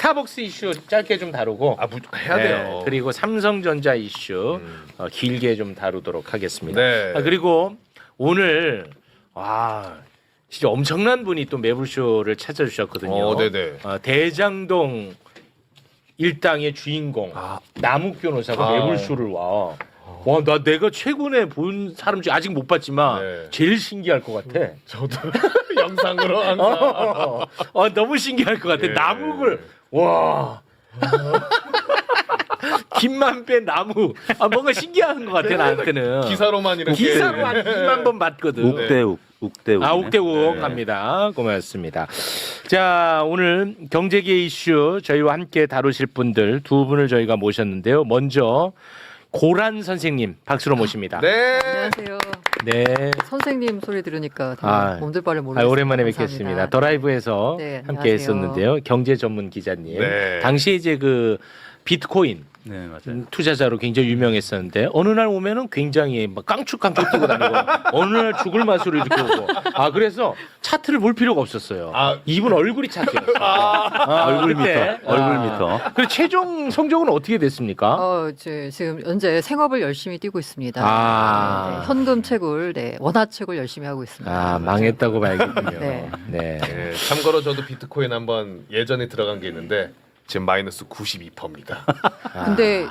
스타벅스 이슈 짧게 좀 다루고 해야 돼요. 그리고 삼성전자 이슈 길게 좀 다루도록 하겠습니다. 네. 그리고 오늘 진짜 엄청난 분이 또 매불쇼를 찾아주셨거든요. 네네. 대장동 일당의 주인공 남욱 변호사가 매불쇼를 와. 나 내가 최근에 본 사람 중에 아직 못 봤지만 제일 신기할 것 같아. 저도 영상으로 항상. 너무 신기할 것 같아. 남욱을 와. 김만 뺀 나무. 뭔가 신기한 것 같아 나한테는. 기사로만 이렇게. 기사로 한 2만 번 봤거든. 욱대욱. 욱대욱 갑니다. 고맙습니다. 자, 오늘 경제계 이슈 저희와 함께 다루실 분들 두 분을 저희가 모셨는데요. 먼저 고란 선생님 박수로 모십니다. 네. 안녕하세요. 네. 선생님 소리 들으니까 몸둘바를 모르겠습니다. 오랜만에 감사합니다. 뵙겠습니다. 더라이브에서 네, 함께 안녕하세요. 했었는데요. 경제 전문 기자님. 네. 당시에 이제 그 비트코인 네, 맞아요. 투자자로 굉장히 유명했었는데 어느 날 오면은 굉장히 막 깡축깡축 뛰고 다니고 어느 날 죽을 맛으로 이렇게 오고 그래서 차트를 볼 필요가 없었어요. 이분 얼굴이 차트였어요. 얼굴 그때. 미터. 얼굴 미터. 그리고 최종 성적은 어떻게 됐습니까? 지금 현재 생업을 열심히 뛰고 있습니다. 네, 현금 채굴, 원화 채굴 열심히 하고 있습니다. 망했다고 봐야겠군요. 네. 네. 네, 참고로 저도 비트코인 한번 예전에 들어간 게 있는데 지금 마이너스 92%입니다. 근데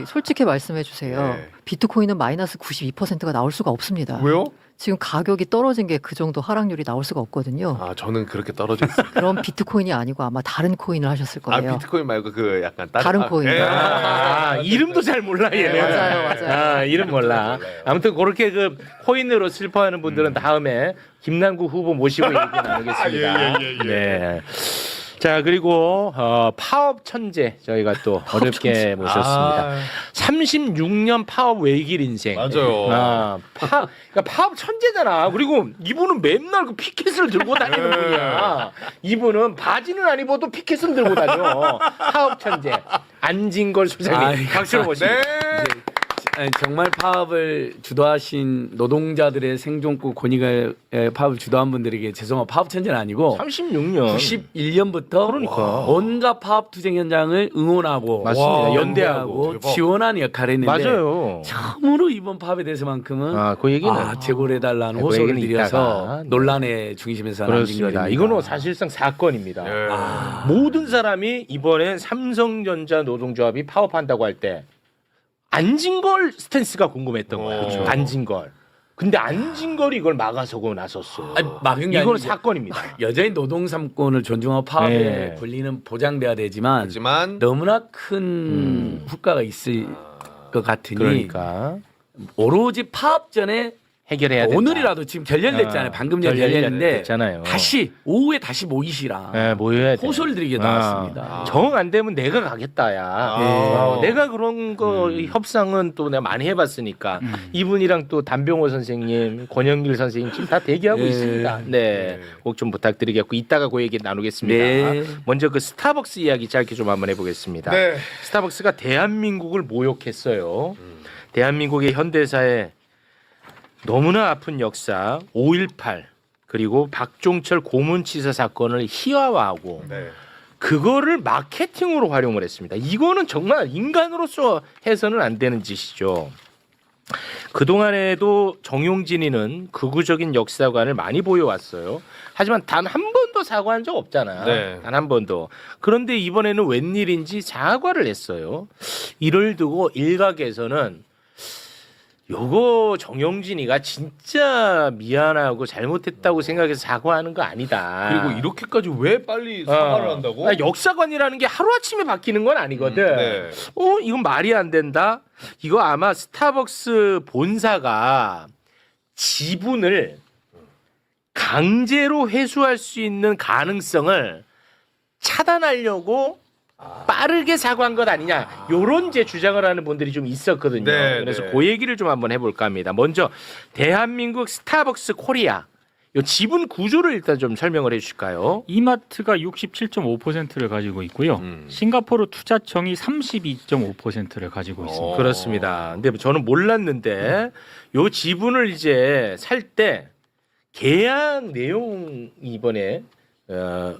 솔직히 말씀해 주세요. 네. 비트코인은 마이너스 92%가 나올 수가 없습니다. 왜요? 지금 가격이 떨어진 게 그 정도 하락률이 나올 수가 없거든요. 저는 그렇게 떨어져 있어요. 그럼 비트코인이 아니고 아마 다른 코인을 하셨을 거예요. 비트코인 말고 그 약간 다른 코인. 이름도 잘 몰라 얘는. 맞아요. 이름 몰라. 아무튼 그렇게 그 코인으로 슬퍼하는 분들은 다음에 김남국 후보 모시고 얘기 나누겠습니다. 네. 자, 그리고 파업 천재 저희가 또 어렵게 모셨습니다. 36년 파업 외길 인생. 맞아요. 그러니까 파업 천재잖아. 그리고 이분은 맨날 그 피켓을 들고 다니는 분이야. 이분은 바지는 안 입어도 피켓은 들고 다녀. 파업 천재 안진걸 소장님 박수로 모십니다. 정말 파업을 주도하신 노동자들의 생존권 권익을 파업을 주도한 분들에게 죄송한 파업 천재는 아니고 36년 91년부터 그러니까. 온갖 파업 투쟁 현장을 응원하고 맞습니다. 연대하고 지원하는 역할을 했는데 맞아요. 참으로 이번 파업에 대해서만큼은 그 얘기는 재고해달라는 그 호소를 얘기는 드려서 이따가. 논란의 중심에서 그렇습니다. 이거는 사실상 사건입니다. 모든 사람이 이번에 삼성전자 노동조합이 파업한다고 할 때 안진걸 스탠스가 궁금했던 거야. 안진걸. 근데 안진걸이 이걸 막아서고 나섰어. 막은 게 이거는 아니고 사건입니다. 여전히 노동 3권을 존중하고 파업의 네. 권리는 보장돼야 되지만 하지만 너무나 큰 후과가 있을 것 같으니 그러니까 오로지 파업 전에 해결해야 된다. 오늘이라도 지금 결렬됐잖아요. 방금 전에 결렬했는데 됐잖아요. 다시 오후에 다시 모이시라. 모여야 돼. 호소를 드리게 나왔습니다. 정 안 되면 내가 가겠다야. 내가 그런 거 협상은 또 내가 많이 해봤으니까 이분이랑 또 단병호 선생님, 권영길 선생님 지금 다 대기하고 있습니다. 네, 꼭 좀 부탁드리겠고 이따가 그 얘기 나누겠습니다. 네. 먼저 그 스타벅스 이야기 짧게 좀 한번 해보겠습니다. 네. 스타벅스가 대한민국을 모욕했어요. 대한민국의 현대사에 너무나 아픈 역사 5.18 그리고 박종철 고문치사 사건을 희화화하고 그거를 마케팅으로 활용을 했습니다. 이거는 정말 인간으로서 해서는 안 되는 짓이죠. 그동안에도 정용진이는 극우적인 역사관을 많이 보여왔어요. 하지만 단 한 번도 사과한 적 없잖아. 단 한 번도. 그런데 이번에는 웬일인지 사과를 했어요. 이를 두고 일각에서는 요거 정용진이가 진짜 미안하고 잘못했다고 생각해서 사과하는 거 아니다. 그리고 이렇게까지 왜 빨리 사과를 한다고? 역사관이라는 게 하루아침에 바뀌는 건 아니거든. 이건 말이 안 된다. 이거 아마 스타벅스 본사가 지분을 강제로 회수할 수 있는 가능성을 차단하려고 빠르게 사과한 것 아니냐 요런 제 주장을 하는 분들이 좀 있었거든요. 그래서 그 얘기를 좀 한번 해볼까 합니다. 먼저 대한민국 스타벅스 코리아 요 지분 구조를 일단 좀 설명을 해주실까요? 이마트가 67.5%를 가지고 있고요. 싱가포르 투자청이 32.5%를 가지고 있습니다. 그렇습니다. 근데 저는 몰랐는데 요 지분을 이제 살 때 계약 내용 이번에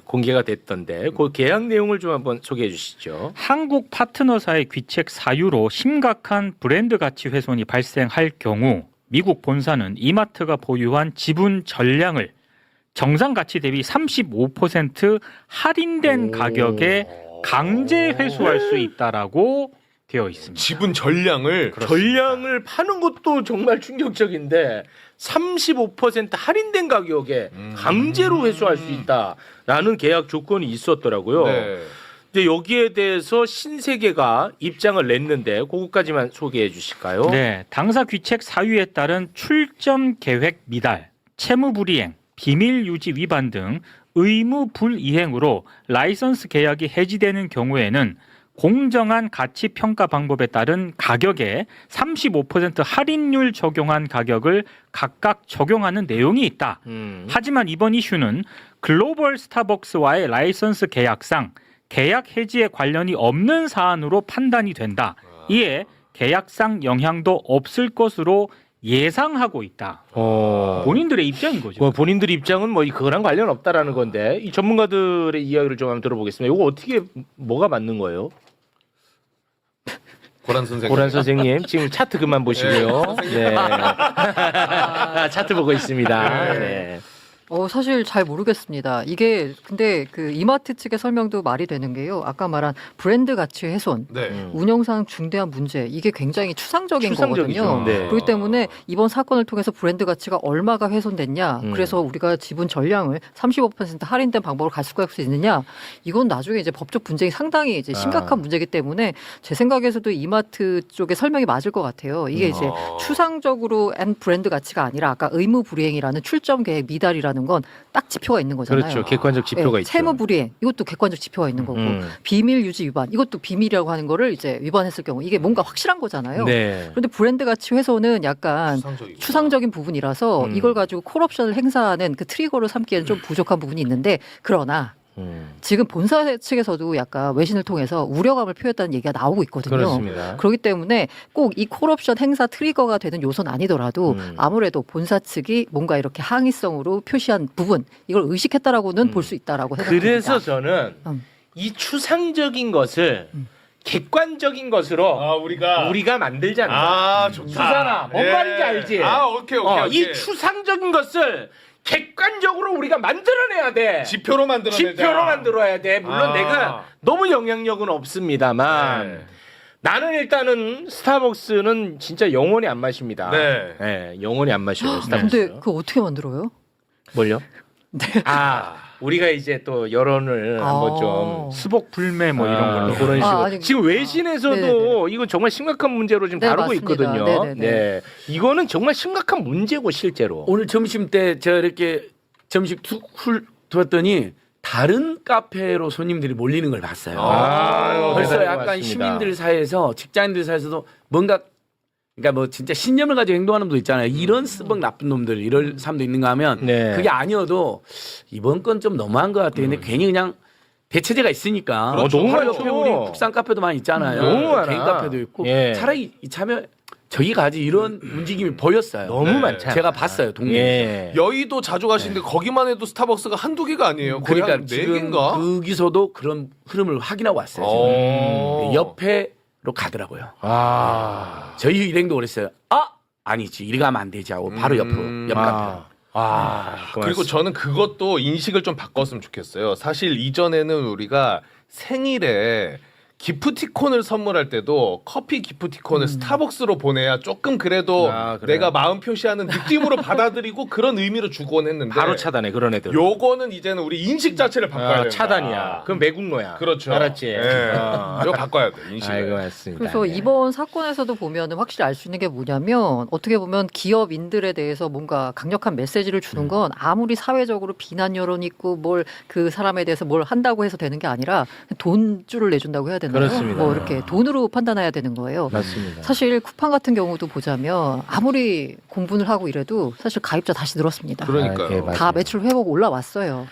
공개가 됐던데 그 계약 내용을 좀 한번 소개해 주시죠. 한국 파트너사의 귀책 사유로 심각한 브랜드 가치 훼손이 발생할 경우 미국 본사는 이마트가 보유한 지분 전량을 정상 가치 대비 35% 할인된 가격에 강제 회수할 수 있다라고 되어 있습니다. 지분 전량을 전량을 파는 것도 정말 충격적인데 35% 할인된 가격에 강제로 회수할 수 있다라는 계약 조건이 있었더라고요. 네. 근데 여기에 대해서 신세계가 입장을 냈는데 그것까지만 소개해 주실까요? 네, 당사 귀책 사유에 따른 출점 계획 미달, 채무 불이행, 비밀 유지 위반 등 의무 불이행으로 라이선스 계약이 해지되는 경우에는 공정한 가치 평가 방법에 따른 가격에 35% 할인율 적용한 가격을 각각 적용하는 내용이 있다. 하지만 이번 이슈는 글로벌 스타벅스와의 라이선스 계약상 계약 해지에 관련이 없는 사안으로 판단이 된다. 이에 계약상 영향도 없을 것으로 예상하고 있다. 본인들의 입장인 거죠. 뭐 본인들 입장은 뭐 그거랑 관련 없다라는 건데 이 전문가들의 이야기를 좀 한번 들어보겠습니다. 이거 어떻게 뭐가 맞는 거예요? 고란 선생님. 고란 선생님 지금 차트 그만 보시고요. 네. 차트 보고 있습니다. 네. 사실 잘 모르겠습니다. 이게 근데 그 이마트 측의 설명도 말이 되는 게요. 아까 말한 브랜드 가치 훼손, 네. 운영상 중대한 문제 이게 굉장히 추상적인 추상적이죠. 거거든요. 네. 그렇기 때문에 이번 사건을 통해서 브랜드 가치가 얼마가 훼손됐냐, 그래서 우리가 지분 전량을 35% 할인된 방법으로 가져갈 수 있느냐, 이건 나중에 이제 법적 분쟁이 상당히 이제 심각한 문제이기 때문에 제 생각에서도 이마트 쪽의 설명이 맞을 것 같아요. 이게 이제 추상적으로 한 브랜드 가치가 아니라 아까 의무 불이행이라는 출점 계획 미달이라는 건 딱 지표가 있는 거잖아요. 그렇죠. 객관적 지표가 있죠. 채무 불이행 이것도 객관적 지표가 있는 거고 비밀 유지 위반 이것도 비밀이라고 하는 거를 이제 위반했을 경우 이게 뭔가 확실한 거잖아요. 네. 그런데 브랜드 가치 훼손은 약간 추상적인 부분이라서 이걸 가지고 콜옵션을 행사하는 그 트리거를 삼기에는 좀 부족한 부분이 있는데 그러나 지금 본사 측에서도 약간 외신을 통해서 우려감을 표했다는 얘기가 나오고 있거든요. 그렇습니다. 그렇기 때문에 꼭 이 콜옵션 행사 트리거가 되는 요소는 아니더라도 아무래도 본사 측이 뭔가 이렇게 항의성으로 표시한 부분 이걸 의식했다라고는 볼 수 있다라고 생각합니다. 그래서 저는 이 추상적인 것을 객관적인 것으로 우리가 만들지 않나. 좋다. 수산아, 뭔 말인지 알지? 오케이. 이 추상적인 것을 객관적으로 우리가 만들어내야 돼. 지표로 만들어야 돼. 물론 내가 너무 영향력은 없습니다만 네. 나는 일단은 스타벅스는 진짜 영원히 안 마십니다. 네. 네, 영원히 안 마셔요. 스타벅스. 근데 그거 어떻게 만들어요? 뭘요? 우리가 이제 또 여론을 한번 좀 수복 불매 뭐 이런 걸로 그런 식으로 아니, 지금 외신에서도 네네네. 이건 정말 심각한 문제로 지금 네, 다루고 맞습니다. 있거든요. 네네네. 네, 이거는 정말 심각한 문제고 실제로. 오늘 점심 때 제가 이렇게 점심 훌 들었더니 다른 카페로 손님들이 몰리는 걸 봤어요. 벌써 대단히 약간 고맙습니다. 시민들 사이에서 직장인들 사이에서도 뭔가 그러니까 뭐 진짜 신념을 가지고 행동하는 놈도 있잖아요. 이런 스벅 나쁜 놈들 이럴 사람도 있는가 하면 네. 그게 아니어도 이번 건 좀 너무한 것 같아요. 근데 괜히 그냥 대체제가 있으니까 너무 바로 많죠. 옆에 우리 국산 카페도 많이 있잖아요. 너무 많아. 개인 카페도 있고 예. 차라리 이참에 저기 가지 이런 움직임이 보였어요. 너무 네. 많잖아. 제가 봤어요 동네에서. 예. 여의도 자주 가시는데 거기만 해도 스타벅스가 한두 개가 아니에요. 거의 그러니까 한 지금 4개인가? 거기서도 그런 흐름을 확인하고 왔어요. 지금. 옆에로 가더라고요. 저희 일행도 그랬어요. 아니지 이리 가면 안 되지 하고 바로 옆으로 옆 카페로. 그리고 저는 그것도 인식을 좀 바꿨으면 좋겠어요. 사실 이전에는 우리가 생일에 기프티콘을 선물할 때도 커피 기프티콘을 스타벅스로 보내야 조금 그래도 그래. 내가 마음 표시하는 느낌으로 받아들이고 그런 의미로 주곤 했는데 바로 차단해 그런 애들. 요거는 이제는 우리 인식 자체를 바꿔야 된다. 차단이야. 그럼 매국노야. 그렇죠. 알았지? 예. 이거 바꿔야 돼. 인식을. 아이고 맞습니다. 그래서 네. 이번 사건에서도 보면은 확실히 알 수 있는 게 뭐냐면 어떻게 보면 기업인들에 대해서 뭔가 강력한 메시지를 주는 건 아무리 사회적으로 비난 여론이 있고 뭘 그 사람에 대해서 뭘 한다고 해서 되는 게 아니라 돈줄을 내준다고 해야 되나요? 그렇습니다. 뭐 이렇게 돈으로 판단해야 되는 거예요. 맞습니다. 사실 쿠팡 같은 경우도 보자면 아무리 공분을 하고 이래도 사실 가입자 다시 늘었습니다. 그러니까요. 예, 맞아요. 다 매출 회복 올라왔어요.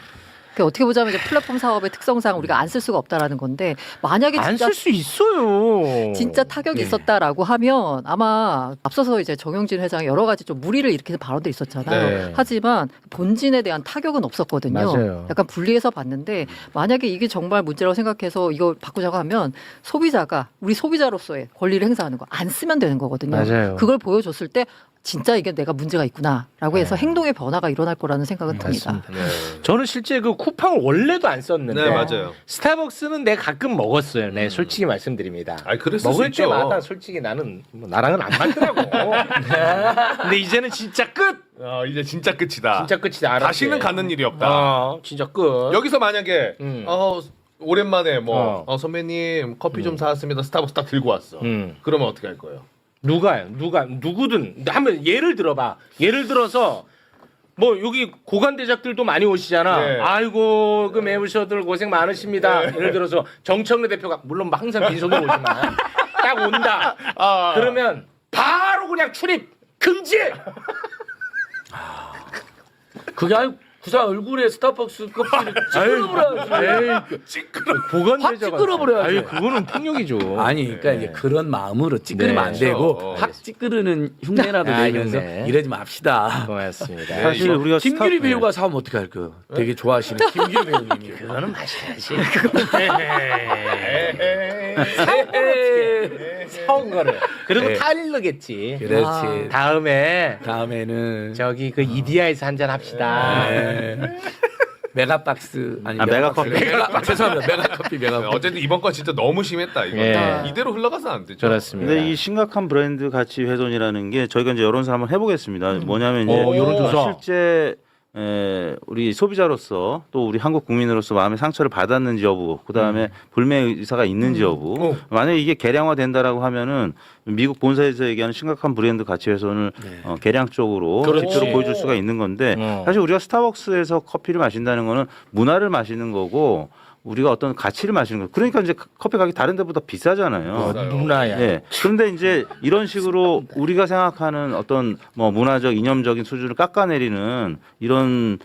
그러니까 어떻게 보자면 이제 플랫폼 사업의 특성상 우리가 안 쓸 수가 없다라는 건데 만약에 안 진짜 쓸 수 있어요. 진짜 타격이 있었다라고 하면 아마 앞서서 이제 정영진 회장이 여러 가지 좀 무리를 일으키는 발언도 있었잖아요. 네. 하지만 본진에 대한 타격은 없었거든요. 맞아요. 약간 분리해서 봤는데 만약에 이게 정말 문제라고 생각해서 이걸 바꾸자고 하면 소비자가 우리 소비자로서의 권리를 행사하는 거 안 쓰면 되는 거거든요. 맞아요. 그걸 보여줬을 때 진짜 이게 내가 문제가 있구나라고 해서 네. 행동의 변화가 일어날 거라는 생각은 듭니다. 맞습니다. 네. 저는 실제 그 쿠팡을 원래도 안 썼는데 네, 맞아요. 스타벅스는 내가 가끔 먹었어요. 네, 솔직히 말씀드립니다. 아니, 그랬을 먹을 수 있죠. 때마다 솔직히 나는 뭐 나랑은 안 맞더라고. 근데 이제는 진짜 끝. 이제 진짜 끝이다. 진짜 끝이다. 알았지? 다시는 가는 일이 없다. 진짜 끝. 여기서 만약에 오랜만에 선배님 커피 좀 사왔습니다. 스타벅스 딱 들고 왔어. 그러면 어떻게 할 거예요? 누구든 한번 예를 들어봐. 예를 들어서 뭐 여기 고관 대작들도 많이 오시잖아. 네. 아이고 그 매부셔들 고생 많으십니다. 예를 들어서 정청래 대표가 물론 뭐 항상 빈손으로 오지만 딱 온다. 그러면 바로 그냥 출입 금지. 그게 아니 그 사람 얼굴에 스타벅스 커피를 찌끄러버려야지. 고관 확 대작 찌끄러버려야지. 아니 그거는 폭력이죠. 아니 그러니까 이제 그런 마음으로 찌끄리면 네. 안 되고 그렇죠. 확 찌끄르는 흉내라도 내면서 흉내. 이러지 맙시다. 고맙습니다. 사실 우리가 김규리 스타- 배우가 사오면 어떻게 할 거예요? 되게 좋아하시는 김규리 배우님이. 그거는 마셔야지. 사온 거를. 그리고 네. 탈르겠지. 그렇지. 다음에는 다음에는 그 이디야에서 한잔 합시다. 네. 메가박스 아니 메가커피. 죄송합니다. 메가커피 메가커피. 어쨌든 이번 건 진짜 너무 심했다. 이거 예. 이대로 흘러가서는 안 되죠. 그렇습니다. 근데 이 심각한 브랜드 가치 훼손이라는 게 저희가 이제 여론조사 한번 해보겠습니다. 뭐냐면 이제 여론조사. 실제 우리 소비자로서 또 우리 한국 국민으로서 마음의 상처를 받았는지 여부, 그 다음에 불매 의사가 있는지 여부. 만약에 이게 개량화된다라고 하면은 미국 본사에서 얘기하는 심각한 브랜드 가치 훼손을 개량적으로 그렇지. 실제로 보여줄 수가 있는 건데 사실 우리가 스타벅스에서 커피를 마신다는 거는 문화를 마시는 거고. 우리가 어떤 가치를 마시는 거. 그러니까 이제 커피 가격이 다른 데보다 비싸잖아요. 문화야. 예. 그런데 이제 이런 식으로 우리가 생각하는 어떤 뭐 문화적 이념적인 수준을 깎아내리는 이런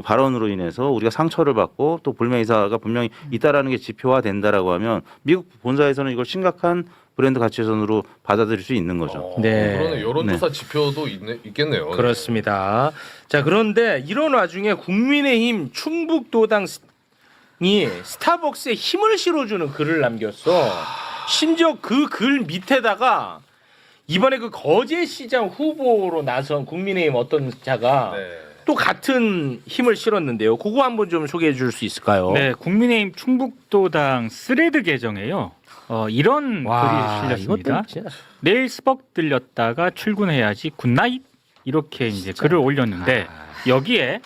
발언으로 인해서 우리가 상처를 받고 또 불매의사가 분명히 있다라는 게 지표화된다라고 하면 미국 본사에서는 이걸 심각한 브랜드 가치훼손으로 받아들일 수 있는 거죠. 네. 그러네. 여론조사 지표도 있겠네요. 그렇습니다. 자, 그런데 이런 와중에 국민의힘 충북도당 이 스타벅스에 힘을 실어주는 글을 남겼어. 심지어 그 글 밑에다가 이번에 그 거제시장 후보로 나선 국민의힘 어떤 자가 네. 또 같은 힘을 실었는데요. 그거 한번 좀 소개해 줄 수 있을까요? 네, 국민의힘 충북도당 스레드 계정에요. 이런 글이 실렸습니다. 이것도 진짜- 내일 스벅 들렸다가 출근해야지 굿나잇 이렇게 이제 글을 올렸는데 여기에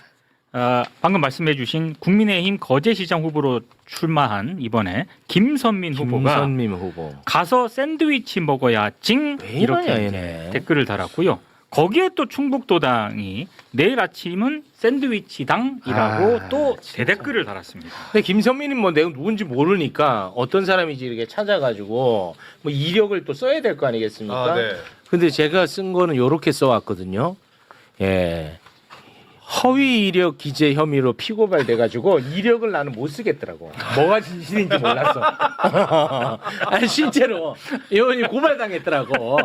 방금 말씀해주신 국민의힘 거제시장 후보로 출마한 이번에 김선민 후보가 후보. 가서 샌드위치 먹어야 징 왜 이렇게 이러냐, 이제 얘네. 댓글을 달았고요. 거기에 또 충북도당이 내일 아침은 샌드위치당이라고 또 대댓글을 달았습니다. 근데 김선민이 뭐 내가 누군지 모르니까 어떤 사람인지 이렇게 찾아가지고 뭐 이력을 또 써야 될 거 아니겠습니까? 네. 근데 제가 쓴 거는 요렇게 써왔거든요. 예. 허위 이력 기재 혐의로 피고발돼가지고 이력을 나는 못 쓰겠더라고. 뭐가 진실인지 몰랐어. 아니 실제로 의원이 고발당했더라고.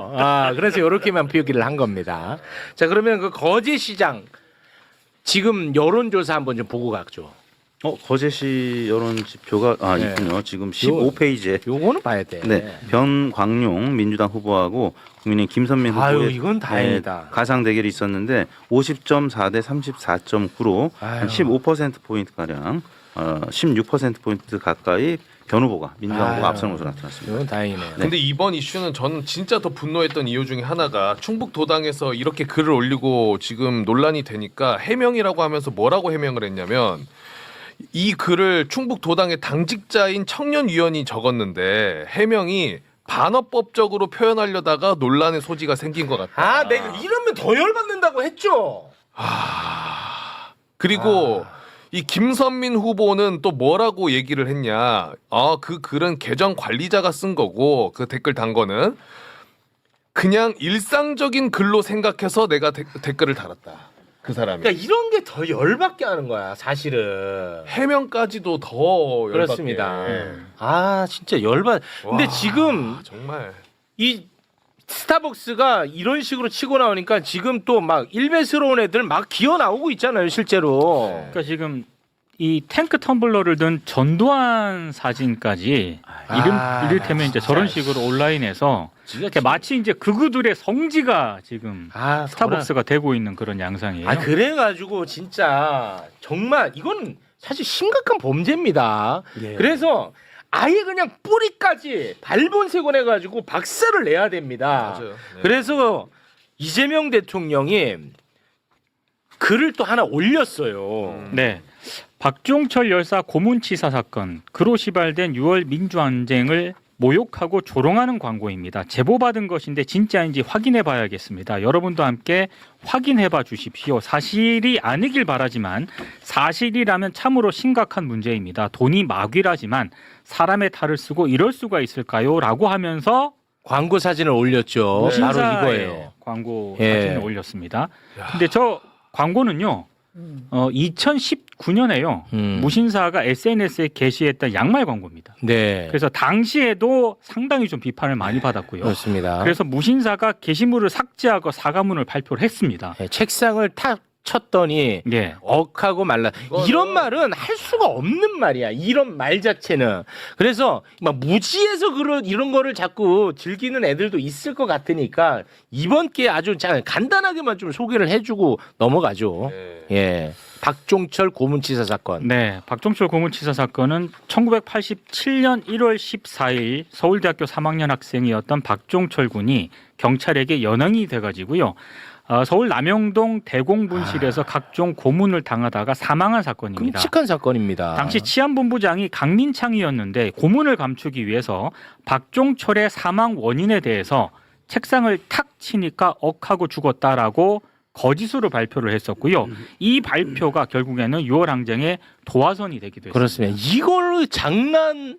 그래서 요렇게만 표기를 한 겁니다. 자, 그러면 그 거제시장 지금 여론조사 한번 좀 보고 가죠. 거제시 여론 지표가 네. 있군요. 지금 15페이지에 요거는 봐야 돼. 네, 변광용 민주당 후보하고 국민의힘 김선민 아유, 후보의 이건 다행이다. 가상 대결이 있었는데 50.4 대 34.9로 한 15% 가량 16% 가까이 변 후보가 민주당 후보가 앞서는 것으로 나타났습니다. 이건 다행이네요. 근데 이번 이슈는 저는 진짜 더 분노했던 이유 중에 하나가 충북도당에서 이렇게 글을 올리고 지금 논란이 되니까 해명이라고 하면서 뭐라고 해명을 했냐면 이 글을 충북도당의 당직자인 청년위원이 적었는데 해명이 반어법적으로 표현하려다가 논란의 소지가 생긴 것 같다. 내가 이러면 더 열받는다고 했죠. 그리고 이 김선민 후보는 또 뭐라고 얘기를 했냐. 그 글은 계정 관리자가 쓴 거고 그 댓글 단 거는 그냥 일상적인 글로 생각해서 내가 댓글을 달았다. 그 사람이. 그러니까 이런 게 더 열받게 하는 거야, 사실은. 해명까지도 더 열받게. 그렇습니다. 아, 진짜 열받. 근데 와, 지금 정말 이 스타벅스가 이런 식으로 치고 나오니까 지금 또 막 일베스러운 애들 막 기어 나오고 있잖아요, 실제로. 그러니까 지금 이 탱크 텀블러를 든 전두환 사진까지 이를테면 이제 저런 식으로 온라인에서 이렇게 마치 이제 극우들의 성지가 지금 스타벅스가 되고 있는 그런 양상이에요. 아, 그래가지고 진짜 정말 이건 사실 심각한 범죄입니다. 네. 그래서 아예 그냥 뿌리까지 발본색원해가지고 박살을 내야 됩니다. 맞아요. 네. 그래서 이재명 대통령이 글을 또 하나 올렸어요. 네. 박종철 열사 고문치사 사건, 그로 시발된 6월 민주항쟁을 모욕하고 조롱하는 광고입니다. 제보받은 것인데 진짜인지 확인해 봐야겠습니다. 여러분도 함께 확인해 봐 주십시오. 사실이 아니길 바라지만 사실이라면 참으로 심각한 문제입니다. 돈이 막위라지만 사람의 탈을 쓰고 이럴 수가 있을까요? 라고 하면서 광고 사진을 올렸죠. 네. 바로 신사의 이거예요. 광고 예. 사진을 올렸습니다. 근데 저 광고는요. 2019년에요. 무신사가 SNS에 게시했던 양말 광고입니다. 네. 그래서 당시에도 상당히 좀 비판을 많이 받았고요. 그렇습니다. 그래서 무신사가 게시물을 삭제하고 사과문을 발표를 했습니다. 네, 책상을 탁 쳤더니 예. 억하고 말라. 이런 말은 할 수가 없는 말이야. 이런 말 자체는. 그래서 막 무지해서 이런 거를 자꾸 즐기는 애들도 있을 것 같으니까 이번 기회에 아주 간단하게만 좀 소개를 해주고 넘어가죠. 네. 예, 박종철 고문치사 사건. 네, 박종철 고문치사 사건은 1987년 1월 14일 서울대학교 3학년 학생이었던 박종철 군이 경찰에게 연행이 돼가지고요. 서울 남영동 대공분실에서 각종 고문을 당하다가 사망한 사건입니다. 끔찍한 사건입니다. 당시 치안본부장이 강민창이었는데 고문을 감추기 위해서 박종철의 사망 원인에 대해서 책상을 탁 치니까 억하고 죽었다라고 거짓으로 발표를 했었고요. 이 발표가 결국에는 6월 항쟁의 도화선이 되기도 했습니다. 그렇습니다. 이걸 장난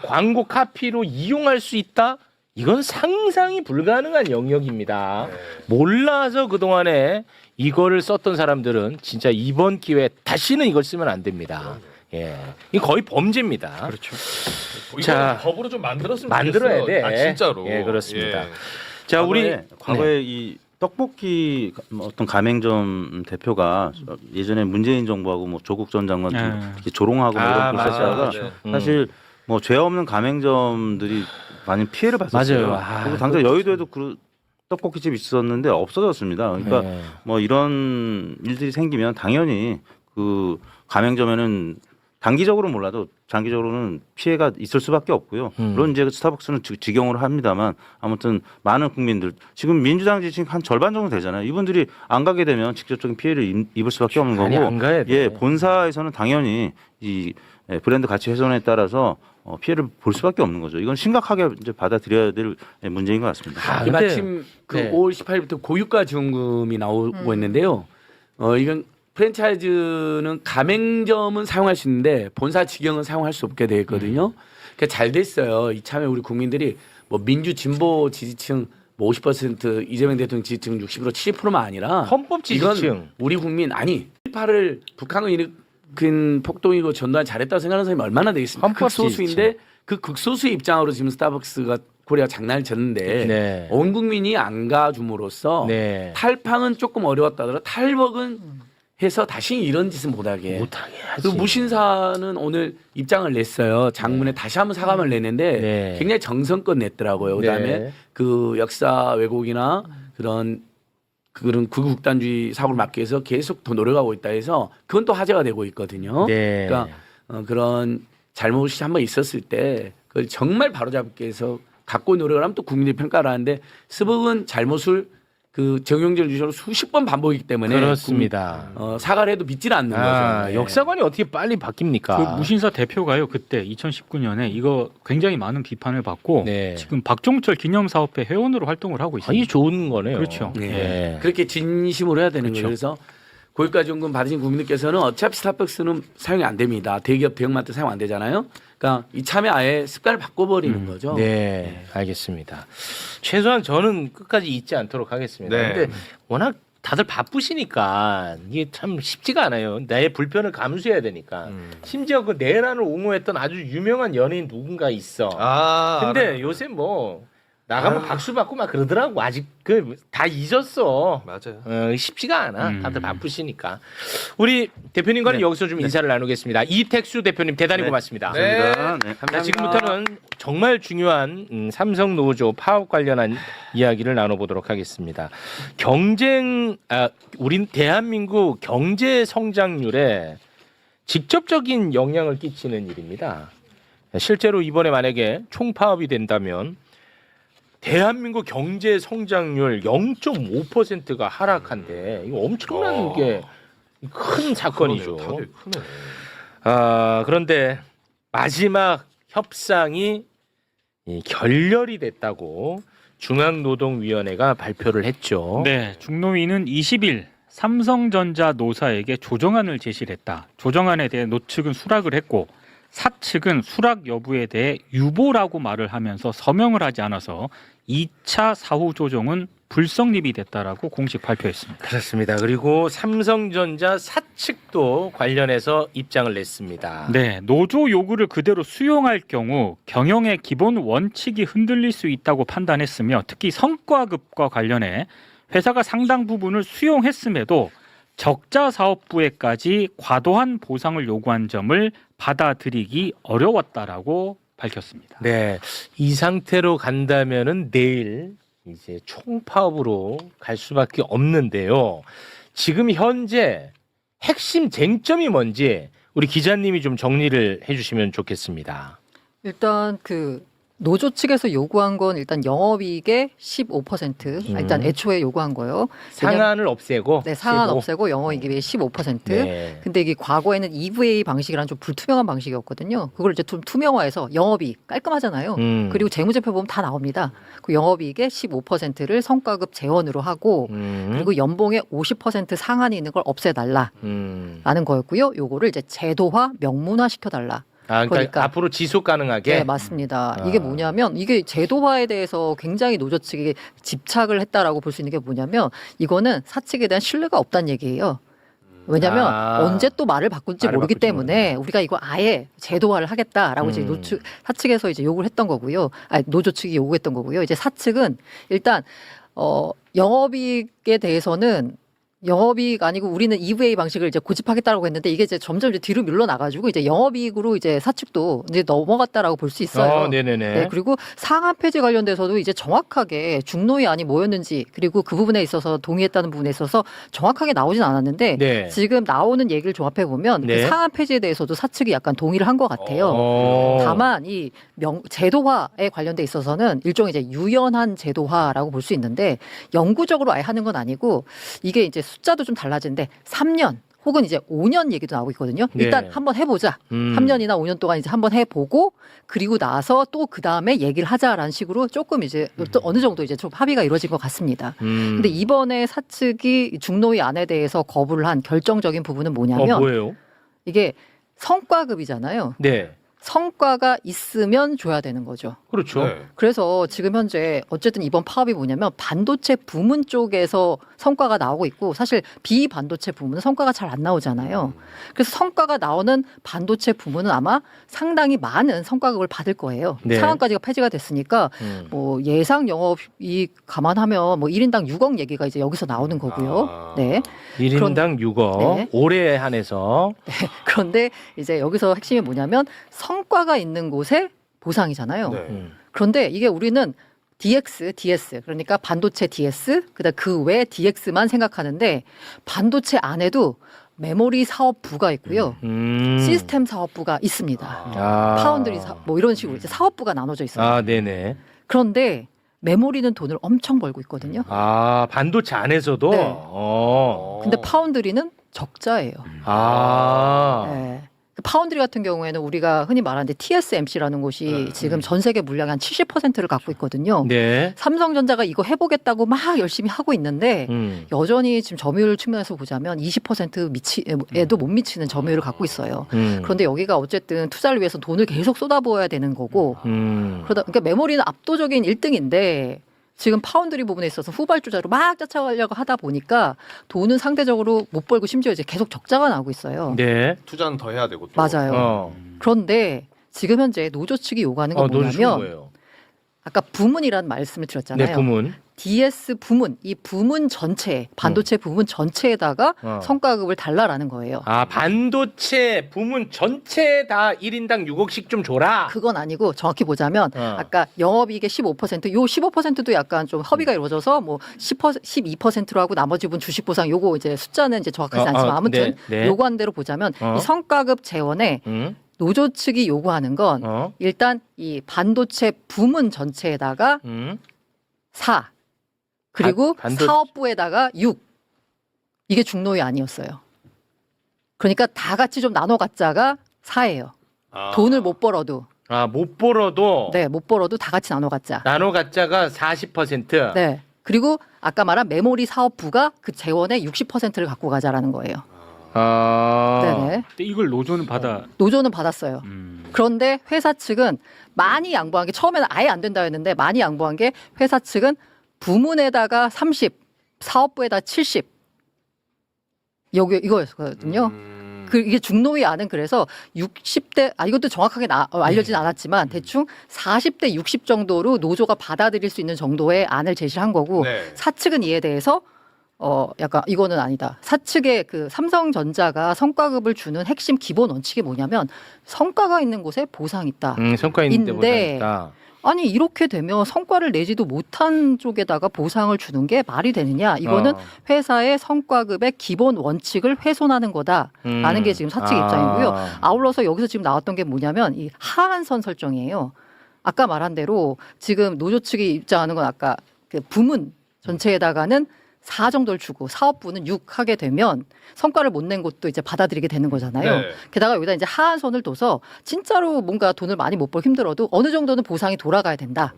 광고 카피로 이용할 수 있다? 이건 상상이 불가능한 영역입니다. 몰라서 그동안에 이거를 썼던 사람들은 진짜 이번 기회에 다시는 이걸 쓰면 안 됩니다. 예. 이 거의 범죄입니다. 그렇죠. 자, 법으로 좀 만들었으면 만들어야 좋겠어요. 돼. 아, 진짜로. 예, 그렇습니다. 예. 자, 우리 과거에 이 떡볶이 어떤 가맹점 대표가 예전에 문재인 정부하고 뭐 조국 전 장관 이렇게 조롱하고 뭐 이런 맞아. 있었다가 네. 사실 뭐 죄 없는 가맹점들이 많이 피해를 봤었어요. 맞아요. 그리고 당장 여의도에도 떡볶이집이 있었는데 없어졌습니다. 그러니까 네. 뭐 이런 일들이 생기면 당연히 그 가맹점에는 단기적으로 몰라도 장기적으로는 피해가 있을 수밖에 없고요. 물론 이제 스타벅스는 직영으로 합니다만 아무튼 많은 국민들 지금 민주당 지지층 한 절반 정도 되잖아요. 이분들이 안 가게 되면 직접적인 피해를 입을 수밖에 없는 아니, 거고. 안 가야 돼. 예, 본사에서는 당연히 이 브랜드 가치 훼손에 따라서 피해를 볼 수밖에 없는 거죠. 이건 심각하게 이제 받아들여야 될 문제인 것 같습니다. 이 마침 그 네. 5월 18일부터 고유가 지원금이 나오고 있는데요. 이건 프랜차이즈는 가맹점은 사용할 수 있는데 본사 직영은 사용할 수 없게 되어 있거든요. 그러니까 잘 됐어요. 이참에 우리 국민들이 뭐 민주 진보 지지층 뭐 50% 이재명 대통령 지지층 60% 70%만 아니라 헌법 지지층. 이건 우리 국민 아니 1.8을 북한을 일으킨 폭동이고 전두환 잘했다고 생각하는 사람이 얼마나 되겠습니까? 헌법 극소수인데 그 극소수의 입장으로 지금 스타벅스가 코리아 장난을 쳤는데 네. 온 국민이 안 가줌으로써 네. 탈팡은 조금 어려웠다 하더라도 탈벅은 해서 다시 이런 짓은 못하게. 하지. 무신사는 오늘 입장을 냈어요. 장문에 다시 한번 사과를 냈는데 네. 굉장히 정성껏 냈더라고요. 그다음에 네. 그 역사 왜곡이나 그런 극우극단주의 사고를 막기 위해서 계속 더 노력하고 있다 해서 그건 또 화제가 되고 있거든요. 네. 그러니까 그런 잘못이 한번 있었을 때 그걸 정말 바로잡기 위해서 갖고 노력을 하면 또 국민들이 평가를 하는데 스벅은 잘못을 그 정용절 유저로 수십 번 반복이기 때문에 그렇습니다. 사과를 해도 믿지는 않는 거죠. 네. 역사관이 어떻게 빨리 바뀝니까? 그 무신사 대표가요 그때 2019년에 이거 굉장히 많은 비판을 받고 네. 지금 박종철 기념사업회 회원으로 활동을 하고 있습니다. 아니 좋은 거네요. 그렇죠. 네. 예. 그렇게 진심으로 해야 되는 그렇죠. 거예요. 그래서 고유가 지원금 받으신 국민들께서는 어차피 스타벅스는 사용이 안 됩니다. 대기업 대형마트 사용 안 되잖아요. 그러니까 이참에 아예 습관을 바꿔버리는 거죠. 네, 알겠습니다. 최소한 저는 끝까지 잊지 않도록 하겠습니다. 네. 근데 워낙 다들 바쁘시니까 이게 참 쉽지가 않아요. 나의 불편을 감수해야 되니까. 심지어 그 내란을 옹호했던 아주 유명한 연예인 누군가 있어. 근데 알아요. 요새 뭐 나가면 박수 받고 막 그러더라고. 아직 그 다 잊었어. 맞아요. 쉽지가 않아. 다들 바쁘시니까. 우리 대표님과는 여기서 좀 인사를 나누겠습니다. 이택수 대표님 대단히 고맙습니다. 네. 네. 자, 지금부터는 정말 중요한 삼성 노조 파업 관련한 이야기를 나눠보도록 하겠습니다. 우린 대한민국 경제 성장률에 직접적인 영향을 끼치는 일입니다. 실제로 이번에 만약에 총파업이 된다면 대한민국 경제 성장률 0.5%가 하락한데 이거 엄청난 게 큰 사건이죠. 다들 크네. 그런데 마지막 협상이 결렬이 됐다고 중앙노동위원회가 발표를 했죠. 네, 중노위는 20일 삼성전자 노사에게 조정안을 제시를 했다. 조정안에 대해 노측은 수락을 했고 사측은 수락 여부에 대해 유보라고 말을 하면서 서명을 하지 않아서 2차 사후 조정은 불성립이 됐다라고 공식 발표했습니다. 그렇습니다. 그리고 삼성전자 사측도 관련해서 입장을 냈습니다. 네, 노조 요구를 그대로 수용할 경우 경영의 기본 원칙이 흔들릴 수 있다고 판단했으며 특히 성과급과 관련해 회사가 상당 부분을 수용했음에도 적자 사업부에까지 과도한 보상을 요구한 점을 받아들이기 어려웠다라고 밝혔습니다. 네, 이 상태로 간다면은 내일 이제 총파업으로 갈 수밖에 없는데요. 지금 현재 핵심 쟁점이 뭔지 우리 기자님이 좀 정리를 해주시면 좋겠습니다. 일단 그 노조 측에서 요구한 건 일단 영업이익의 15%. 일단 애초에 요구한 거예요. 상한을 없애고. 네, 상한 없애고 영업이익의 15%. 네. 근데 이게 과거에는 EVA 방식이라는 좀 불투명한 방식이었거든요. 그걸 이제 좀 투명화해서 영업이익 깔끔하잖아요. 그리고 재무제표 보면 다 나옵니다. 그 영업이익의 15%를 성과급 재원으로 하고 그리고 연봉의 50% 상한이 있는 걸 없애달라라는 거였고요. 요거를 이제 제도화, 명문화 시켜달라. 그러니까 앞으로 지속 가능하게. 네, 맞습니다. 이게 뭐냐면 이게 제도화에 대해서 굉장히 노조 측이 집착을 했다라고 볼 수 있는 게 뭐냐면 이거는 사측에 대한 신뢰가 없다는 얘기예요. 왜냐하면 언제 또 말을 바꿀지 모르기 때문에 우리가 이거 아예 제도화를 하겠다라고 이제 사측에서 이제 요구를 했던 거고요. 노조 측이 요구했던 거고요. 이제 사측은 일단 영업이익에 대해서는 영업이익 아니고 우리는 EVA 방식을 이제 고집하겠다라고 했는데 이게 이제 점점 이제 뒤로 밀려나가지고 이제 영업이익으로 이제 사측도 이제 넘어갔다라고 볼 수 있어요. 네네네. 네, 그리고 상한 폐지 관련돼서도 이제 정확하게 중노위안이 뭐였는지 그리고 그 부분에 있어서 동의했다는 부분에 있어서 정확하게 나오진 않았는데 네. 지금 나오는 얘기를 종합해 보면 네. 그 상한 폐지에 대해서도 사측이 약간 동의를 한 것 같아요. 다만 이 제도화에 관련돼 있어서는 일종의 이제 유연한 제도화라고 볼 수 있는데 영구적으로 아예 하는 건 아니고 이게 이제 숫자도 좀 달라지는데 3년 혹은 이제 5년 얘기도 나오고 있거든요. 일단 네. 한번 해보자. 3년이나 5년 동안 이제 한번 해보고 그리고 나서 또 그 다음에 얘기를 하자라는 식으로 조금 이제 또 어느 정도 이제 좀 합의가 이루어진 것 같습니다. 근데 이번에 사측이 중노위 안에 대해서 거부를 한 결정적인 부분은 뭐냐면 뭐예요? 이게 성과급이잖아요. 네. 성과가 있으면 줘야 되는 거죠. 그렇죠. 네. 그래서 지금 현재 어쨌든 이번 파업이 뭐냐면 반도체 부문 쪽에서 성과가 나오고 있고 사실 비반도체 부문은 성과가 잘 안 나오잖아요. 그래서 성과가 나오는 반도체 부문은 아마 상당히 많은 성과급을 받을 거예요. 네. 상한까지가 폐지가 됐으니까 뭐 예상 영업이익 감안하면 뭐 1인당 6억 얘기가 이제 여기서 나오는 거고요. 네. 1인당 6억 네. 올해에 한해서. 그런데 이제 여기서 핵심이 뭐냐면 성과가 있는 곳에 보상이잖아요. 네. 그런데 이게 우리는 DX, DS 그러니까 반도체 DS 그다음 그 외 DX만 생각하는데 반도체 안에도 메모리 사업부가 있고요. 시스템 사업부가 있습니다. 파운드리 뭐 이런 식으로 이제 사업부가 나눠져 있어요. 네네. 그런데 메모리는 돈을 엄청 벌고 있거든요. 반도체 안에서도. 네. 근데 파운드리는 적자예요. 네. 그 파운드리 같은 경우에는 우리가 흔히 말하는데 TSMC라는 곳이 지금 전 세계 물량의 한 70%를 갖고 있거든요. 네. 삼성전자가 이거 해보겠다고 막 열심히 하고 있는데 여전히 지금 점유율 측면에서 보자면 20%에도 못 미치는 점유율을 갖고 있어요. 그런데 여기가 어쨌든 투자를 위해서 돈을 계속 쏟아부어야 되는 거고 그러니까 메모리는 압도적인 1등인데 지금 파운드리 부분에 있어서 후발주자로 막 쫓아가려고 하다 보니까 돈은 상대적으로 못 벌고 심지어 이제 계속 적자가 나고 있어요. 네. 투자는 더 해야 되고 또. 맞아요. 그런데 지금 현재 노조 측이 요구하는 건 노조 뭐냐면 뭐예요? 아까 부문이라는 말씀을 드렸잖아요. 네, 부문. DS 부문, 이 부문 전체, 반도체 부문 전체에다가 어. 성과급을 달라라는 거예요. 아, 반도체 부문 전체 다 1인당 6억씩 좀 줘라. 그건 아니고 정확히 보자면 아까 영업이익의 15%, 요 15%도 약간 좀 협의가 이루어져서 뭐 12%로 하고 나머지 분 주식 보상 요거 이제 숫자는 이제 정확하지 않지만 아무튼 네. 요구한 대로 보자면 이 성과급 재원에 노조 측이 요구하는 건 일단 이 반도체 부문 전체에다가 4 그리고 사업부에다가 6 이게 중노위 아니었어요. 그러니까 다 같이 좀 나눠 갖자가 4예요. 돈을 못 벌어도 못 벌어도 네, 못 벌어도 다 같이 나눠 갖자. 나눠 갖자가 40%. 네. 그리고 아까 말한 메모리 사업부가 그 재원의 60%를 갖고 가자라는 거예요. 네네. 근데 이걸 노조는 받아. 노조는 받았어요. 그런데 회사 측은 많이 양보한 게 처음에는 아예 안 된다 했는데 많이 양보한 게 회사 측은 부문에다가 30, 사업부에다 70. 이거였거든요. 이게 중노위 안은 그래서 60대 이것도 정확하게 알려진 않았지만 대충 40대 60 정도로 노조가 받아들일 수 있는 정도의 안을 제시한 거고 네. 사측은 이에 대해서 약간 이거는 아니다. 사측의 그 삼성전자가 성과급을 주는 핵심 기본 원칙이 뭐냐면 성과가 있는 곳에 보상이 있다. 성과 있는데 보상 인데 있다. 아니 이렇게 되면 성과를 내지도 못한 쪽에다가 보상을 주는 게 말이 되느냐? 이거는 회사의 성과급의 기본 원칙을 훼손하는 거다라는 게 지금 사측 입장이고요. 아울러서 여기서 지금 나왔던 게 뭐냐면 이 하한선 설정이에요. 아까 말한 대로 지금 노조 측이 입장하는 건 아까 그 부문 전체에다가는 4 정도를 주고 사업부는 6 하게 되면 성과를 못 낸 곳도 이제 받아들이게 되는 거잖아요. 네. 게다가 여기다 이제 하한선을 둬서 진짜로 뭔가 돈을 많이 못 벌 힘들어도 어느 정도는 보상이 돌아가야 된다.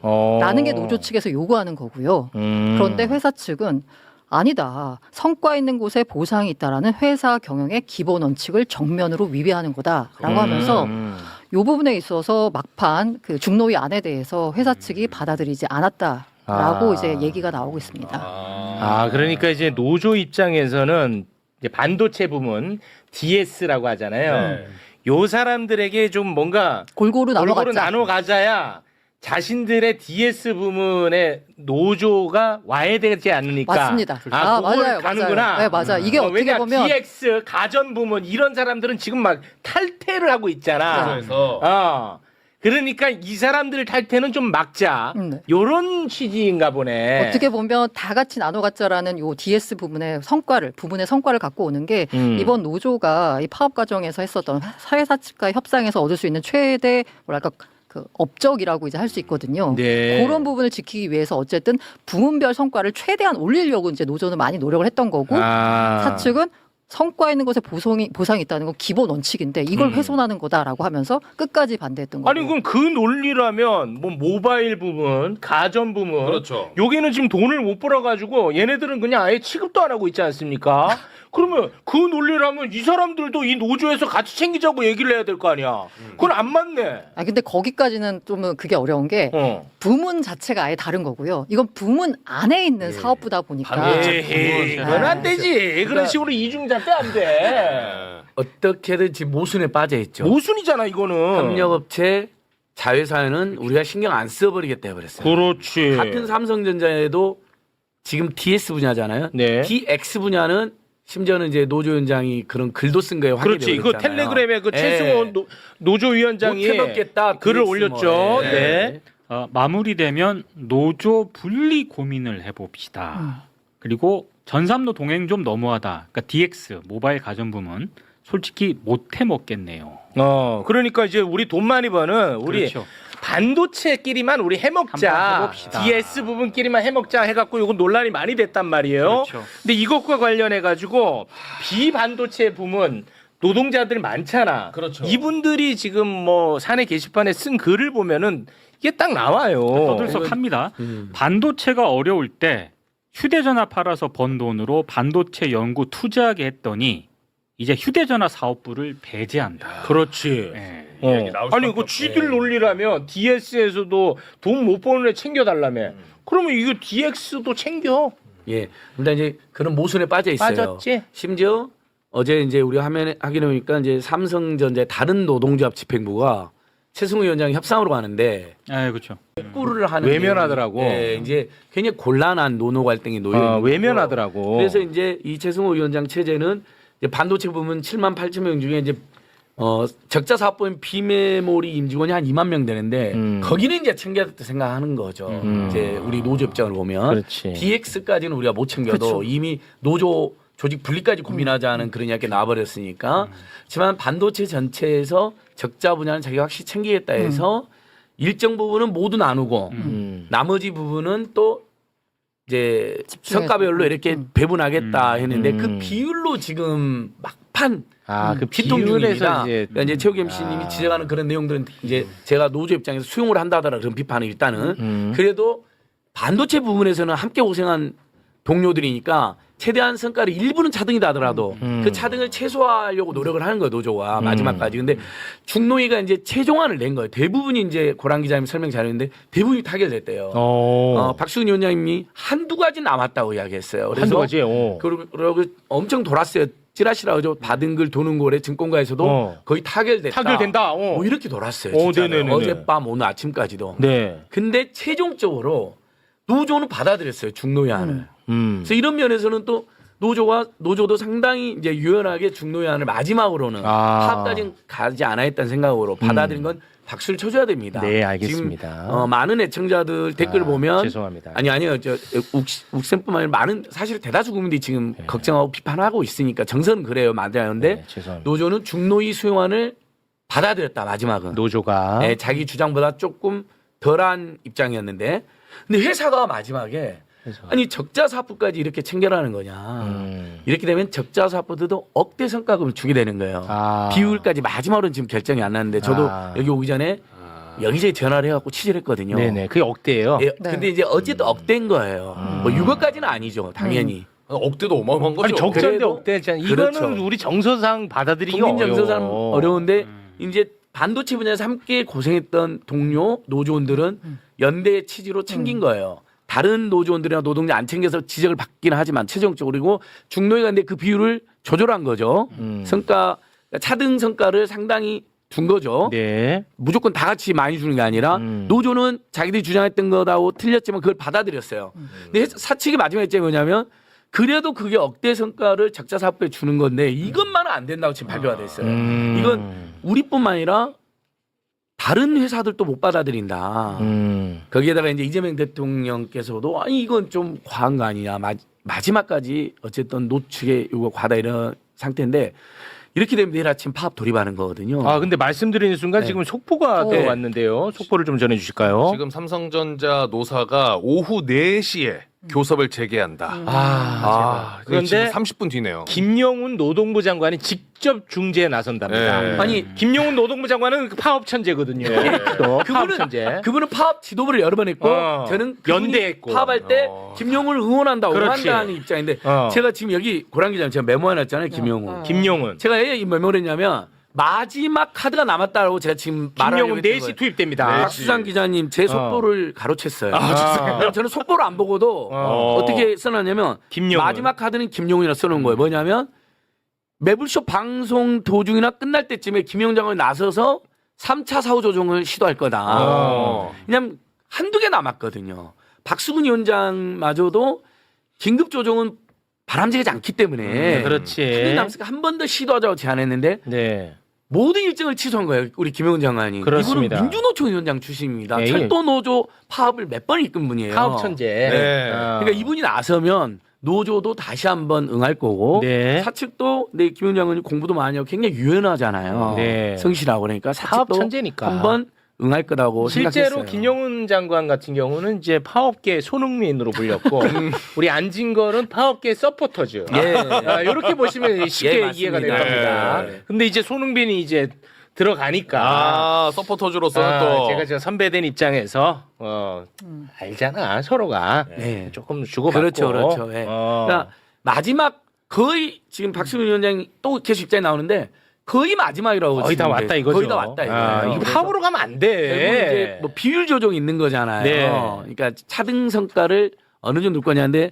라는 게 노조 측에서 요구하는 거고요. 그런데 회사 측은 아니다. 성과 있는 곳에 보상이 있다라는 회사 경영의 기본 원칙을 정면으로 위배하는 거다라고 하면서 이 부분에 있어서 막판 그 중노위 안에 대해서 회사 측이 받아들이지 않았다라고 이제 얘기가 나오고 있습니다. 그러니까 이제 노조 입장에서는 이제 반도체 부문 DS라고 하잖아요. 네. 요 사람들에게 좀 뭔가 골고루 나눠 가자야 자신들의 DS 부문의 노조가 와야 되지 않으니까. 맞습니다. 그걸 가는구나. 맞아요. 네, 맞아. 이게 어떻게 왜냐, 보면 DX 가전 부문 이런 사람들은 지금 막 탈퇴를 하고 있잖아. 그래서 그러니까 이 사람들 탈퇴는 좀 막자. 네. 요런 취지인가 보네. 어떻게 보면 다 같이 나눠 갖자라는 요 DS 부분의 성과를 갖고 오는 게 이번 노조가 이 파업 과정에서 했었던 사회사 측과의 협상에서 얻을 수 있는 최대 뭐랄까 그 업적이라고 이제 할 수 있거든요. 네. 그런 부분을 지키기 위해서 어쨌든 부문별 성과를 최대한 올리려고 이제 노조는 많이 노력을 했던 거고 사측은 성과 있는 곳에 보상이 있다는 건 기본 원칙인데 이걸 훼손하는 거다라고 하면서 끝까지 반대했던 거고. 아니 그럼 그 논리라면 뭐 모바일 부문, 가전 부문, 그렇죠. 여기는 지금 돈을 못 벌어가지고 얘네들은 그냥 아예 취급도 안 하고 있지 않습니까? 그러면 그 논리라면 이 사람들도 이 노조에서 같이 챙기자고 얘기를 해야 될 거 아니야. 그건 안 맞네. 근데 거기까지는 좀 그게 어려운 게 부문 자체가 아예 다른 거고요. 이건 부문 안에 있는 사업부다 보니까 그건 안 되지. 그런 식으로 이중잣대 안 돼. 어떻게든 지금 모순에 빠져 있죠. 모순이잖아 이거는. 협력업체 자회사는 우리가 신경 안 써버리겠다 해버렸어요. 그렇지. 같은 삼성전자에도 지금 DS 분야잖아요. 네. DX 분야는 심지어는 이제 노조위원장이 그런 글도 쓴 거예요. 그렇지. 그 텔레그램에 그 최승호 노조위원장이 글을 올렸죠. 네. 마무리되면 노조 분리 고민을 해봅시다. 그리고 전삼로 동행 좀 너무하다. 그러니까 DX 모바일 가전 부문 솔직히 못해 먹겠네요. 그러니까 이제 우리 돈 많이 버는 우리 그렇죠. 반도체끼리만 우리 해먹자. 한번 해봅시다. DS 부분끼리만 해먹자 해갖고 이거 논란이 많이 됐단 말이에요. 그렇죠. 근데 이것과 관련해가지고 비반도체 부문 노동자들 많잖아. 그렇죠. 이분들이 지금 뭐 사내 게시판에 쓴 글을 보면은 이게 딱 나와요. 떠들썩합니다. 반도체가 어려울 때 휴대전화 팔아서 번 돈으로 반도체 연구 투자하게 했더니 이제 휴대전화 사업부를 배제한다. 그렇지. 예. 이야기 나올 아니 수밖에 그 쥐들 없네. 논리라면 DS에서도 돈 못 버는 애 챙겨달라며. 그러면 이거 DX도 챙겨. 예. 근데 이제 그런 모순에 빠져 있어요. 빠졌지? 심지어 어제 이제 우리 화면에 확인해 보니까 이제 삼성전자의 다른 노동조합 집행부가 최승우 위원장이 협상으로 가는데 아, 그렇죠. 꾸를 하는 외면하더라고. 예, 이제 굉장히 곤란한 노노 갈등이 놓여 있는 거죠. 외면하더라고. 그래서 이제 이 최승호 위원장 체제는 이제 반도체 부문 7만 8천 명 중에 이제 적자 사업부인 비메모리 임직원이 한 2만 명 되는데 거기는 이제 챙겨야겠다 생각하는 거죠. 이제 우리 노조 입장을 보면 그렇지. DX까지는 우리가 못 챙겨도 그렇죠. 이미 노조 조직 분리까지 고민하자는 그런 이야기가 나와버렸으니까. 하지만 반도체 전체에서 적자 분야는 자기가 확실히 챙기겠다 해서 일정 부분은 모두 나누고 나머지 부분은 또 이제 집중해서. 성과별로 이렇게 배분하겠다 했는데 그 비율로 지금 막판 그 피통 중입니다. 이제 그러니까 이제 최욱 MC님이 지적하는 그런 내용들은 이제 제가 노조 입장에서 수용을 한다더라 그런 비판을 일단은 그래도 반도체 부분에서는 함께 고생한 동료들이니까 최대한 성과를 일부는 차등이다 하더라도 그 차등을 최소화하려고 노력을 하는 거예요 노조가 마지막까지. 근데 중노위가 이제 최종안을 낸 거예요. 대부분이 이제 고란 기자님 설명 잘했는데 대부분이 타결됐대요. 박수근 위원장님이 한두 가지 남았다고 이야기했어요. 그래서 한두 가지. 그리고 엄청 돌았어요. 찌라시라고 하죠. 받은 글 도는 거래 증권가에서도 거의 타결됐다. 타결된다. 뭐 이렇게 돌았어요. 진짜로. 네네네네. 어젯밤 오늘 아침까지도. 네. 근데 최종적으로 노조는 받아들였어요. 중노위안을. 그래서 이런 면에서는 또 노조도 상당히 이제 유연하게 중노위안을 마지막으로는 파업까지는 가지 않아 했다는 생각으로 받아들인 건 박수를 쳐줘야 됩니다. 네, 알겠습니다. 지금 많은 애청자들 댓글 보면 죄송합니다. 아니요 욱쌤뿐만 아니라 많은 사실 대다수 국민들이 지금 걱정하고 비판하고 있으니까 정서는 그래요. 맞아요. 근데 네, 죄송합니다. 노조는 중노위 수용안을 받아들였다 마지막은. 노조가 네, 자기 주장보다 조금 덜한 입장이었는데 근데 회사가 마지막에 아니 적자 사업부까지 이렇게 챙겨라는 거냐. 이렇게 되면 적자 사업부들도 억대 성과금을 주게 되는 거예요. 비율까지 마지막으로는 지금 결정이 안 났는데 저도 여기 오기 전에 여기저기 전화를 해갖고 취재를 했거든요. 네네. 그게 억대예요. 예, 근데 이제 어쨌든 억대인 거예요. 뭐 6억까지는 아니죠. 당연히. 억대도 어마어마한 거죠. 아니 적자인데 그래도- 억대잖아. 그렇죠. 이거는 우리 정서상 받아들이기 국민 정서상 어려워. 어려운데 이제 반도체 분야에서 함께 고생했던 동료 노조원들은 연대의 취지로 챙긴 거예요. 다른 노조원들이나 노동자 안 챙겨서 지적을 받기는 하지만 최종적으로 그리고 중노위가 근데 그 비율을 조절한 거죠. 성과 차등 성과를 상당히 준 거죠. 네. 무조건 다 같이 많이 주는 게 아니라 노조는 자기들이 주장했던 거다고 틀렸지만 그걸 받아들였어요. 근데 사측이 마지막에 했지 뭐냐면 그래도 그게 억대 성과를 적자 사업부에 주는 건데 이것만은 안 된다고 지금 발표가 됐어요. 이건 우리뿐만 아니라 다른 회사들도 못 받아들인다. 거기에다가 이제 이재명 대통령께서도 아니 이건 좀 과한 거 아니냐. 마지막까지 어쨌든 노측의 요구가 과다 이런 상태인데 이렇게 되면 내일 아침 파업 돌입하는 거거든요. 근데 말씀드리는 순간 네. 지금 속보가 네. 들어왔는데요. 속보를 좀 전해 주실까요? 지금 삼성전자 노사가 오후 4시에 교섭을 재개한다. 그런데 지금 30분 뒤네요. 김영훈 노동부 장관이 직접 중재에 나선답니다. 네. 아니 김영훈 노동부 장관은 그 파업 천재거든요. 또 파업 천재. 그분은 파업 지도부를 여러 번 했고 저는 그분이 연대했고. 파업할 때 김용훈을 응원한다 그렇지. 응원한다는 입장인데 제가 지금 여기 고란 기자님 제가 메모해놨잖아요. 김용훈. 김영훈. 제가 왜 이 메모를 했냐면 마지막 카드가 남았다고 제가 지금 말하려고 김영훈 했던 4시 거예요. 투입됩니다. 박수상 기자님 제 속보를 가로챘어요. 저는 속보를 안 보고도 어떻게 써놨냐면 김용훈. 마지막 카드는 김용훈이라 써놓은 거예요. 뭐냐면 매불쇼 방송 도중이나 끝날 때쯤에 김용훈 장관이 나서서 3차 사후 조정을 시도할 거다. 왜냐면 한두 개 남았거든요. 박수근 위원장마저도 긴급 조정은 바람직하지 않기 때문에 그렇지. 한 번 더 시도하자고 제안했는데 네. 모든 일정을 취소한 거예요. 우리 김영훈 장관이. 그렇습니다. 이분은 민주노총 위원장 출신입니다. 네. 철도노조 파업을 몇 번 이끈 분이에요. 파업 천재. 네. 그러니까 이분이 나서면 노조도 다시 한번 응할 거고 네. 사측도 김영훈 장관이 공부도 많이 하고 굉장히 유연하잖아요. 네. 성실하고 그러니까 파업 사측도 천재니까. 한번 응할 거라고 실제로 생각했어요. 김영훈 장관 같은 경우는 이제 파업계 손흥민으로 불렸고 우리 안진걸은 파업계 서포터즈. 이렇게 보시면 쉽게 맞습니다. 이해가 될 겁니다. 네. 근데 이제 손흥민이 이제 들어가니까 서포터즈로서는 또 제가 저 선배된 입장에서 알잖아 서로가 네. 조금 주고받고 그렇죠. 예. 그러니까 마지막 거의 지금 박수민 위원장이 또 계속 입장에 나오는데 거의 마지막이라고 거의 다 지금 왔다 이거죠. 거의 다 왔다 이거예요. 이거 합으로 가면 안 돼. 결국 이제 뭐 비율 조정이 있는 거잖아요. 네. 그러니까 차등 성과를 어느 정도 올 거냐인데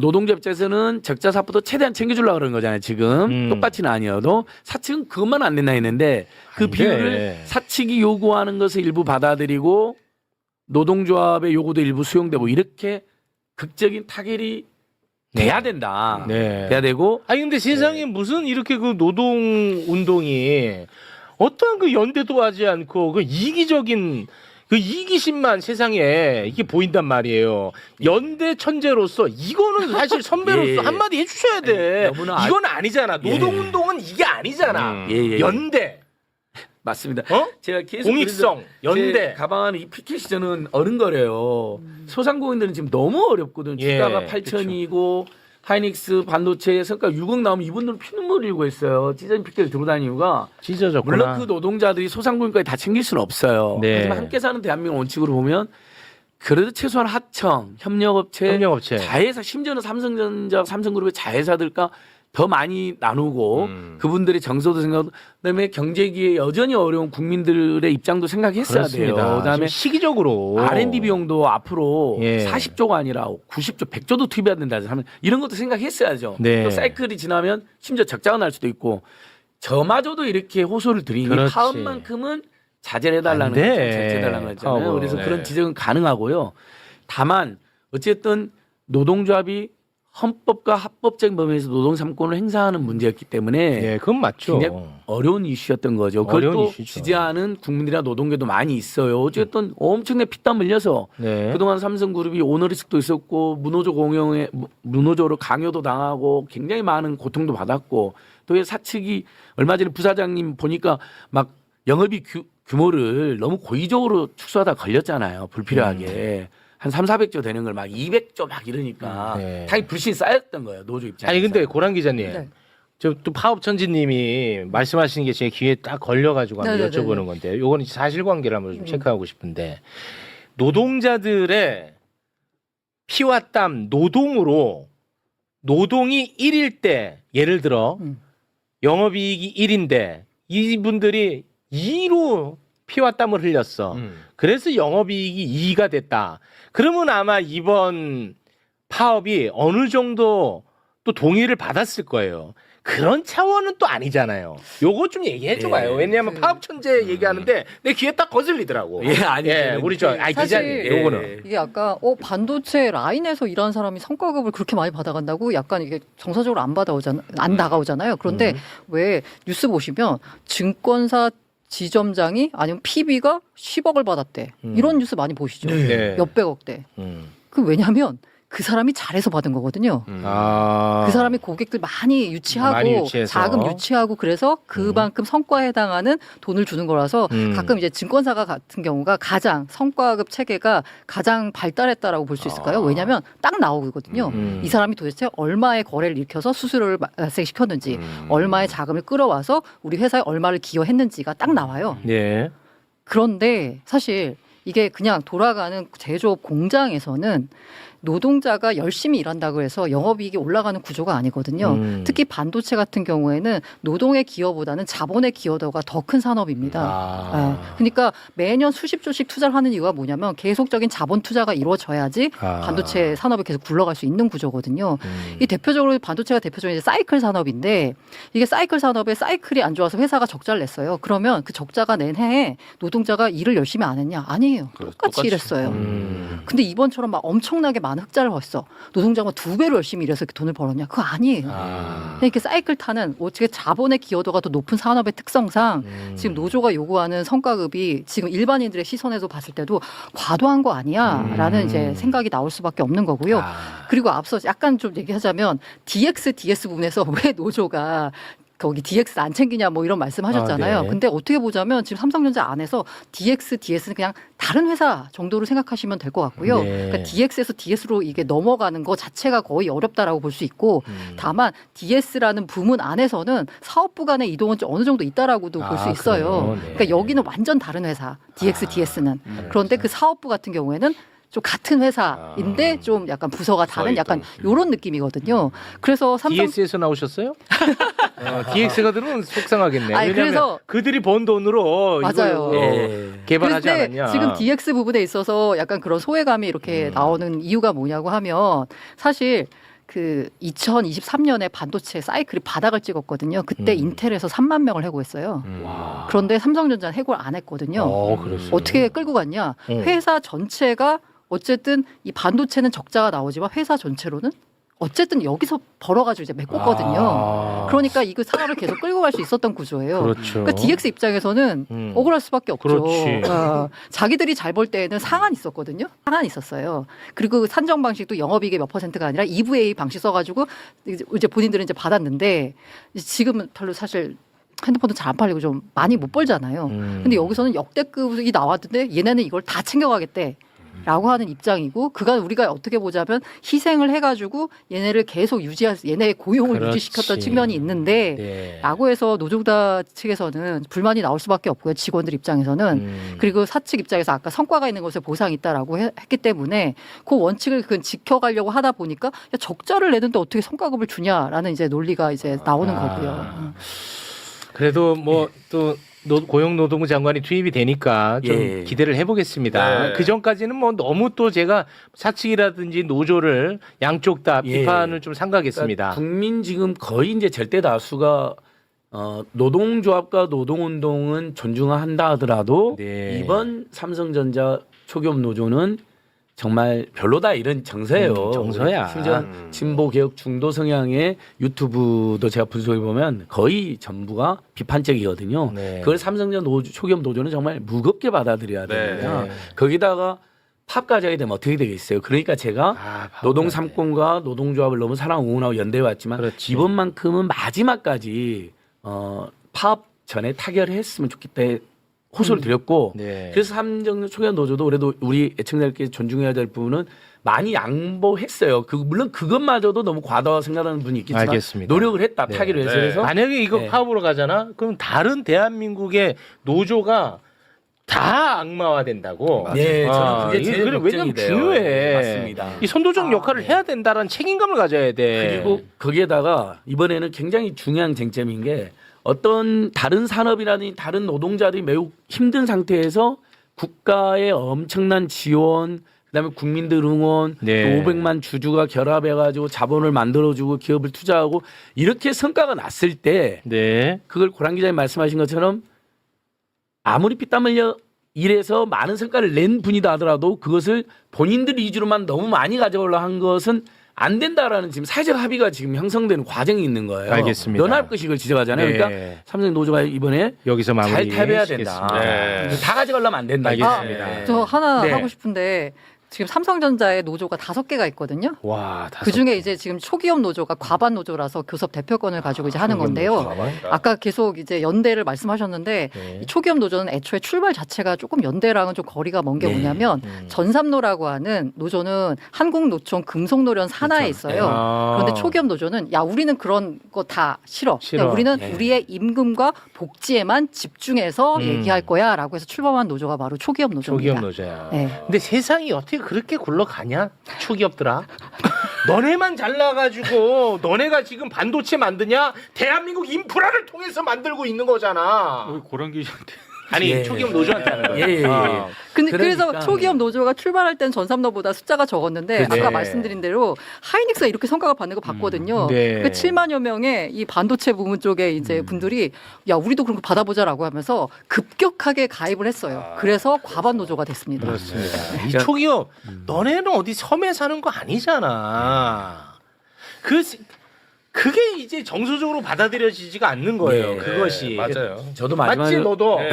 노동자 입장에서는 적자 사포도 최대한 챙겨주려고 그러는 거잖아요. 지금 똑같이는 아니어도 사측은 그것만 안 된다 했는데 그 안 돼. 비율을 사측이 요구하는 것을 일부 받아들이고 노동조합의 요구도 일부 수용되고 이렇게 극적인 타결이 돼야 된다. 네. 돼야 되고 아니 근데 세상에 무슨 이렇게 그 노동 운동이 어떠한 그 연대도 하지 않고 그 이기적인 그 이기심만 세상에 이게 보인단 말이에요. 연대 천재로서 이거는 사실 선배로서 예. 한마디 해주셔야 돼. 너무나 이건 아니잖아. 노동 운동은 이게 아니잖아. 예. 연대, 맞습니다. 어? 제가 계속 공익성, 그래서 제 연대. 가방 안에 이 피켓이 저는 어른거려요. 소상공인들은 지금 너무 어렵거든. 예, 주가가 8천이고 하이닉스 반도체 성과 6억 나오면 이분들은 피눈물 흘리고 있어요. 찢어진 피켓을 들고 다니는 이유가 찢어졌구나. 물론 그 노동자들이 소상공인까지 다 챙길 수는 없어요. 네. 하지만 함께 사는 대한민국 원칙으로 보면 그래도 최소한 하청, 협력업체, 자회사 심지어는 삼성전자, 삼성그룹의 자회사들과 더 많이 나누고 그분들의 정서도 생각하고 그다음에 경제기에 여전히 어려운 국민들의 입장도 생각했어야 그렇습니다. 돼요. 그다음에 시기적으로 R&D 비용도 앞으로 예. 40조가 아니라 90조, 100조도 투입해야 된다 하면 이런 것도 생각했어야죠. 네. 또 사이클이 지나면 심지어 적자가 날 수도 있고 저마저도 이렇게 호소를 드리니 그렇지. 파업만큼은 자제를 해달라는 안 돼. 거죠. 자제해달라는 거잖아요. 파업은. 그래서 네. 그런 지적은 가능하고요. 다만 어쨌든 노동조합이 헌법과 합법적인 범위에서 노동 3권을 행사하는 문제였기 때문에 네, 그건 맞죠. 굉장히 어려운 이슈였던 거죠. 그걸 어려운 또 이슈죠. 지지하는 국민이나 노동계도 많이 있어요. 어쨌든 엄청나게 피땀 흘려서 네. 그동안 삼성그룹이 오너리스크도 있었고 문호조로 강요도 당하고 굉장히 많은 고통도 받았고 또 사측이 얼마 전에 부사장님 보니까 막 영업이 규모를 너무 고의적으로 축소하다 걸렸잖아요. 불필요하게. 한 3,400조 되는 걸 막 200조 막 이러니까 네. 당연히 불신이 쌓였던 거예요. 노조 입장에서. 아니 근데 고란 기자님, 네. 저 또 파업천지님이 말씀하시는 게 제 귀에 딱 걸려가지고 한번 네네네네. 여쭤보는 건데, 요거는 사실관계를 한번 좀 체크하고 싶은데, 노동자들의 피와 땀 노동으로 노동이 1일 때 예를 들어 영업이익이 1인데 이분들이 2로 피와 땀을 흘렸어. 그래서 영업이익이 2가 됐다. 그러면 아마 이번 파업이 어느 정도 또 동의를 받았을 거예요. 그런 차원은 또 아니잖아요. 요거 좀 얘기해 줘봐요. 예. 왜냐하면 파업 천재 얘기하는데 내 귀에 딱 거슬리더라고. 예, 아니, 우리 저 사실 기자님, 예. 요거는. 이게 아까 반도체 라인에서 일하는 사람이 성과급을 그렇게 많이 받아간다고 약간 이게 정서적으로 안 다가오잖아요. 그런데 왜 뉴스 보시면 증권사 지점장이 아니면 PB가 10억을 받았대. 이런 뉴스 많이 보시죠. 네. 몇백억대. 그 왜냐하면 그 사람이 잘해서 받은 거거든요. 아. 그 사람이 고객들 많이 유치하고 많이 유치해서. 자금 유치하고 그래서 그만큼 성과에 해당하는 돈을 주는 거라서 가끔 이제 증권사가 같은 경우가 가장 성과급 체계가 가장 발달했다라고 볼 수 있을까요? 왜냐하면 딱 나오거든요. 이 사람이 도대체 얼마의 거래를 일으켜서 수수료를 발생시켰는지 얼마의 자금을 끌어와서 우리 회사에 얼마를 기여했는지가 딱 나와요. 네. 그런데 사실 이게 그냥 돌아가는 제조업 공장에서는 노동자가 열심히 일한다고 해서 영업이익이 올라가는 구조가 아니거든요. 특히 반도체 같은 경우에는 노동의 기여보다는 자본의 기여도가 더 큰 산업입니다. 그러니까 매년 수십조씩 투자를 하는 이유가 뭐냐면 계속적인 자본 투자가 이루어져야지 반도체 산업이 계속 굴러갈 수 있는 구조거든요. 이 대표적으로 반도체가 대표적인 이제 사이클 산업인데 이게 사이클 산업에 사이클이 안 좋아서 회사가 적자를 냈어요. 그러면 그 적자가 낸 해에 노동자가 일을 열심히 안 했냐? 아니에요. 똑같이 일했어요. 근데 이번처럼 막 엄청나게 많은 흑자를 벌었어. 노동자가 2배로 열심히 일해서 이렇게 돈을 벌었냐? 그거 아니에요. 이렇게 사이클 타는 어떻게 자본의 기여도가 더 높은 산업의 특성상 지금 노조가 요구하는 성과급이 지금 일반인들의 시선에서 봤을 때도 과도한 거 아니야라는 이제 생각이 나올 수밖에 없는 거고요. 그리고 앞서 약간 좀 얘기하자면 DX, DS 부분에서 왜 노조가 거기 DX 안 챙기냐 뭐 이런 말씀하셨잖아요. 네. 근데 어떻게 보자면 지금 삼성전자 안에서 DX, DS는 그냥 다른 회사 정도로 생각하시면 될 것 같고요. 네. 그러니까 DX에서 DS로 이게 넘어가는 거 자체가 거의 어렵다라고 볼 수 있고 다만 DS라는 부문 안에서는 사업부 간의 이동은 좀 어느 정도 있다라고도 볼 수 있어요. 그래요? 네. 그러니까 여기는 완전 다른 회사 DX, DS는. 그런데 그 사업부 같은 경우에는 좀 같은 회사인데 좀 약간 부서가 다른 약간 요런 느낌이거든요. 그래서 삼성 DS에서 나오셨어요? DX가 들으면 속상하겠네. 아니, 왜냐면 그래서- 그들이 번 돈으로 맞아요. 이걸 개발하지 근데 않았냐. 지금 DX 부분에 있어서 약간 그런 소외감이 이렇게 나오는 이유가 뭐냐고 하면 사실 그 2023년에 반도체 사이클이 바닥을 찍었거든요. 그때 인텔에서 3만 명을 해고했어요. 그런데 삼성전자는 해고를 안 했거든요. 그랬어요. 어떻게 끌고 갔냐? 회사 전체가 어쨌든 이 반도체는 적자가 나오지만 회사 전체로는 어쨌든 여기서 벌어가지고 이제 메꿨거든요. 그러니까 이거 사업을 계속 끌고 갈 수 있었던 구조예요. 그렇죠. 그러니까 DX 입장에서는 억울할 수밖에 없죠. 그렇지. 자기들이 잘 벌 때에는 상한 있었거든요. 상한 있었어요. 그리고 그 산정 방식도 영업이익의 몇 %가 아니라 EVA 방식 써가지고 이제 본인들은 이제 받았는데 지금은 별로 사실 핸드폰도 잘 안 팔리고 좀 많이 못 벌잖아요. 근데 여기서는 역대급이 나왔는데 얘네는 이걸 다 챙겨가겠대. 라고 하는 입장이고 그간 우리가 어떻게 보자면 희생을 해가지고 얘네를 계속 얘네의 고용을 그렇지. 유지시켰던 측면이 있는데 네. 라고 해서 노조다 측에서는 불만이 나올 수밖에 없고요. 직원들 입장에서는. 그리고 사측 입장에서 아까 성과가 있는 것에 보상이 있다라고 했기 때문에 그 원칙을 지켜가려고 하다 보니까 야, 적자를 내는데 어떻게 성과급을 주냐라는 이제 논리가 이제 나오는 거고요. 그래도 뭐 또 고용노동부 장관이 투입이 되니까 좀 예. 기대를 해보겠습니다. 네. 그 전까지는 뭐 너무 또 제가 사측이라든지 노조를 양쪽 다 예. 비판을 좀 삼가겠습니다. 그러니까 국민 지금 거의 이제 절대 다수가 노동조합과 노동운동은 존중한다 하더라도 네. 이번 삼성전자 초기업 노조는 정말 별로다 이런 정서예요. 정서야. 심지어 진보 개혁 중도 성향의 유튜브도 제가 분석해 보면 거의 전부가 비판적이거든요. 네. 그걸 삼성전자 초기업 노조는 정말 무겁게 받아들여야 됩니다. 네. 거기다가 팝까지 하게 되면 어떻게 되겠어요? 그러니까 제가 노동 팝까지. 삼권과 노동조합을 너무 사랑 응원하고 연대해 왔지만 그렇지. 이번만큼은 마지막까지 팝 전에 타결을 했으면 좋겠다 호소를 드렸고 네. 그래서 삼성전자 초기업 노조도 그래도 우리 애청자들께 존중해야 될 부분은 많이 양보했어요. 물론 그것마저도 너무 과다하다고 생각하는 분이 있겠지만 알겠습니다. 노력을 했다 네. 타결을 해서 네. 그래서 만약에 이거 네. 파업으로 가잖아? 그럼 다른 대한민국의 노조가 다 악마화된다고. 네, 저는 그게 이게 제일 그래, 걱정이 왜냐면 돼요. 중요해. 맞습니다. 이 선도적 역할을 해야 된다라는 책임감을 가져야 돼. 그리고 거기에다가 이번에는 굉장히 중요한 쟁점인 게 어떤 다른 산업이라든지 다른 노동자들이 매우 힘든 상태에서 국가의 엄청난 지원 그다음에 국민들 응원 네. 또 500만 주주가 결합해가지고 자본을 만들어주고 기업을 투자하고 이렇게 성과가 났을 때 네. 그걸 고란 기자님 말씀하신 것처럼 아무리 피땀 흘려 일해서 많은 성과를 낸 분이다 하더라도 그것을 본인들 위주로만 너무 많이 가져오려 한 것은 안 된다라는 지금 사회적 합의가 지금 형성되는 과정이 있는 거예요. 알겠습니다. 연합의식을 지적하잖아요. 네. 그러니까 삼성 노조가 이번에 여기서 마무리 잘 타협해야 된다. 네. 다 가져가려면 안 된다. 알겠습니다. 네. 저 하나 네. 하고 싶은데 지금 삼성전자의 노조가 5개가 있거든요. 와, 그 중에 이제 지금 초기업 노조가 과반 노조라서 교섭 대표권을 가지고 이제 하는 건데요. 아까 계속 이제 연대를 말씀하셨는데 네. 이 초기업 노조는 애초에 출발 자체가 조금 연대랑은 좀 거리가 먼 게 네. 뭐냐면 전삼노라고 하는 노조는 한국노총 금속노련 산하에 있어요. 그런데 초기업 노조는 야 우리는 그런 거 다 싫어. 싫어. 그냥 우리는 네. 우리의 임금과 복지에만 집중해서 음. 얘기할 거야라고 해서 출범한 노조가 바로 초기업 노조입니다. 초기업 노조야. 네. 근데 세상이 어떻게 그렇게 굴러가냐? 초기업들아. 너네만 잘나가지고 너네가 지금 반도체 만드냐? 대한민국 인프라를 통해서 만들고 있는 거잖아. 고란 기자한테 아니 예. 초기업 노조한테 하는 거야. 예, 예, 예. 아. 근데 그러니까. 그래서 초기업 노조가 출발할 땐 전삼노보다 숫자가 적었는데 네. 아까 말씀드린 대로 하이닉스가 이렇게 성과가 받는 거 봤거든요. 네. 그 7만여 명의 이 반도체 부문 쪽에 이제 분들이 야 우리도 그런 거 받아보자라고 하면서 급격하게 가입을 했어요. 그래서 과반 노조가 됐습니다. 그렇습니다. 이 그러니까- 초기업 너네는 어디 섬에 사는 거 아니잖아. 그게 이제 정서적으로 받아들여지지가 않는 거예요. 네. 그것이 맞아요. 저도 맞지 마지막으로 너도. 네.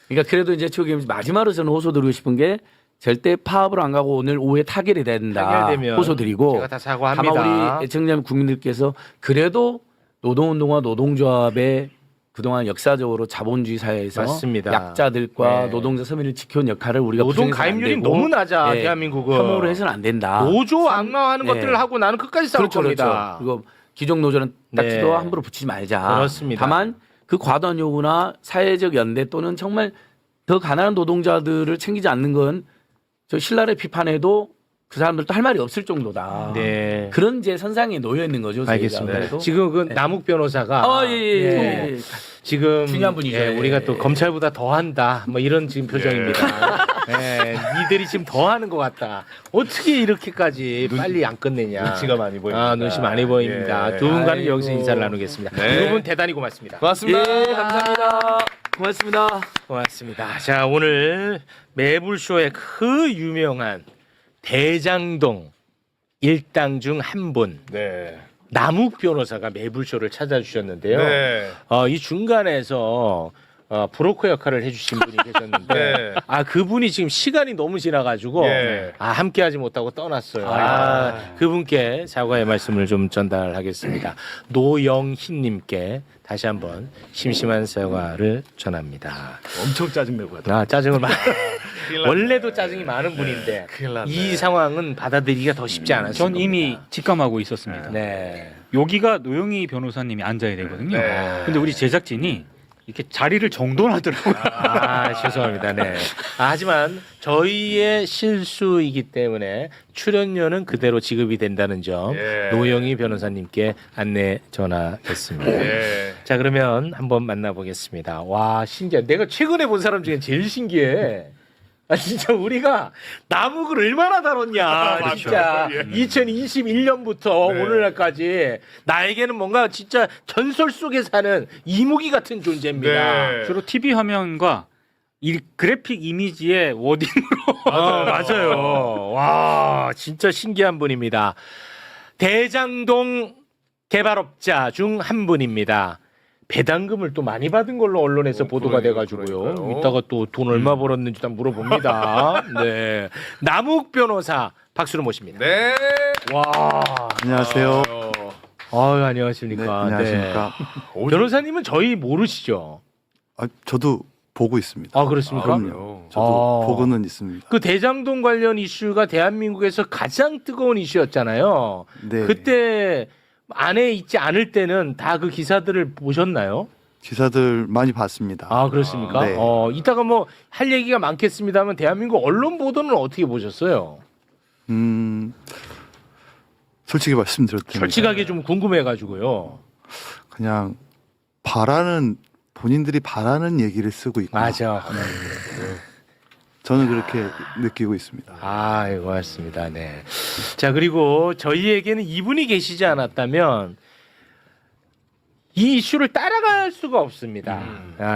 그러니까 그래도 이제 초기업 마지막으로 저는 호소드리고 싶은 게 절대 파업으로 안 가고 오늘 오후에 타결이 된다. 타결되면 호소드리고 제가 다 사과합니다. 다만 우리 애청자 국민들께서 그래도 노동운동과 노동조합의 그동안 역사적으로 자본주의 사회에서 맞습니다. 약자들과 네. 노동자 서민을 지켜온 역할을 우리가 노동 부정해서는 안 가입률이 되고 너무 낮아 네. 대한민국은. 혐오를 해서는 안 된다. 노조 악마하는 네. 것들을 하고 나는 끝까지 싸울 겁니다. 그리고 기존 노조는 딱지도 네. 함부로 붙이지 말자. 그렇습니다. 다만 그 과도한 요구나 사회적 연대 또는 정말 더 가난한 노동자들을 챙기지 않는 건 저 신랄의 비판에도 그 사람들도 할 말이 없을 정도다. 네. 그런 이제 선상에 놓여 있는 거죠. 저희가. 알겠습니다. 그래도. 지금 그 남욱 변호사가 예. 지금 중요한 분이죠. 예, 우리가 또 예. 검찰보다 더한다 뭐 이런 지금 표정입니다. 예, 니들이 지금 더하는 것 같다. 어떻게 이렇게까지 빨리 안 끝내냐. 눈치가 많이 보입니다. 아, 눈치 많이 보입니다. 예. 두 분과는 아이고. 여기서 인사를 나누겠습니다. 네. 두 분 대단히 고맙습니다. 고맙습니다. 예, 감사합니다. 고맙습니다. 고맙습니다. 자, 오늘 매불쇼의 그 유명한 대장동 일당 중 한 분 네. 남욱 변호사가 매불쇼를 찾아주셨는데요. 네. 이 중간에서 브로커 역할을 해주신 분이 계셨는데 네. 그분이 지금 시간이 너무 지나가지고 예. 함께하지 못하고 떠났어요. 그분께 사과의 말씀을 좀 전달하겠습니다. 노영희님께 다시 한번 심심한 사과를 전합니다. 엄청 짜증내고 하다. 짜증을 많이 큰일 났네. 원래도 짜증이 많은 분인데 큰일 났네. 이 상황은 받아들이기가 더 쉽지 않았어요. 전 이미 직감하고 있었습니다. 네. 여기가 노영희 변호사님이 앉아야 되거든요. 네. 근데 우리 제작진이 이렇게 자리를 정돈하더라고요. 죄송합니다. 네. 하지만 저희의 실수이기 때문에 출연료는 그대로 지급이 된다는 점 예. 노영희 변호사님께 안내 전하겠습니다. 예. 자, 그러면 한번 만나보겠습니다. 와, 신기해. 내가 최근에 본 사람 중에 제일 신기해. 진짜 우리가 남욱을 얼마나 다뤘냐. 진짜 2021년부터 네. 오늘날까지 나에게는 뭔가 진짜 전설 속에 사는 이무기 같은 존재입니다. 네. 주로 TV 화면과 이 그래픽 이미지의 워딩으로 맞아요. 와, 진짜 신기한 분입니다. 대장동 개발업자 중 한 분입니다. 배당금을 또 많이 받은 걸로 언론에서 보도가 돼가지고요. 그러니까요. 이따가 또 돈 얼마 벌었는지 다 물어봅니다. 네, 남욱 변호사 박수로 모십니다. 네. 와, 안녕하세요. 안녕하십니까. 네, 안녕하십니까. 네. 변호사님은 저희 모르시죠? 저도 보고 있습니다. 그렇습니까? 그럼요. 저도 아. 보고는 있습니다. 그 대장동 관련 이슈가 대한민국에서 가장 뜨거운 이슈였잖아요. 네. 그때 안에 있지 않을 때는 다 그 기사들을 보셨나요? 기사들 많이 봤습니다. 그렇습니까? 네. 이따가 뭐 할 얘기가 많겠습니다만 대한민국 언론 보도는 어떻게 보셨어요? 솔직히 말씀드렸더니 솔직하게 좀 궁금해가지고요. 그냥 본인들이 바라는 얘기를 쓰고 있고 맞아. 저는 그렇게 느끼고 있습니다. 고맙습니다. 네. 자, 그리고 저희에게는 이분이 계시지 않았다면 이 이슈를 따라갈 수가 없습니다.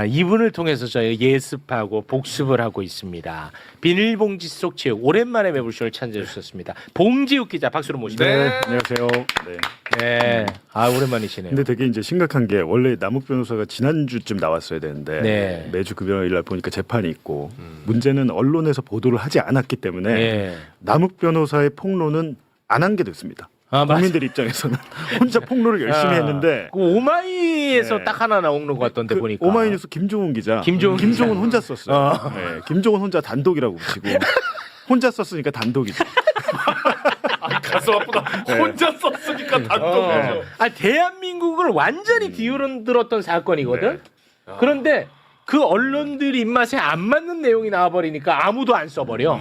이분을 통해서 저희가 예습하고 복습을 하고 있습니다. 비닐봉지 속 체육 오랜만에 매불쇼를 찾아주셨습니다. 봉지욱 기자 박수로 모십니다. 네. 안녕하세요. 네. 네. 오랜만이시네요. 근데 되게 이제 심각한 게 원래 남욱 변호사가 지난주쯤 나왔어야 되는데 네. 매주 금요일 날 보니까 재판이 있고 문제는 언론에서 보도를 하지 않았기 때문에 네. 남욱 변호사의 폭로는 안 한 게 됐습니다. 국민들 입장에서는 혼자 폭로를 열심히 했는데 그 오마이에서 네. 딱 하나 나오는 것 같던데 보니까. 오마이뉴스 김종훈 기자 김종훈 기자. 혼자 썼어요. 네, 김종훈 혼자 단독이라고 붙이고 혼자 썼으니까 단독이죠. 가슴 아프다. 혼자 썼으니까 단독이죠. 대한민국을 완전히 뒤흔들었던 사건이거든. 그런데 그 언론들 입맛에 안 맞는 내용이 나와버리니까 아무도 안 써버려.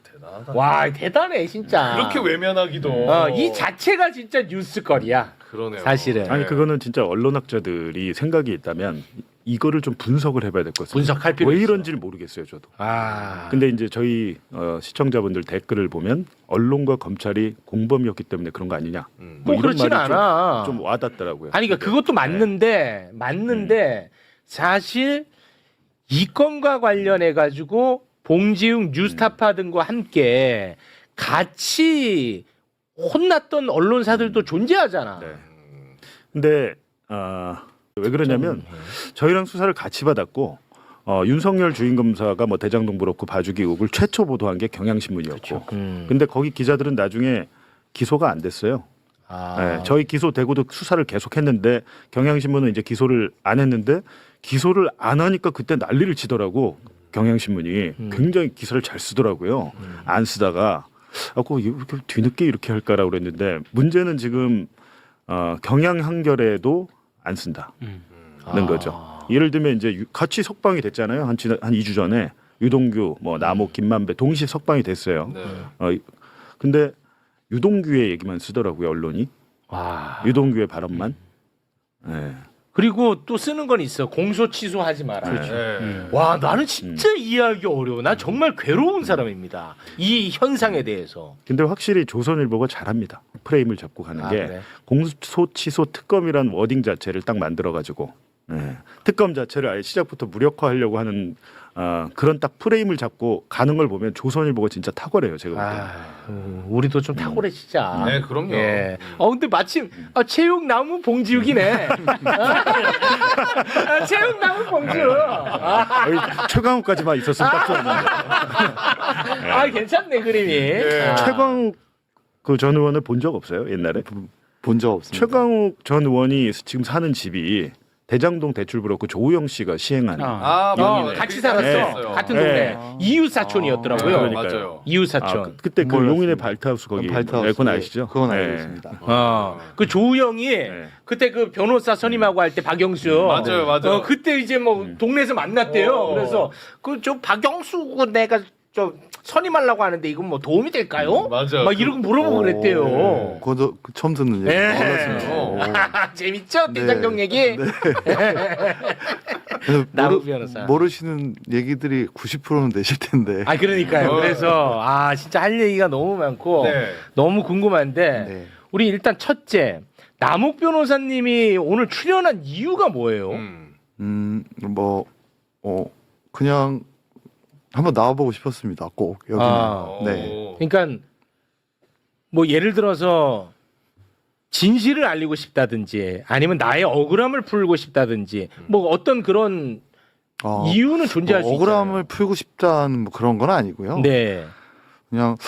대단하다. 와, 대단해 진짜. 이렇게 외면하기도. 이 자체가 진짜 뉴스거리야. 그러네요. 사실은. 아니 그거는 진짜 언론학자들이 생각이 있다면 이거를 좀 분석을 해봐야 될 것 같습니다. 분석할 필요 왜 있어. 이런지를 모르겠어요, 저도. 아. 근데 이제 저희 시청자분들 댓글을 보면 언론과 검찰이 공범이었기 때문에 그런 거 아니냐. 뭐 이런 그렇진 말이 않아. 좀 와닿더라고요. 아니 그러니까 그것도 맞는데 사실 이 건과 관련해 가지고 봉지욱 뉴스타파 등과 함께 같이 혼났던 언론사들도 존재하잖아. 네. 근데 왜 그러냐면 저희랑 수사를 같이 받았고 윤석열 주임검사가 뭐 대장동 브로커 봐주기 의혹을 최초 보도한 게 경향신문이었고 근데 거기 기자들은 나중에 기소가 안 됐어요. 네, 저희 기소되고도 수사를 계속했는데 경향신문은 이제 기소를 안 했는데 기소를 안 하니까 그때 난리를 치더라고. 경향신문이 굉장히 기사를 잘 쓰더라고요. 안 쓰다가 이렇게 뒤늦게 이렇게 할까라고 그랬는데 문제는 지금 경향 한겨레도 안 쓴다는 거죠. 예를 들면 이제 같이 석방이 됐잖아요. 한 2주 전에 유동규, 뭐 남욱, 김만배 동시 석방이 됐어요. 네. 근데 유동규의 얘기만 쓰더라고요 언론이. 와. 유동규의 발언만. 네. 그리고 또 쓰는 건 있어. 공소 취소하지 마라. 네. 와, 나는 진짜 이해하기 어려워. 나 정말 괴로운 사람입니다. 이 현상에 대해서. 근데 확실히 조선일보가 잘합니다. 프레임을 잡고 가는 게 그래? 공소 취소 특검이란 워딩 자체를 딱 만들어 가지고 특검 자체를 아예 시작부터 무력화하려고 하는 그런 딱 프레임을 잡고 가는 걸 보면 조선일보가 진짜 탁월해요. 제가 볼 때는. 우리도 좀 탁월해지자. 네, 그럼요. 예. 근데 마침 체육 나무 봉지욱이네. 체육 나무 봉지욱. 최강욱까지만 있었으면 딱 좋았는데. 괜찮네 그림이. 최강욱 그 전 의원을 본 적 없어요 옛날에? 본 적 없습니다. 최강욱 전 의원이 지금 사는 집이 대장동 대출브로커 조우영 씨가 시행한 같이 살았어. 네. 같은 동네. 네. 이웃 사촌이었더라고요. 그러니까요. 맞아요. 이웃 사촌. 그때 그 몰랐습니다. 용인의 발트하우스 거기 발트하우스. 그건 아시죠? 그건 네. 알고 있습니다. 그 조우영이 네. 그때 그 변호사 선임하고 할 때 박영수 맞아요. 그때 이제 뭐 동네에서 만났대요. 그래서 그 저 박영수 내가 좀 선임하려고 하는데 이건 뭐 도움이 될까요? 맞아요. 막 이러고 물어보고 그랬대요. 그것도 처음 듣는 얘기. 네. 몰랐습니다. 재밌죠? 네. 대장동 얘기. 그래서 나무 변호사. 모르시는 얘기들이 90%는 되실 텐데. 그러니까요. 그래서 진짜 할 얘기가 너무 많고 네. 너무 궁금한데 네. 우리 일단 첫째 남욱 변호사님이 오늘 출연한 이유가 뭐예요? 그냥 한번 나와보고 싶었습니다. 꼭 여기는. 네. 그러니까 뭐 예를 들어서 진실을 알리고 싶다든지 아니면 나의 억울함을 풀고 싶다든지 뭐 어떤 그런 이유는 존재할 수 있잖아요. 억울함을 풀고 싶다는 뭐 그런 건 아니고요. 네. 그냥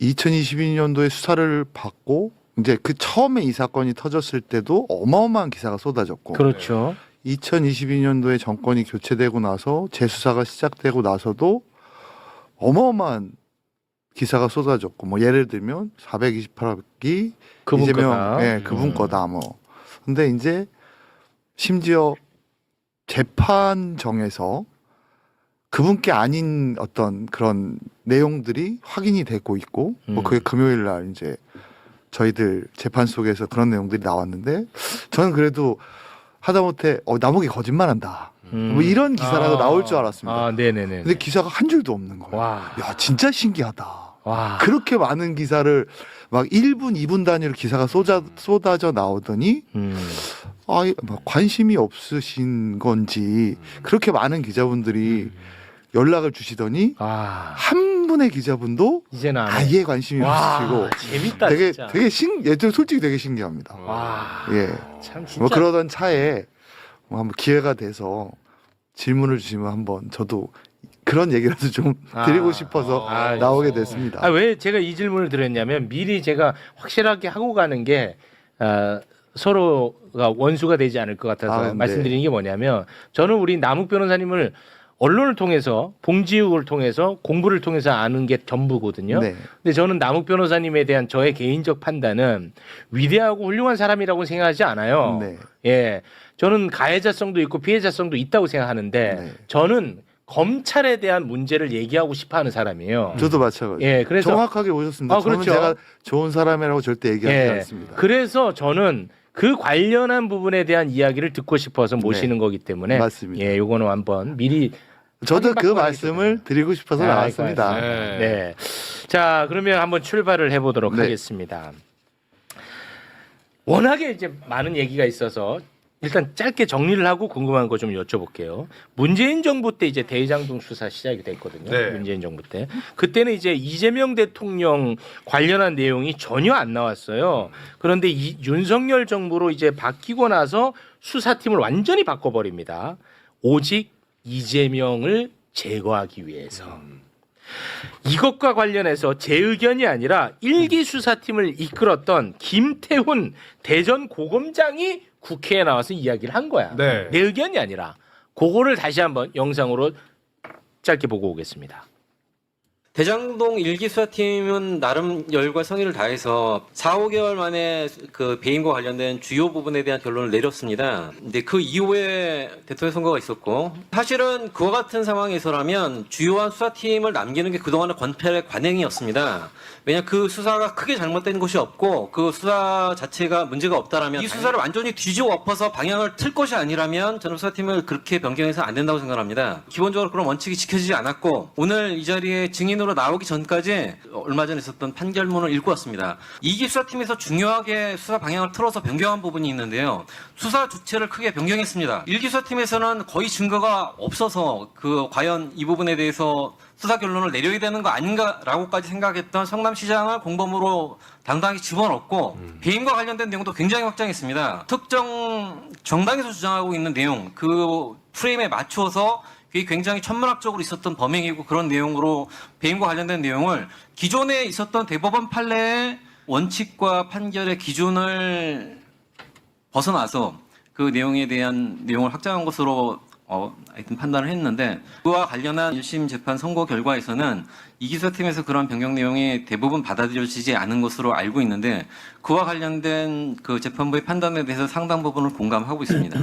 2022년도에 수사를 받고 이제 그 처음에 이 사건이 터졌을 때도 어마어마한 기사가 쏟아졌고 그렇죠. 2022년도에 정권이 교체되고 나서 재수사가 시작되고 나서도 어마어마한 기사가 쏟아졌고 뭐 예를 들면 428억이 그분 이재명 거다. 그분 거다 뭐. 근데 이제 심지어 재판정에서 그분께 아닌 어떤 그런 내용들이 확인이 되고 있고 뭐 그게 금요일 날 이제 저희들 재판 속에서 그런 내용들이 나왔는데 저는 그래도 하다못해 남욱이 거짓말한다 뭐 이런 기사라도 나올 줄 알았습니다. 네네네. 근데 기사가 한 줄도 없는 거예요. 와. 야 진짜 신기하다. 와. 그렇게 많은 기사를 막 1분, 2분 단위로 기사가 쏟아져 나오더니 막 관심이 없으신 건지 그렇게 많은 기자분들이 연락을 주시더니 한 분의 기자분도 이제는 안 해. 아예 관심이 없으시고 재밌다 되게 진짜. 솔직히 되게 신기합니다. 와. 예. 참 진짜. 뭐 그러던 차에 뭐 한번 기회가 돼서 질문을 주시면 한번 저도 그런 얘기라도 좀 드리고 싶어서 나오게 됐습니다. 왜 제가 이 질문을 드렸냐면 미리 제가 확실하게 하고 가는 게 서로가 원수가 되지 않을 것 같아서 네. 말씀드리는 게 뭐냐면 저는 우리 남욱 변호사님을 언론을 통해서 봉지욱을 통해서 공부를 통해서 아는 게 전부거든요. 네. 근데 저는 남욱 변호사님에 대한 저의 개인적 판단은 위대하고 훌륭한 사람이라고 생각하지 않아요. 네. 예, 저는 가해자성도 있고 피해자성도 있다고 생각하는데 네. 저는 검찰에 대한 문제를 얘기하고 싶어하는 사람이에요. 저도 마찬가지예요. 예, 그래서 정확하게 오셨습니다. 저는 그렇죠. 제가 좋은 사람이라고 절대 얘기하지 예, 않습니다. 그래서 저는 그 관련한 부분에 대한 이야기를 듣고 싶어서 모시는 거기 때문에 맞습니다. 예, 요거는 한번 미리 저도 그 확인받고 말씀을 드리고 싶어서 나왔습니다. 네. 자, 그러면 한번 출발을 해보도록 네. 하겠습니다. 워낙에 이제 많은 얘기가 있어서 일단 짧게 정리를 하고 궁금한 거 좀 여쭤볼게요. 문재인 정부 때 이제 대장동 수사 시작이 됐거든요. 네. 문재인 정부 때. 그때는 이제 이재명 대통령 관련한 내용이 전혀 안 나왔어요. 그런데 윤석열 정부로 이제 바뀌고 나서 수사팀을 완전히 바꿔버립니다. 오직 이재명을 제거하기 위해서. 이것과 관련해서 제 의견이 아니라 일기 수사팀을 이끌었던 김태훈 대전고검장이 국회에 나와서 이야기를 한 거야. 네. 내 의견이 아니라 그거를 다시 한번 영상으로 짧게 보고 오겠습니다. 대장동 일기 수사팀은 나름 열과 성의를 다해서 4, 5개월 만에 그 배임과 관련된 주요 부분에 대한 결론을 내렸습니다. 근데 그 이후에 대통령 선거가 있었고 사실은 그와 같은 상황에서라면 주요한 수사팀을 남기는 게 그동안의 권펠의 관행이었습니다. 왜냐 그 수사가 크게 잘못된 것이 없고 그 수사 자체가 문제가 없다라면 이 수사를 완전히 뒤집어 엎어서 방향을 틀 것이 아니라면 저는 수사팀을 그렇게 변경해서 안 된다고 생각합니다. 기본적으로 그런 원칙이 지켜지지 않았고 오늘 이 자리에 증인으로 나오기 전까지 얼마 전에 있었던 판결문을 읽고 왔습니다. 이기 수사팀에서 중요하게 수사 방향을 틀어서 변경한 부분이 있는데요. 수사 주체를 크게 변경했습니다. 일기 수사팀에서는 거의 증거가 없어서 그 과연 이 부분에 대해서 수사 결론을 내려야 되는 거 아닌가라고까지 생각했던 성남시장을 공범으로 당당히 집어넣고 배임과 관련된 내용도 굉장히 확장했습니다. 특정 정당에서 주장하고 있는 내용 그 프레임에 맞춰서 그게 굉장히 천문학적으로 있었던 범행이고 그런 내용으로 배임과 관련된 내용을 기존에 있었던 대법원 판례의 원칙과 판결의 기준을 벗어나서 그 내용에 대한 내용을 확장한 것으로 하여튼 판단을 했는데 그와 관련한 1심 재판 선고 결과에서는 이기수사팀에서 그런 변경 내용이 대부분 받아들여지지 않은 것으로 알고 있는데 그와 관련된 그 재판부의 판단에 대해서 상당 부분을 공감하고 있습니다.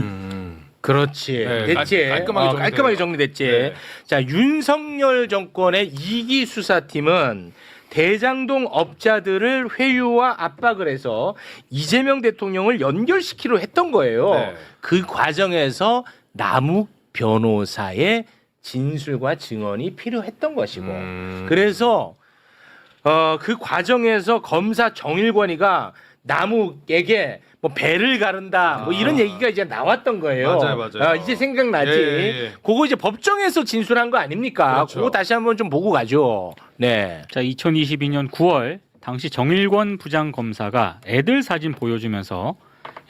그렇지. 네, 됐지. 깔끔하게 정리됐지. 네. 자, 윤석열 정권의 2기 수사팀은 대장동 업자들을 회유와 압박을 해서 이재명 대통령을 연결시키려 했던 거예요. 네. 그 과정에서 남욱 변호사의 진술과 증언이 필요했던 것이고 그래서 그 과정에서 검사 정일권이가 남욱에게 뭐 배를 가른다 뭐 이런 얘기가 이제 나왔던 거예요. 맞아요. 이제 생각나지. 예. 그거 이제 법정에서 진술한 거 아닙니까? 그렇죠. 그거 다시 한번 좀 보고 가죠. 네. 자, 2022년 9월 당시 정일권 부장검사가 애들 사진 보여주면서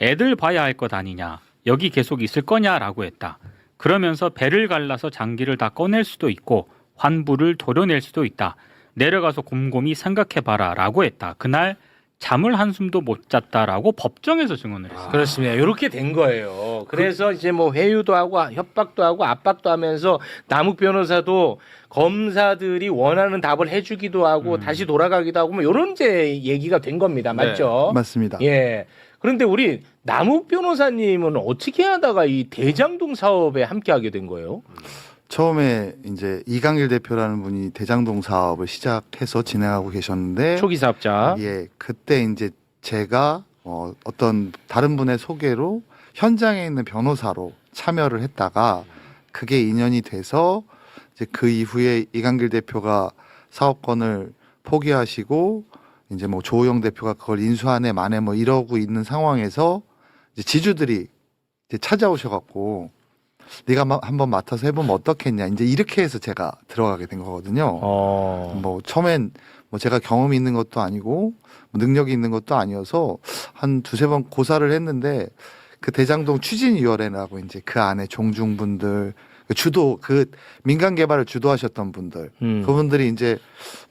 애들 봐야 할 것 아니냐. 여기 계속 있을 거냐라고 했다. 그러면서 배를 갈라서 장기를 다 꺼낼 수도 있고 환부를 도려낼 수도 있다. 내려가서 곰곰이 생각해봐라 라고 했다. 그날 잠을 한숨도 못 잤다라고 법정에서 증언을 했어요. 그렇습니다. 이렇게 된 거예요. 그래서 이제 뭐 회유도 하고 협박도 하고 압박도 하면서 남욱 변호사도 검사들이 원하는 답을 해주기도 하고 다시 돌아가기도 하고 뭐 이런 이제 얘기가 된 겁니다. 맞죠? 맞습니다. 예. 그런데 우리 남욱 변호사님은 어떻게 하다가 이 대장동 사업에 함께하게 된 거예요? 처음에 이제 이강길 대표라는 분이 대장동 사업을 시작해서 진행하고 계셨는데 초기 사업자. 예, 그때 이제 제가 어떤 다른 분의 소개로 현장에 있는 변호사로 참여를 했다가 그게 인연이 돼서 이제 그 이후에 이강길 대표가 사업권을 포기하시고 이제 뭐 조호영 대표가 그걸 인수하네 마네 뭐 이러고 있는 상황에서 이제 지주들이 이제 찾아오셔갖고 네가 한번 맡아서 해보면 어떻겠냐 이제 이렇게 해서 제가 들어가게 된 거거든요. 뭐 처음엔 뭐 제가 경험이 있는 것도 아니고 뭐 능력이 있는 것도 아니어서 한 두세 번 고사를 했는데 그 대장동 추진위원회라고 이제 그 안에 종중분들 그 민간 개발을 주도하셨던 분들 그분들이 이제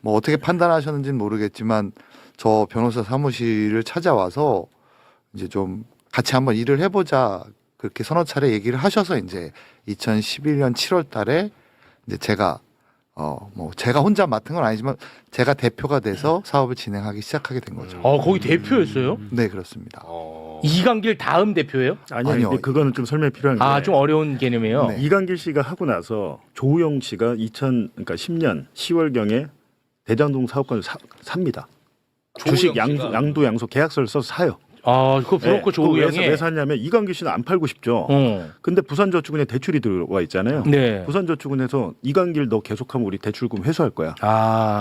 뭐 어떻게 판단하셨는지는 모르겠지만 저 변호사 사무실을 찾아와서 이제 좀 같이 한번 일을 해보자 그렇게 서너 차례 얘기를 하셔서 이제 2011년 7월 달에 이제 제가 뭐 제가 혼자 맡은 건 아니지만 제가 대표가 돼서 사업을 진행하기 시작하게 된 거죠. 거기 대표였어요? 네, 그렇습니다. 이강길 다음 대표예요? 아니요. 근데 그거는 좀 설명이 필요한 게 좀 어려운 개념이에요. 네. 이강길 씨가 하고 나서 조우영 씨가 10년 10월경에 대장동 사업권을 삽니다. 주식 양도 양소 계약서를 써서 사요. 그거 브로커 조우영이 왜 샀냐면 이강길 씨는 안 팔고 싶죠. 근데 부산저축은행 대출이 들어와 있잖아요. 네. 부산저축은행에서 이강길 너 계속하면 우리 대출금 회수할 거야.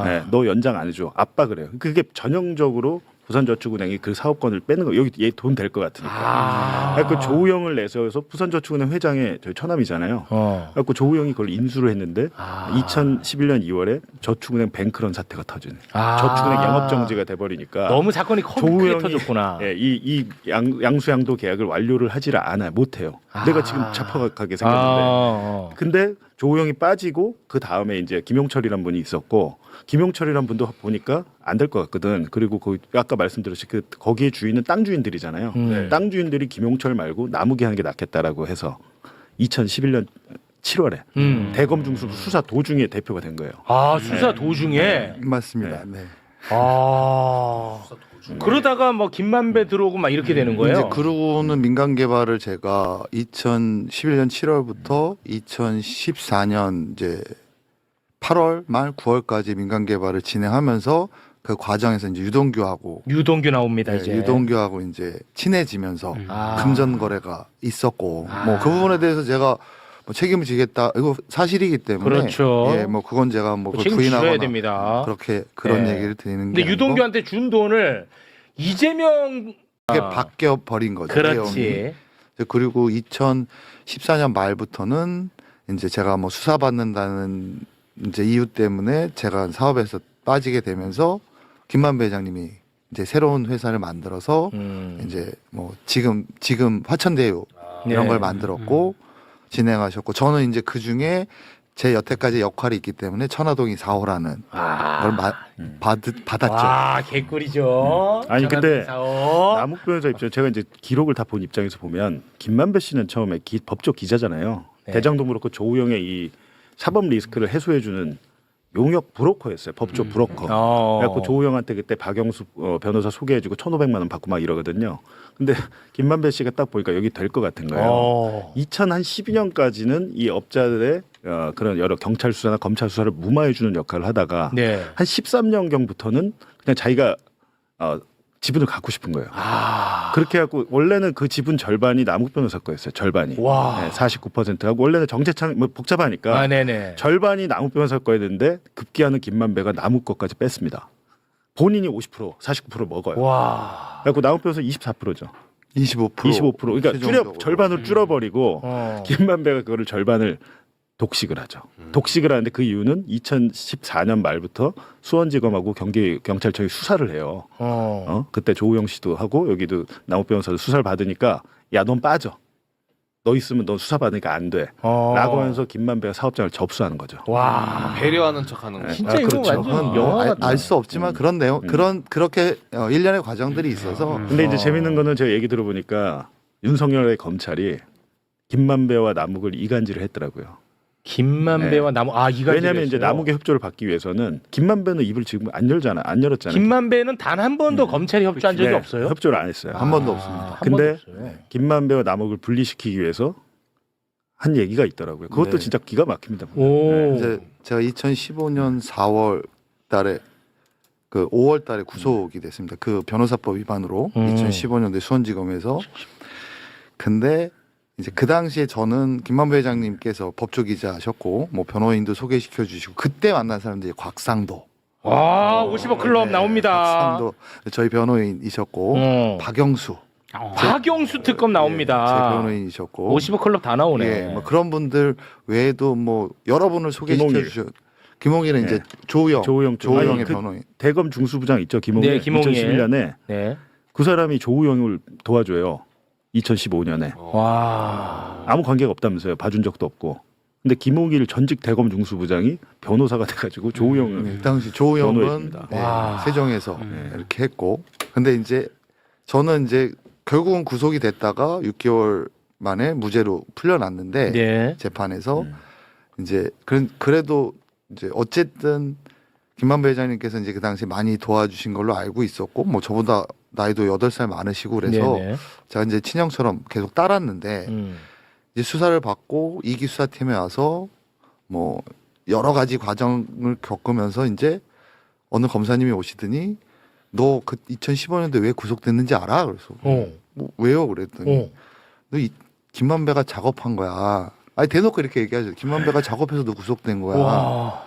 네. 너 연장 안 해줘. 압박을 해요. 그게 전형적으로 부산저축은행이 그 사업권을 빼는 거. 여기 얘 돈 될 것 같으니까. 그 조우영을 내세워서 부산저축은행 회장의 저희 처남이잖아요. 그래서 조우영이 그걸 인수를 했는데 2011년 2월에 저축은행 뱅크런 사태가 터지네. 저축은행 영업정지가 돼버리니까 너무 사건이 크게 터졌구나. 이 양수양도 계약을 완료를 하지를 않아요. 못해요. 내가 지금 잡혀가게 생겼는데. 근데 조우영이 빠지고 그 다음에 이제 김용철이란 분이 있었고 김용철이란 분도 보니까 안 될 것 같거든. 그리고 그 아까 말씀드렸듯이 거기에 주인은 땅 주인들이잖아요. 땅 주인들이 김용철 말고 남욱이 하는 게 낫겠다라고 해서 2011년 7월에 대검 중수 수사 도중에 대표가 된 거예요. 아 수사 도중에. 맞습니다. 네. 아. 그러다가 뭐 김만배 들어오고 막 이렇게 되는 거예요. 이제 그러고는 민간 개발을 제가 2011년 7월부터 2014년 이제 8월 말 9월까지 민간 개발을 진행하면서 그 과정에서 이제 유동규하고 나옵니다 네, 이제. 유동규하고 이제 친해지면서 아. 금전 거래가 있었고 아. 뭐 그 부분에 대해서 제가 뭐 책임을 지겠다 이거 사실이기 때문에 그렇죠. 예, 뭐 그건 제가 뭐 그걸 책임 져야 부인하거나 됩니다. 그렇게 그런 네. 얘기를 드리는 게 근데 아니고 유동규한테 준 돈을 이재명 그게 바뀌어 버린 거죠. 내용이. 그렇지. 그리고 2014년 말부터는 이제 제가 뭐 수사받는다는 이제 이유 때문에 제가 사업에서 빠지게 되면서 김만배 회장님이 이제 새로운 회사를 만들어서 이제 뭐 지금 화천대유 이런 네. 걸 만들었고 진행하셨고 저는 이제 그 중에 제 여태까지 역할이 있기 때문에 천화동이 4호라는 걸 받았죠. 와 개꿀이죠. 아니, 근데 사업. 남욱 변호사 입장 제가 이제 기록을 다 본 입장에서 보면 김만배 씨는 처음에 법조 기자잖아요. 네. 대장도 그렇고 조우영의 이 사법 리스크를 해소해주는 용역 브로커였어요. 법조 브로커. 그래갖고 조우영한테 그때 박영수 변호사 소개해주고 1,500만 원 받고 막 이러거든요. 근데 김만배 씨가 딱 보니까 여기 될 것 같은 거예요. 2012년까지는 이 업자들의 그런 여러 경찰 수사나 검찰 수사를 무마해주는 역할을 하다가 네. 한 13년경부터는 그냥 자기가 지분을 갖고 싶은 거예요. 그렇게 해갖고 원래는 그 지분 절반이 남욱 변호사 거였어요. 절반이. 와. 네, 49%하고 원래는 정재창 뭐 복잡하니까 아 네네. 절반이 남욱 변호사 거였는데 급기야는 김만배가 남욱 거까지 뺐습니다. 본인이 50%, 49% 먹어요. 와. 그래갖고 남욱 변호사 24%죠. 25%. 그러니까 최종적으로. 절반으로 줄여버리고 김만배가 그거를 절반을 독식을 하죠. 독식을 하는데 그 이유는 2014년 말부터 수원지검하고 경찰청이 수사를 해요. 그때 조우영 씨도 하고 여기도 남욱 변호사도 수사를 받으니까 야, 넌 빠져. 너 있으면 넌 수사 받으니까 안 돼. 라고 하면서 김만배가 사업장을 접수하는 거죠. 와. 배려하는 척하는 거. 진짜 이거 그렇죠. 완전 영화 같다. 알 수 없지만 그런 내용 그렇게 일련의 과정들이 있어서 근데 이제 재밌는 거는 제가 얘기 들어보니까 윤석열의 검찰이 김만배와 남욱을 이간질을 했더라고요. 김만배와 이가 왜냐하면 이제 남욱의 협조를 받기 위해서는 김만배는 입을 지금 안 열었잖아요. 김만배는 단 한 번도 검찰이 협조한 적이 네, 없어요. 협조를 안 했어요. 한 번도 없습니다. 한 근데 번도 없어요. 김만배와 남욱을 분리시키기 위해서 한 얘기가 있더라고요. 그것도 네. 진짜 기가 막힙니다. 오. 이제 제가 2015년 4월 달에 그 5월 달에 구속이 됐습니다. 그 변호사법 위반으로 2015년도에 수원지검에서. 근데 이제 그 당시에 저는 김만배 회장님께서 법조 기자하셨고 뭐 변호인도 소개시켜 주시고 그때 만난 사람들이 곽상도. 와, 50억 클럽 네, 나옵니다. 곽상도 저희 변호인이셨고 박영수. 박영수 특검 나옵니다. 제 변호인이셨고 50억 클럽 다 나오네. 예, 뭐 그런 분들 외에도 뭐 여러분을 소개시켜 김홍일. 주셨. 김홍일은 이제 조우영의 아니, 변호인. 대검 중수부장 있죠, 김홍일. 네, 김홍일. 2011년에 네. 그 사람이 조우영을 도와줘요. 2015년에 와. 아무 관계가 없다면서요. 봐준 적도 없고. 근데 김홍일 전직 대검 중수부장이 변호사가 돼가지고 조우영을 당시 조우영은 변호했습니다. 와. 세정에서 이렇게 했고, 근데 이제 저는 이제 결국은 구속이 됐다가 6개월 만에 무죄로 풀려났는데 네. 재판에서 이제 그래도 이제 어쨌든 김만배 회장님께서 이제 그 당시 많이 도와주신 걸로 알고 있었고, 뭐 저보다 나이도 8살 많으시고 그래서 네네. 제가 이제 친형처럼 계속 따랐는데 이제 수사를 받고 2기 수사팀에 와서 뭐 여러 가지 과정을 겪으면서 이제 어느 검사님이 오시더니 너 그 2015년도에 왜 구속됐는지 알아? 그래서 뭐 왜요? 그랬더니 너 김만배가 작업한 거야. 아니 대놓고 이렇게 얘기하죠. 김만배가 작업해서 너 구속된 거야. 와.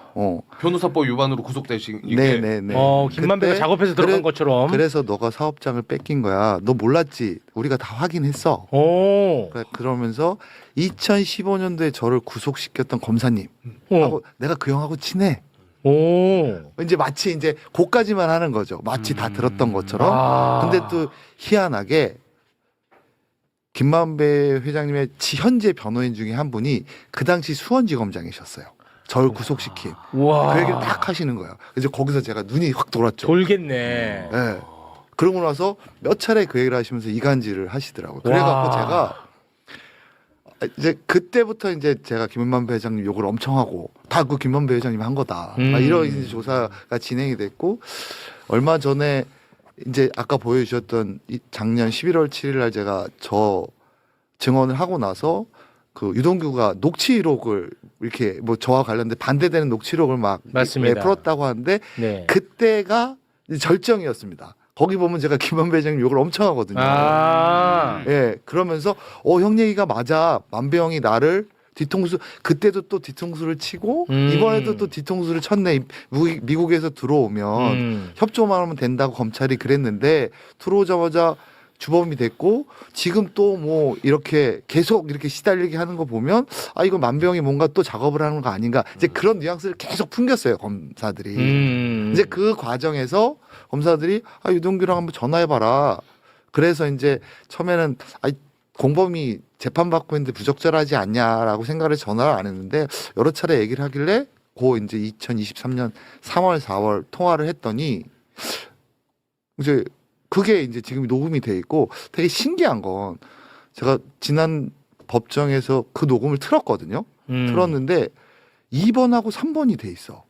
변호사법 위반으로 구속되신 이게 네네네. 김만배가 그때 작업해서 들어간 것처럼. 그래서 너가 사업장을 뺏긴 거야. 너 몰랐지? 우리가 다 확인했어. 오. 그러면서 2015년도에 저를 구속시켰던 검사님 하고 내가 그 형하고 친해. 오. 이제 마치 이제 고까지만 하는 거죠. 마치 다 들었던 것처럼. 근데 또 희한하게 김만배 회장님의 현재 변호인 중에 한 분이 그 당시 수원지검장이셨어요. 저를 구속시킨. 와. 그 얘기를 딱 하시는 거예요. 그래서 거기서 제가 눈이 확 돌았죠. 돌겠네. 네. 그러고 나서 몇 차례 그 얘기를 하시면서 이간질을 하시더라고요. 그래갖고 와. 제가 이제 그때부터 이제 제가 김만배 회장님 욕을 엄청 하고 다 그 김만배 회장님이 한 거다. 이런 이제 조사가 진행이 됐고 얼마 전에 이제 아까 보여주셨던 작년 11월 7일 날 제가 저 증언을 하고 나서 그 유동규가 녹취록을 이렇게 뭐 저와 관련된 반대되는 녹취록을 막 맞습니다. 풀었다고 하는데 네. 그때가 이제 절정이었습니다. 거기 보면 제가 김만배 회장님 욕을 엄청 하거든요. 예, 그러면서 형 얘기가 맞아. 만배 형이 나를 뒤통수 그때도 또 뒤통수를 치고 이번에도 또 뒤통수를 쳤네. 미국에서 들어오면 협조만 하면 된다고 검찰이 그랬는데 들어오자마자 주범이 됐고 지금 또 뭐 이렇게 계속 이렇게 시달리게 하는 거 보면 아 이거 만배 형이 뭔가 또 작업을 하는 거 아닌가 이제 그런 뉘앙스를 계속 풍겼어요 검사들이. 이제 그 과정에서 검사들이 아 유동규랑 한번 전화해봐라. 그래서 이제 처음에는 아 공범이 재판받고 있는데 부적절하지 않냐라고 생각을 전화를 안 했는데 여러 차례 얘기를 하길래 고 이제 2023년 3월 4월 통화를 했더니 이제 그게 이제 지금 녹음이 돼 있고 되게 신기한 건 제가 지난 법정에서 그 녹음을 틀었거든요. 틀었는데 2번하고 3번이 돼 있어.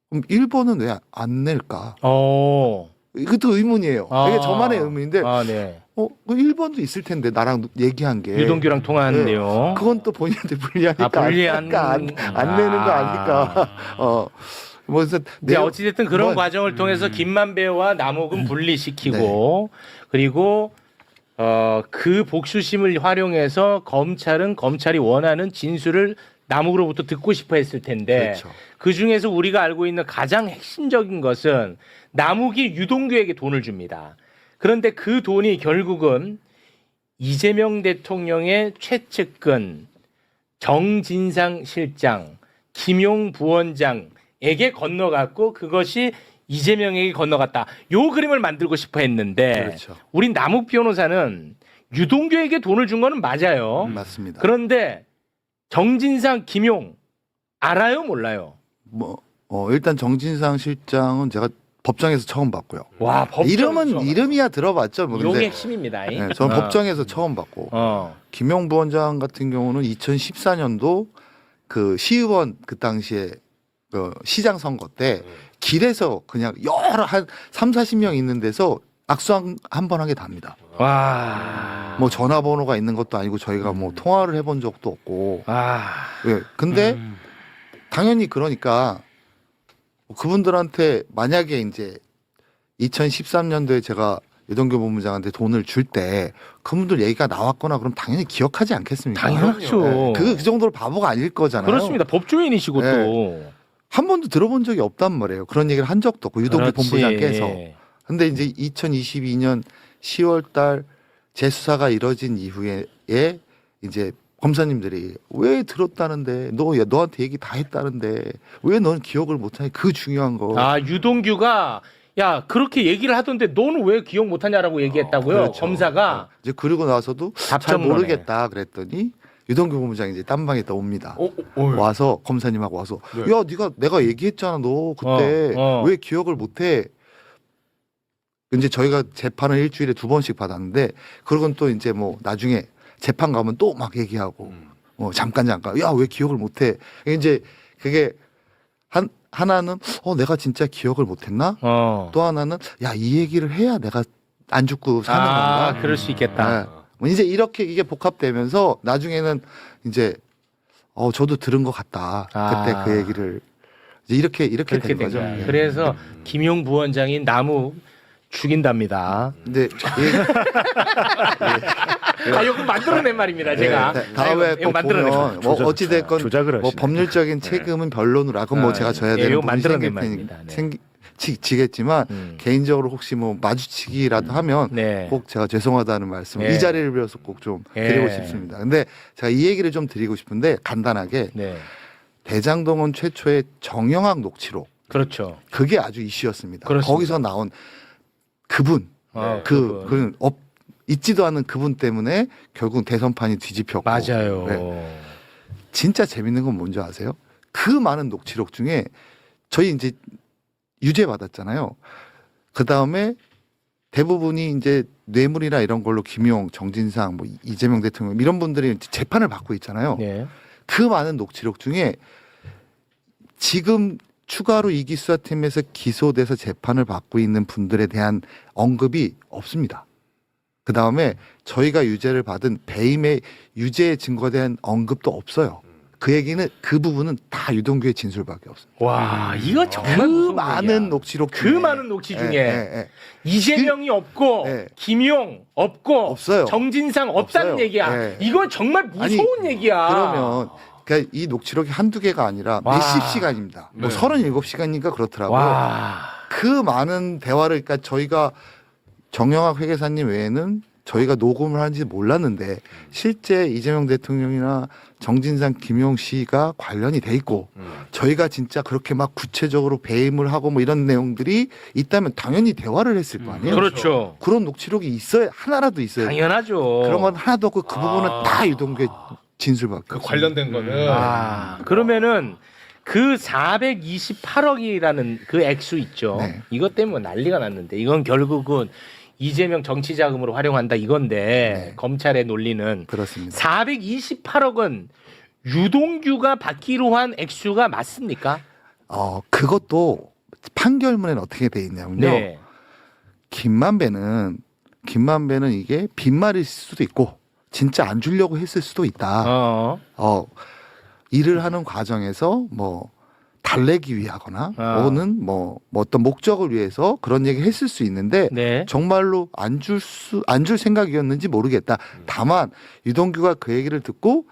그럼 1번은 왜 안 낼까? 이것도 의문이에요. 이게 저만의 의문인데 네. 그 1번도 있을 텐데 나랑 얘기한 게 유동규랑 통화한 내용. 그건 또 본인한테 불리하니까 불리한 안 내는 거 아닐까. 그래서 어찌됐든 그런 과정을 통해서 김만배와 남욱은 분리시키고 그리고 그 복수심을 활용해서 검찰은 검찰이 원하는 진술을 남욱으로부터 듣고 싶어 했을 텐데 그렇죠. 그 중에서 우리가 알고 있는 가장 핵심적인 것은 남욱이 유동규에게 돈을 줍니다. 그런데 그 돈이 결국은 이재명 대통령의 최측근 정진상 실장, 김용 부원장에게 건너갔고 그것이 이재명에게 건너갔다. 요 그림을 만들고 싶어 했는데 그렇죠. 우리 남욱 변호사는 유동규에게 돈을 준 거는 맞아요. 맞습니다. 그런데 정진상, 김용 알아요, 몰라요? 일단 정진상 실장은 제가 법정에서 처음 봤고요. 와, 이름이야 들어봤죠. 뭐 용의 근데 핵심입니다. 네, 저는 법정에서 처음 봤고 김용 부원장 같은 경우는 2014년도 그 시의원 그 당시에 그 시장 선거 때 길에서 그냥 여러 한 30-40명 있는 데서 악수 한 번 하게 답니다. 와. 뭐 전화번호가 있는 것도 아니고 저희가 뭐 통화를 해본 적도 없고. 예. 근데 당연히 그러니까 그분들한테 만약에 이제 2013년도에 제가 유동규 본부장한테 돈을 줄 때 그분들 얘기가 나왔거나 그럼 당연히 기억하지 않겠습니까? 당연하죠. 그 정도로 바보가 아닐 거잖아요. 그렇습니다. 법조인이시고 네. 또. 한 번도 들어본 적이 없단 말이에요. 그런 얘기를 한 적도 없고 유동규 그렇지. 본부장께서. 근데 이제 2022년 10월 달 재수사가 이뤄진 이후에 이제 검사님들이 왜 들었다는데 너한테 얘기 다 했다는데 왜 넌 기억을 못하니 그 중요한 거. 유동규가 야 그렇게 얘기를 하던데 너는 왜 기억 못하냐라고 얘기했다고요. 그렇죠. 검사가. 이제 그러고 나서도 잘 답정너네. 모르겠다 그랬더니 유동규 본부장이 이제 딴방에 또 옵니다. 와서 검사님하고 와서 야 내가 얘기했잖아 너 그때 왜 기억을 못해. 이제 저희가 재판을 일주일에 2번씩 받았는데 그러곤 또 이제 뭐 나중에 재판 가면 또 막 얘기하고 잠깐 야 왜 기억을 못해. 이제 그게 하나는 내가 진짜 기억을 못했나. 또 하나는 야 이 얘기를 해야 내가 안 죽고 사는 건가. 그럴 수 있겠다. 네. 이제 이렇게 이게 복합되면서 나중에는 이제 저도 들은 것 같다. 그때 그 얘기를 이제 이렇게 된 거죠. 거야. 그래서 김용 부원장이 남욱 죽인답니다. 근데 이거 만들어낸 말입니다, 제가. 다음에 이거 꼭 만들어낸 보면 뭐 어찌 됐건 조작을 뭐 하시네. 법률적인 책임은 변론으로 하고 뭐 제가 져야 되는 이거 부분이 만들어낸 말입니다. 지겠지만 개인적으로 혹시 뭐 마주치기라도 하면 꼭 제가 죄송하다는 말씀 이 자리를 빌어서 꼭 좀 드리고 싶습니다. 근데 제가 이 얘기를 좀 드리고 싶은데 간단하게 대장동원 최초의 정영학 녹취록 그렇죠. 그게 아주 이슈였습니다. 그렇습니다. 거기서 나온 그분 그분 있지도 않은 그분 때문에 결국 대선판이 뒤집혔고. 맞아요. 네. 진짜 재밌는 건 뭔지 아세요? 그 많은 녹취록 중에 저희 이제 유죄 받았잖아요. 그 다음에 대부분이 이제 뇌물이나 이런 걸로 김용, 정진상, 뭐 이재명 대통령 이런 분들이 재판을 받고 있잖아요. 네. 그 많은 녹취록 중에 지금 추가로 이기 수사팀에서 기소돼서 재판을 받고 있는 분들에 대한 언급이 없습니다. 그 다음에 저희가 유죄를 받은 배임의 유죄 증거에 대한 언급도 없어요. 그 얘기는 그 부분은 다 유동규의 진술밖에 없습니다. 와, 이거 정말 그 무서운 많은 얘기야. 녹취록 그 중에. 많은 녹취 중에 예. 이재명이 없고 예. 김용 없고 없어요. 정진상 없다는 없어요. 얘기야. 예. 이건 정말 무서운 얘기야. 그러면 그러니까 이 녹취록이 한두 개가 아니라 와. 몇십 시간입니다. 뭐 네. 37시간인가 그렇더라고요. 와. 그 많은 대화를 그러니까 저희가 정영학 회계사님 외에는 저희가 녹음을 하는지 몰랐는데 실제 이재명 대통령이나 정진상 김용 씨가 관련이 돼 있고 저희가 진짜 그렇게 막 구체적으로 배임을 하고 뭐 이런 내용들이 있다면 당연히 대화를 했을 거 아니에요. 그렇죠. 그런 녹취록이 있어야 하나라도 있어요. 당연하죠. 그런 건 하나도 없고 그 부분은 아. 다 유동규의 진술밖에 그 없어요. 관련된 거는 아, 그러면은 그 428억이라는 그 액수 있죠. 네. 이것 때문에 난리가 났는데 이건 결국은 이재명 정치 자금으로 활용한다 이건데 네. 검찰의 논리는 그렇습니다. 428억은 유동규가 받기로 한 액수가 맞습니까? 그것도 판결문에는 어떻게 돼 있냐면요. 네. 김만배는 이게 빈말일 수도 있고 진짜 안 주려고 했을 수도 있다. 일을 하는 과정에서 뭐 달래기 위하거나 또는 뭐 어떤 목적을 위해서 그런 얘기 했을 수 있는데 네. 정말로 안 줄 생각이었는지 모르겠다. 다만 유동규가 그 얘기를 듣고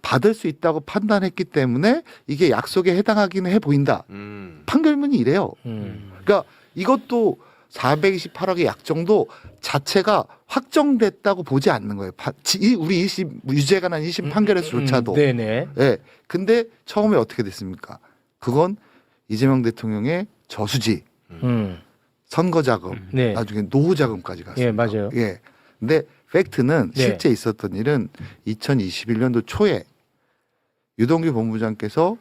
받을 수 있다고 판단했기 때문에 이게 약속에 해당하기는 해 보인다. 판결문이 이래요. 그러니까 이것도 428억의 약정도 자체가 확정됐다고 보지 않는 거예요. 우리 1심 유죄가 난 1심 판결에서조차도. 네네. 예. 근데 처음에 어떻게 됐습니까? 그건 이재명 대통령의 저수지, 선거 자금, 네. 나중에 노후 자금까지 갔습니다. 예, 맞아요. 예. 근데 팩트는 네. 실제 있었던 일은 2021년도 초에 유동규 본부장께서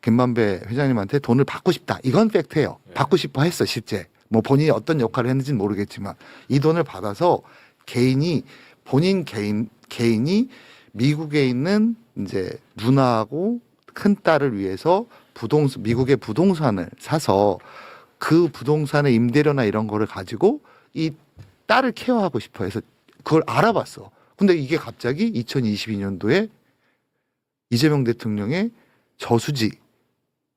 김만배 회장님한테 돈을 받고 싶다. 이건 팩트예요. 받고 싶어 했어, 실제. 뭐 본인이 어떤 역할을 했는지는 모르겠지만 이 돈을 받아서 개인이 미국에 있는 이제 누나하고 큰 딸을 위해서 미국의 부동산을 사서 그 부동산의 임대료나 이런 거를 가지고 이 딸을 케어하고 싶어 해서 그걸 알아봤어. 근데 이게 갑자기 2022년도에 이재명 대통령의 저수지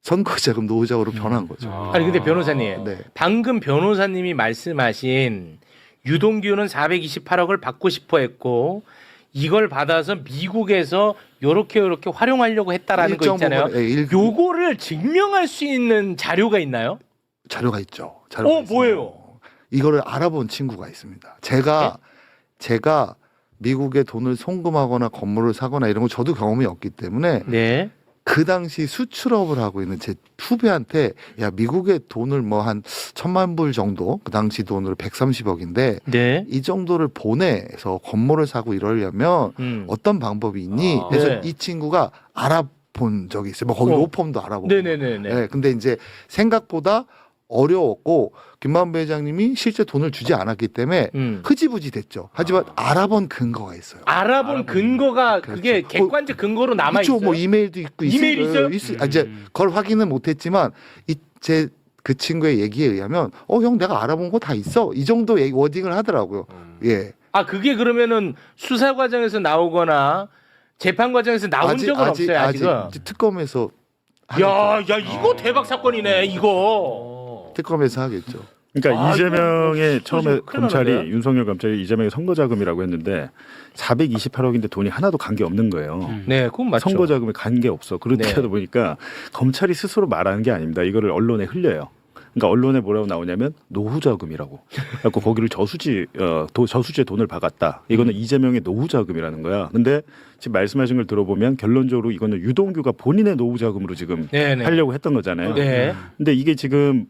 선거자금 노후자금으로 변한 거죠. 아니 근데 변호사님, 네. 방금 변호사님이 말씀하신 유동규는 428억을 받고 싶어 했고 이걸 받아서 미국에서 요렇게 활용하려고 했다라는 거 있잖아요. 요거를 증명할 수 있는 자료가 있나요? 자료가 있죠. 자료가 있습니다. 뭐예요? 이거를 알아본 친구가 있습니다. 제가 미국에 돈을 송금하거나 건물을 사거나 이런 거 저도 경험이 없기 때문에 네. 그 당시 수출업을 하고 있는 제 후배한테 야 미국에 돈을 뭐 한 1,000만 불 정도 그 당시 돈으로 130억인데 네. 이 정도를 보내서 건물을 사고 이러려면 어떤 방법이 있니? 그래서 네. 이 친구가 알아본 적이 있어요. 뭐 거기 로펌도 알아보고. 네네네네. 네, 근데 이제 생각보다 어려웠고 김만배 회장님이 실제 돈을 주지 않았기 때문에 흐지부지 됐죠. 하지만 알아본 근거가 있어요. 알아본 근거가 그렇죠. 그게 객관적 근거로 남아 있어요. 뭐 이메일도 있고 이메일 있어요? 이제 그걸 확인은 못했지만 그 친구의 얘기에 의하면 형 내가 알아본 거 다 있어 이 정도 워딩을 하더라고요. 예. 아 그게 그러면은 수사 과정에서 나오거나 재판 과정에서 나온 적은 없어요 아직은. 이제 특검에서 야 이거 대박 사건이네 이거. 특검에서 하겠죠. 그러니까 이재명의 이거 처음에 큰일 검찰이 나는데? 윤석열 검찰이 이재명의 선거자금이라고 했는데 428억인데 돈이 하나도 관계 없는 거예요. 네, 그건 맞죠. 선거자금에 관계 없어. 그렇다 네. 보니까 검찰이 스스로 말하는 게 아닙니다. 이거를 언론에 흘려요. 그러니까 언론에 뭐라고 나오냐면 노후자금이라고. 그래서 거기를 저수지에 돈을 박았다. 이거는 이재명의 노후자금이라는 거야. 근데 지금 말씀하신 걸 들어보면 결론적으로 이거는 유동규가 본인의 노후자금으로 지금 네네. 하려고 했던 거잖아요. 네. 근데 이게 지금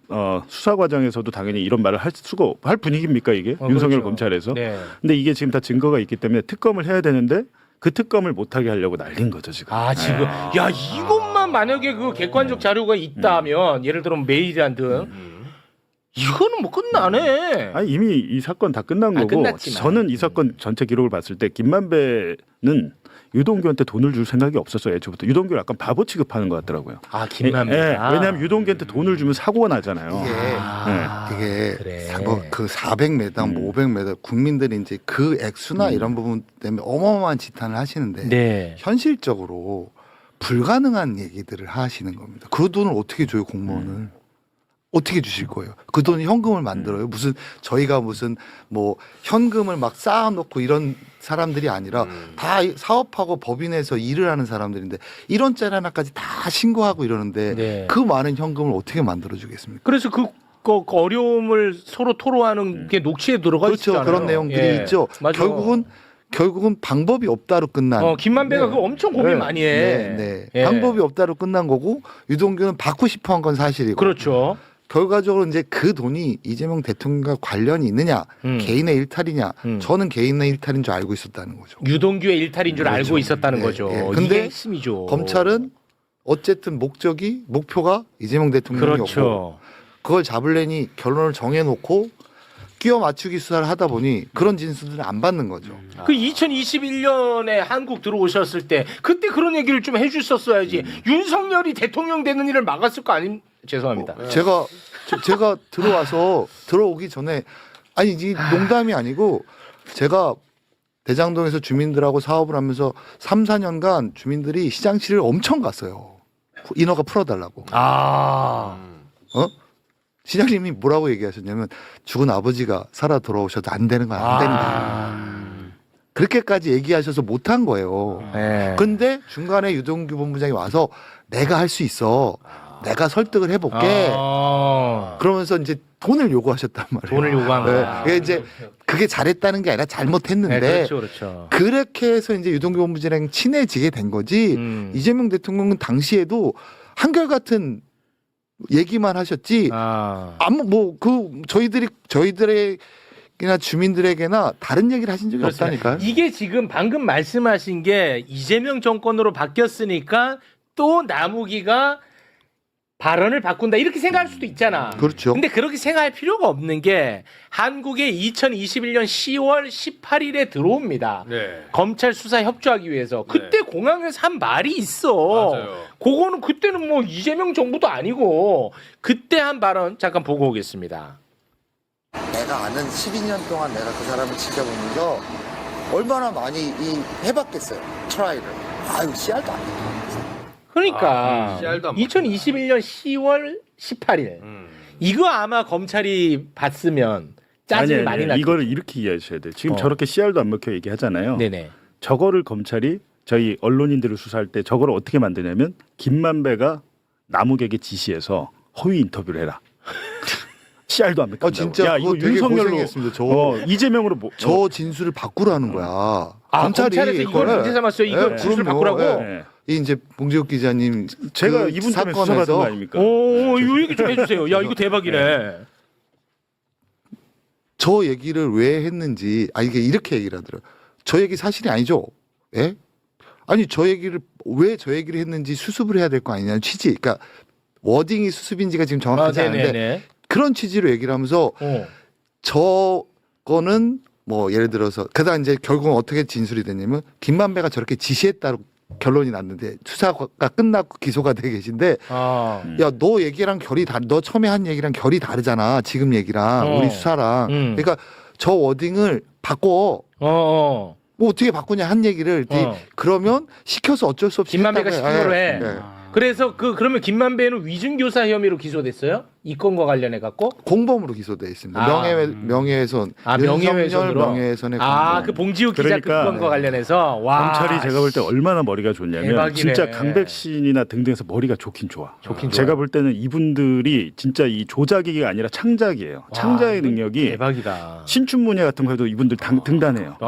수사 과정에서도 당연히 이런 말을 할 분위기입니까 이게 윤석열 그렇죠. 검찰에서. 네. 근데 이게 지금 다 증거가 있기 때문에 특검을 해야 되는데 그 특검을 못하게 하려고 날린 거죠 지금. 아 지금 야 이것만 만약에 그 객관적 자료가 있다면 예를 들어 메일이란 등 이거는 뭐 끝나네. 아니 이미 이 사건 다 끝난 거고 끝났지만. 저는 이 사건 전체 기록을 봤을 때 김만배는 유동규한테 돈을 줄 생각이 없었어요. 애초부터 유동규를 약간 바보 취급하는 것 같더라고요. 아 김만배가. 왜냐하면 유동규한테 돈을 주면 사고가 나잖아요. 이게 그래. 그 400m, 뭐 500m 국민들이 이제 그 액수나 이런 부분 때문에 어마어마한 지탄을 하시는데 네. 현실적으로 불가능한 얘기들을 하시는 겁니다. 그 돈을 어떻게 줘요, 공무원을? 어떻게 주실 거예요? 그 돈이 현금을 만들어요? 무슨 저희가 무슨 뭐 현금을 막 쌓아놓고 이런 사람들이 아니라 다 사업하고 법인에서 일을 하는 사람들인데 1원짜리 하나까지 다 신고하고 이러는데 네. 그 많은 현금을 어떻게 만들어 주겠습니까? 그래서 그 어려움을 서로 토로하는 게 녹취에 들어가 그렇죠. 있잖아요. 그런 내용들이 예. 있죠. 맞아. 결국은 방법이 없다로 끝난. 김만배가 그거 엄청 고민 많이 해. 네. 예. 방법이 없다로 끝난 거고 유동규는 받고 싶어 한 건 사실이고. 그렇죠. 결과적으로 이제 그 돈이 이재명 대통령과 관련이 있느냐, 개인의 일탈이냐, 저는 개인의 일탈인 줄 알고 있었다는 거죠. 유동규의 일탈인 줄 알고 있었다는 네, 거죠. 네. 이게 근데 핵심이죠. 검찰은 어쨌든 목표가 이재명 대통령이었고 그렇죠. 그걸 잡으려니 결론을 정해놓고 끼워 맞추기 수사를 하다 보니 그런 진술들을 안 받는 거죠. 그 2021년에 한국 들어오셨을 때 그때 그런 얘기를 좀 해주셨어야지. 윤석열이 대통령 되는 일을 막았을 거 아님? 죄송합니다. 제가 들어오기 전에 아니 이 농담이 아니고 제가 대장동에서 주민들하고 사업을 하면서 3, 4년간 주민들이 시장실을 엄청 갔어요. 인허가 풀어달라고. 시장님이 뭐라고 얘기하셨냐면 죽은 아버지가 살아 돌아오셔도 안 되는 건 안 된다. 그렇게까지 얘기하셔서 못한 거예요. 네. 근데 중간에 유동규 본부장이 와서 내가 할 수 있어. 내가 설득을 해볼게. 그러면서 이제 돈을 요구하셨단 말이에요. 돈을 요구한 거야. 그게 이제 그게 잘했다는 게 아니라 잘못했는데 네, 그렇죠. 그렇게 해서 이제 유동규 본부장이랑 친해지게 된 거지. 이재명 대통령은 당시에도 한결같은 얘기만 하셨지. 아무 뭐 그 저희들에게나 주민들에게나 다른 얘기를 하신 적이 그렇습니다. 없다니까요. 이게 지금 방금 말씀하신 게 이재명 정권으로 바뀌었으니까 또 남욱이가 발언을 바꾼다 이렇게 생각할 수도 있잖아. 그렇죠. 근데 그렇게 생각할 필요가 없는 게 한국에 2021년 10월 18일에 들어옵니다. 네. 검찰 수사 협조하기 위해서. 그때 공항에서 한 말이 있어. 맞아요. 그거는 그때는 뭐 이재명 정부도 아니고 그때 한 발언 잠깐 보고 오겠습니다. 내가 아는 12년 동안 내가 그 사람을 지켜보면서 얼마나 많이 해봤겠어요. 트라이를. 아유 씨알도 안 돼. 그러니까 씨알도 안 2021년 10월 18일 이거 아마 검찰이 봤으면 짜증이 많이 났죠. 이거를 이렇게 이해하셔야 돼요. 지금 저렇게 씨알도 안 먹혀 얘기하잖아요. 네네. 저거를 검찰이 저희 언론인들을 수사할 때 저거를 어떻게 만드냐면 김만배가 남욱에게 지시해서 허위 인터뷰를 해라. 씨알도 안 먹힌다고. 진짜 야 이거 그거 되게 윤석열로 고생했습니다. 저 이재명으로 저 진술을 바꾸라는 거야. 검찰에서 이걸 문제 삼았어요. 이거 진술 바꾸라고. 네. 이 이제 봉지욱 기자님 제가 그 이분 때문에 수사받은 거 아닙니까? 이 얘기 좀 해주세요. 야 이거 대박이네. 저 얘기를 왜 했는지 이게 이렇게 얘기를 하더라고요. 저 얘기 사실이 아니죠. 예? 아니 저 얘기를 왜 저 얘기를 했는지 수습을 해야 될 거 아니냐는 취지. 그러니까 워딩이 수습인지가 지금 정확하지 않은데 그런 취지로 얘기를 하면서 저거는 뭐 예를 들어서 그다음 이제 결국은 어떻게 진술이 됐냐면 김만배가 저렇게 지시했다고 결론이 났는데 수사가 끝났고 기소가 돼 계신데 야 너 얘기랑 결이 너 처음에 한 얘기랑 결이 다르잖아 지금 얘기랑 우리 수사랑 그러니까 저 워딩을 바꿔 뭐 어떻게 바꾸냐 한 얘기를 그러면 시켜서 어쩔 수 없이 김만배가 했다고 시킨 거로 해. 그래서 그러면 김만배는 위증교사 혐의로 기소됐어요? 이 건과 관련해 갖고 공범으로 기소돼 있습니다. 명예훼손. 명예훼손으로. 명예훼손의 공범. 그 봉지욱 기자 그 그러니까 건과 관련해서 와. 검찰이 제가 볼 때 얼마나 머리가 좋냐면 대박이네. 진짜 강백신이나 등등해서 머리가 좋긴 좋아. 제가 볼 때는 이분들이 진짜 이 조작이가 아니라 창작이에요. 창작의 능력이 대박이다. 신춘문예 같은 거에도 이분들 등단해요.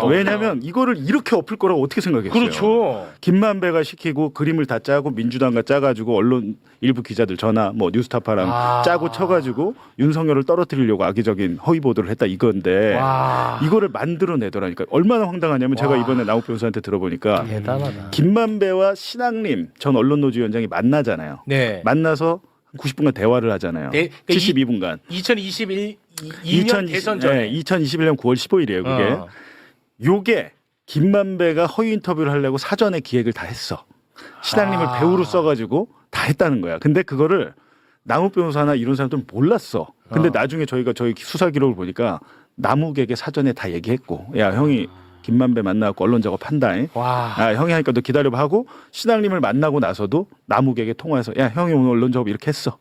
왜냐하면 이거를 이렇게 엎을 거라고 어떻게 생각했어요? 그렇죠. 김만배가 시키고 그림을 다 짜고 민주당과 짜가지고 언론 일부 기자들 전화 뭐 뉴스타파랑 짜고 쳐가지고 윤석열을 떨어뜨리려고 악의적인 허위 보도를 했다 이건데 이거를 만들어내더라니까. 얼마나 황당하냐면 제가 이번에 남욱 변호사한테 들어보니까 대단하다. 김만배와 신학림 전 언론노조위원장이 만나잖아요. 네. 만나서 90분간 대화를 하잖아요. 네, 그러니까 72분간. 2022년 대선 전에. 2021년 9월 15일이에요. 그게. 요게 김만배가 허위 인터뷰를 하려고 사전에 기획을 다 했어. 신앙님을 배우로 써가지고 다 했다는 거야. 근데 그거를 남욱 변호사나 이런 사람들은 몰랐어. 근데 나중에 저희가 저희 수사 기록을 보니까 남욱에게 사전에 다 얘기했고, 야 형이 김만배 만나고 언론 작업한다. 와. 아, 형이 하니까 너 기다려봐 하고 신앙님을 만나고 나서도 남욱에게 통화해서 야 형이 오늘 언론 작업 이렇게 했어.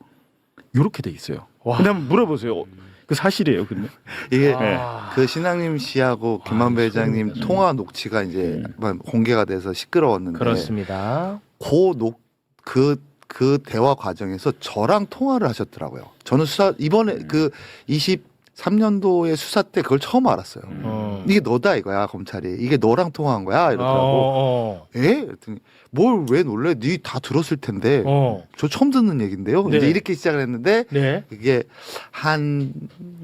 이렇게 돼 있어요. 근데 한번 물어보세요. 그 사실이에요. 근데 이게 아. 그 신앙님 씨하고 김만배 회장님 통화 녹취가 이제 공개가 돼서 시끄러웠는데 그렇습니다. 그 대화 과정에서 저랑 통화를 하셨더라고요. 저는 이번에 그 23년도의 수사 때 그걸 처음 알았어요. 이게 너다 이거야 검찰이. 이게 너랑 통화한 거야 이러더라고. 예? 그랬더니 뭘 왜 놀래? 니 다 들었을 텐데. 저 처음 듣는 얘긴데요. 네. 이제 이렇게 시작을 했는데 네. 이게 한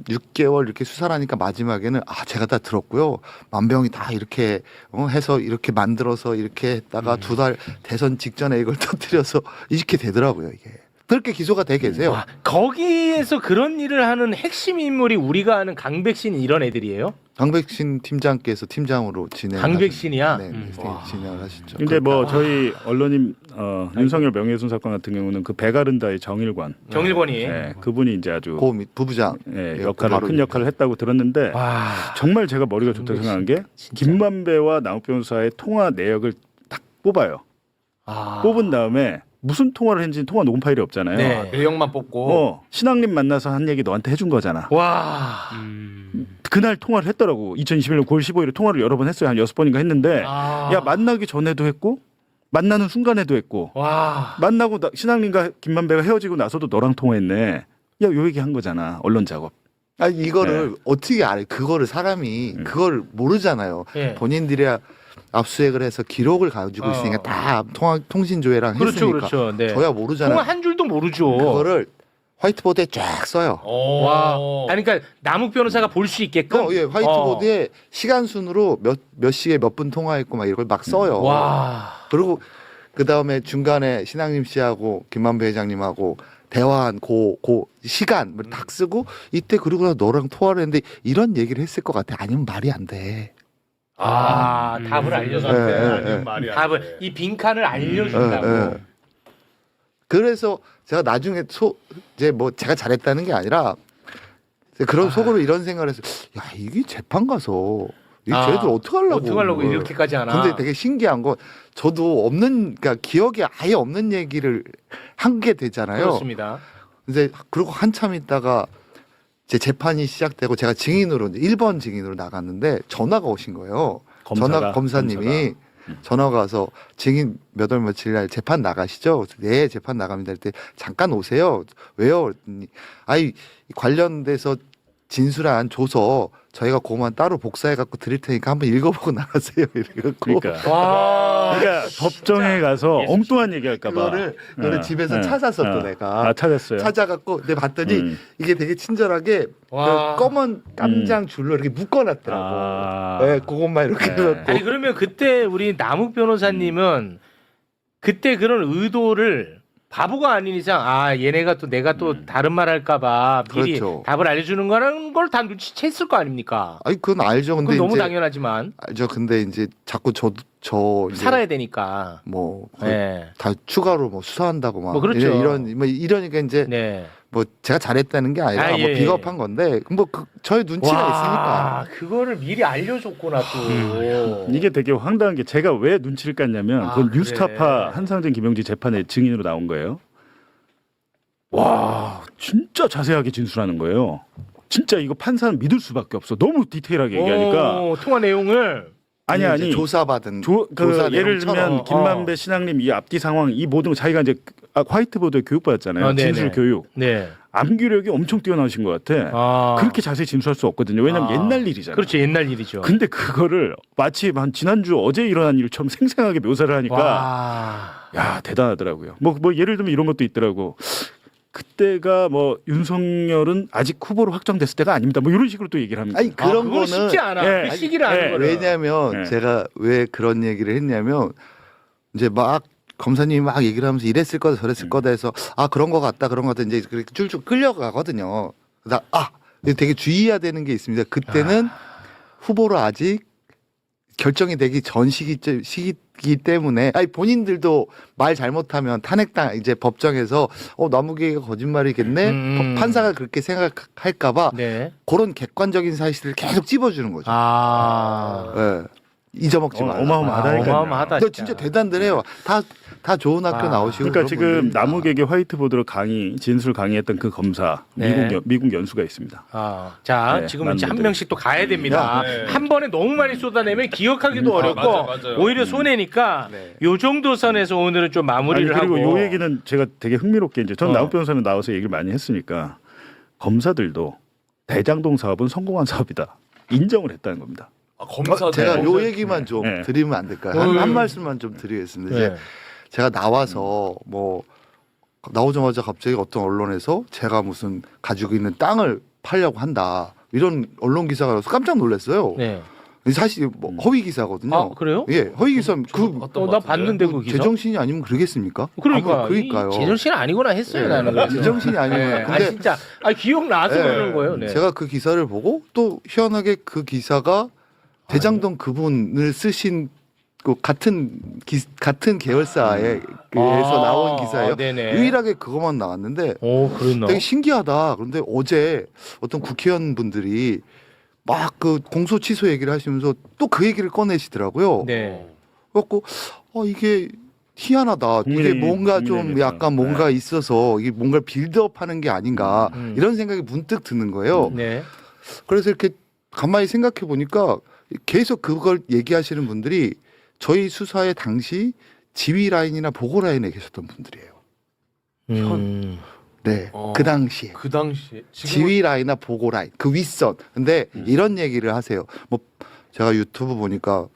6개월 이렇게 수사를 하니까 마지막에는 제가 다 들었고요. 만병이 다 이렇게 해서 이렇게 만들어서 이렇게 했다가 2달 대선 직전에 이걸 터뜨려서 이렇게 되더라고요 이게. 그렇게 기소가 돼 계세요. 와, 거기에서 그런 일을 하는 핵심 인물이 우리가 아는 강백신 이런 애들이에요? 강백신 팀장께서 팀장으로 진행. 강백신이야? 네, 진행을 하셨죠. 근데 뭐 저희 언론인 윤석열 명예훼손 사건 같은 경우는 그 배가른다의 정일관이 그분이 이제 아주 부부장 큰 역할을 했다고 들었는데 정말 제가 머리가 좋다고 생각한 게 김만배와 남욱 변호사의 통화 내역을 딱 뽑아요. 뽑은 다음에 무슨 통화를 했는지 통화 녹음 파일이 없잖아요. 네. 내용만 뽑고 신앙님 만나서 한 얘기 너한테 해준 거잖아. 와. 그날 통화를 했더라고. 2021년 9월 15일에 통화를 여러 번 했어요. 한 6번인가 했는데 야 만나기 전에도 했고 만나는 순간에도 했고 만나고 신앙님과 김만배가 헤어지고 나서도 너랑 통화했네. 야 요 얘기 한 거잖아. 언론 작업. 아니 이거를 어떻게 알아요? 그거를 사람이 그걸 모르잖아요. 본인들이 압수수색을 해서 기록을 가지고 있으니까 다 통신조회랑 했으니까 그렇죠. 네. 저야 모르잖아요. 통화 한 줄도 모르죠. 그거를 화이트보드에 쫙 써요. 와. 아니 그러니까 남욱 변호사가 볼 수 있게끔. 예, 화이트보드에 시간 순으로 몇 시에 몇 분 통화했고 막 이걸 막 써요. 와. 그리고 그 다음에 중간에 신앙님 씨하고 김만배 회장님하고 대화한 시간 딱 쓰고 이때 그러고 나서 너랑 통화를 했는데 이런 얘기를 했을 것 같아. 아니면 말이 안 돼. 답을 알려줬는데 말이 안 답을 돼. 이 빈칸을 알려준다고. 그래서 제가 나중에 이제 뭐 제가 잘했다는 게 아니라 그런 속으로 이런 생각을 했어요. 야 이게 재판 가서 이 쟤들 어떡하려고 이렇게까지 하나. 근데 되게 신기한 건 저도 그러니까 기억에 아예 없는 얘기를 한 게 되잖아요. 그렇습니다. 근데 그리고 한참 있다가 제 재판이 시작되고 제가 증인으로 1번 증인으로 나갔는데 전화가 오신 거예요. 검사님이 전화가 와서 증인 몇 월 며칠 날 재판 나가시죠? 네, 재판 나갑니다. 할 때 잠깐 오세요. 왜요? 그랬더니 관련돼서 진술안 줘서 저희가 그것만 따로 복사해 갖고 드릴 테니까 한번 읽어보고 나가세요. 이래갖고 그러니까 법정에 가서 엉뚱한 얘기할까 봐. 그거를 집에서 찾았어 또 내가. 찾았어요. 찾아갖고 내가 봤더니 이게 되게 친절하게 그 검은 깜장 줄로 이렇게 묶어놨더라고. 네, 그것만 이렇게 해갖고. 아니 그러면 그때 우리 남욱 변호사님은 그때 그런 의도를 바보가 아닌 이상 얘네가 또 내가 또 다른 말 할까봐 미리 그렇죠. 답을 알려주는 거라는 걸 다 눈치챘을 거 아닙니까? 아니 그건 알죠. 근데 그건 너무 이제 당연하지만 알죠. 근데 이제 자꾸 저 이제 살아야 되니까. 뭐 네. 다 추가로 뭐 수사한다고 막 뭐 그렇죠. 이러니까 이제 네. 뭐 제가 잘했다는 게 아니라 뭐 비겁한 건데 뭐 저의 눈치가 있으니까. 그거를 미리 알려줬구나 또. 이게 되게 황당한 게 제가 왜 눈치를 깠냐면 그건 그래. 뉴스타파 한상진 김영지 재판에 증인으로 나온 거예요. 와 진짜 자세하게 진술하는 거예요. 진짜 이거 판사는 믿을 수밖에 없어. 너무 디테일하게 얘기하니까. 통화 내용을 아니 조사받은 예를 들면 김만배 신앙님 이 앞뒤 상황 이 모든 거 자기가 이제 화이트보드에 교육받았잖아요. 진술 교육. 네. 암기력이 엄청 뛰어나신 것 같아. 그렇게 자세히 진술할 수 없거든요. 왜냐면 옛날 일이잖아요. 그렇죠. 옛날 일이죠. 근데 그거를 마치 한 지난주 어제 일어난 일처럼 생생하게 묘사를 하니까 야 대단하더라고요. 뭐 예를 들면 이런 것도 있더라고. 그때가 뭐 윤석열은 아직 후보로 확정됐을 때가 아닙니다. 뭐 이런 식으로 또 얘기를 합니다. 아니 그런 거는 쉽지 않아. 그 시기를 아는 거는. 왜냐하면 제가 왜 그런 얘기를 했냐면 이제 막 검사님이 막 얘기를 하면서 이랬을 거다 저랬을 거다 해서 아 그런 거 같다 그런 거 같다 이제 그렇게 줄줄 끌려가거든요. 그래서 되게 주의해야 되는 게 있습니다. 그때는 후보로 아직 결정이 되기 전 시기이기 때문에 아니 본인들도 말 잘못하면 탄핵당 이제 법정에서 나무계가 거짓말이겠네 판사가 그렇게 생각할까봐 네. 그런 객관적인 사실을 계속 찝어주는 거죠. 네. 잊어먹지 말라. 어마어마하다니까요. 어마어마하다. 너 진짜 대단들해요. 다 좋은 학교 나오시고. 그러니까 그런 지금 분들입니다. 나무객의 화이트보드로 진술 강의했던 그 검사 네. 미국 연수가 있습니다. 자, 네, 지금은 이제 한 많은 명씩 또 가야 됩니다. 네. 한 번에 너무 많이 쏟아내면 기억하기도 어렵고 맞아요. 오히려 손해니까 요 정도 선에서 오늘은 좀 마무리를 그리고 하고. 요 얘기는 제가 되게 흥미롭게 이제 전 어. 나무 변호사님 나와서 얘기를 많이 했으니까 검사들도 대장동 사업은 성공한 사업이다 인정을 했다는 겁니다. 검사들. 제가 요 얘기만 좀 네. 드리면 안 될까요? 한 말씀만 좀 드리겠습니다. 네. 이제 제가 나와서 뭐 나오자마자 갑자기 어떤 언론에서 제가 무슨 가지고 있는 땅을 팔려고 한다 이런 언론 기사가 나와서 깜짝 놀랐어요. 네. 사실 뭐 허위 기사거든요. 아, 그래요? 예, 허위 기사 나 봤는데 그 기사. 제정신이 아니면 그러겠습니까? 그러니까요. 제정신 아니구나 했어요 예, 나는. 그래서. 제정신이 아니구나. 네. 근데 진짜 기억나서 예, 그러는 거예요. 네. 제가 그 기사를 보고 또 희한하게 그 기사가 대장동 그분을 쓰신 그 같은 계열사에서 나온 기사예요. 네네. 유일하게 그것만 나왔는데 그랬나? 되게 신기하다. 그런데 어제 어떤 국회의원분들이 막 그 공소 취소 얘기를 하시면서 또 그 얘기를 꺼내시더라고요. 네. 그래갖고 이게 희한하다. 이게 뭔가 좀 국민의힘에서. 약간 뭔가 있어서 이게 뭔가 빌드업하는 게 아닌가 이런 생각이 문득 드는 거예요. 네. 그래서 이렇게 가만히 생각해 보니까 계속 그걸 얘기하시는 분들이 저희 수사의 당시 지휘 라인이나 보고 라인에 계셨던 분들이에요. 네, 그 당시에. 그 당시에 지휘 라인이나 보고 라인, 그 윗선. 근데 이런 얘기를 하세요. 뭐 제가 유튜브 보니까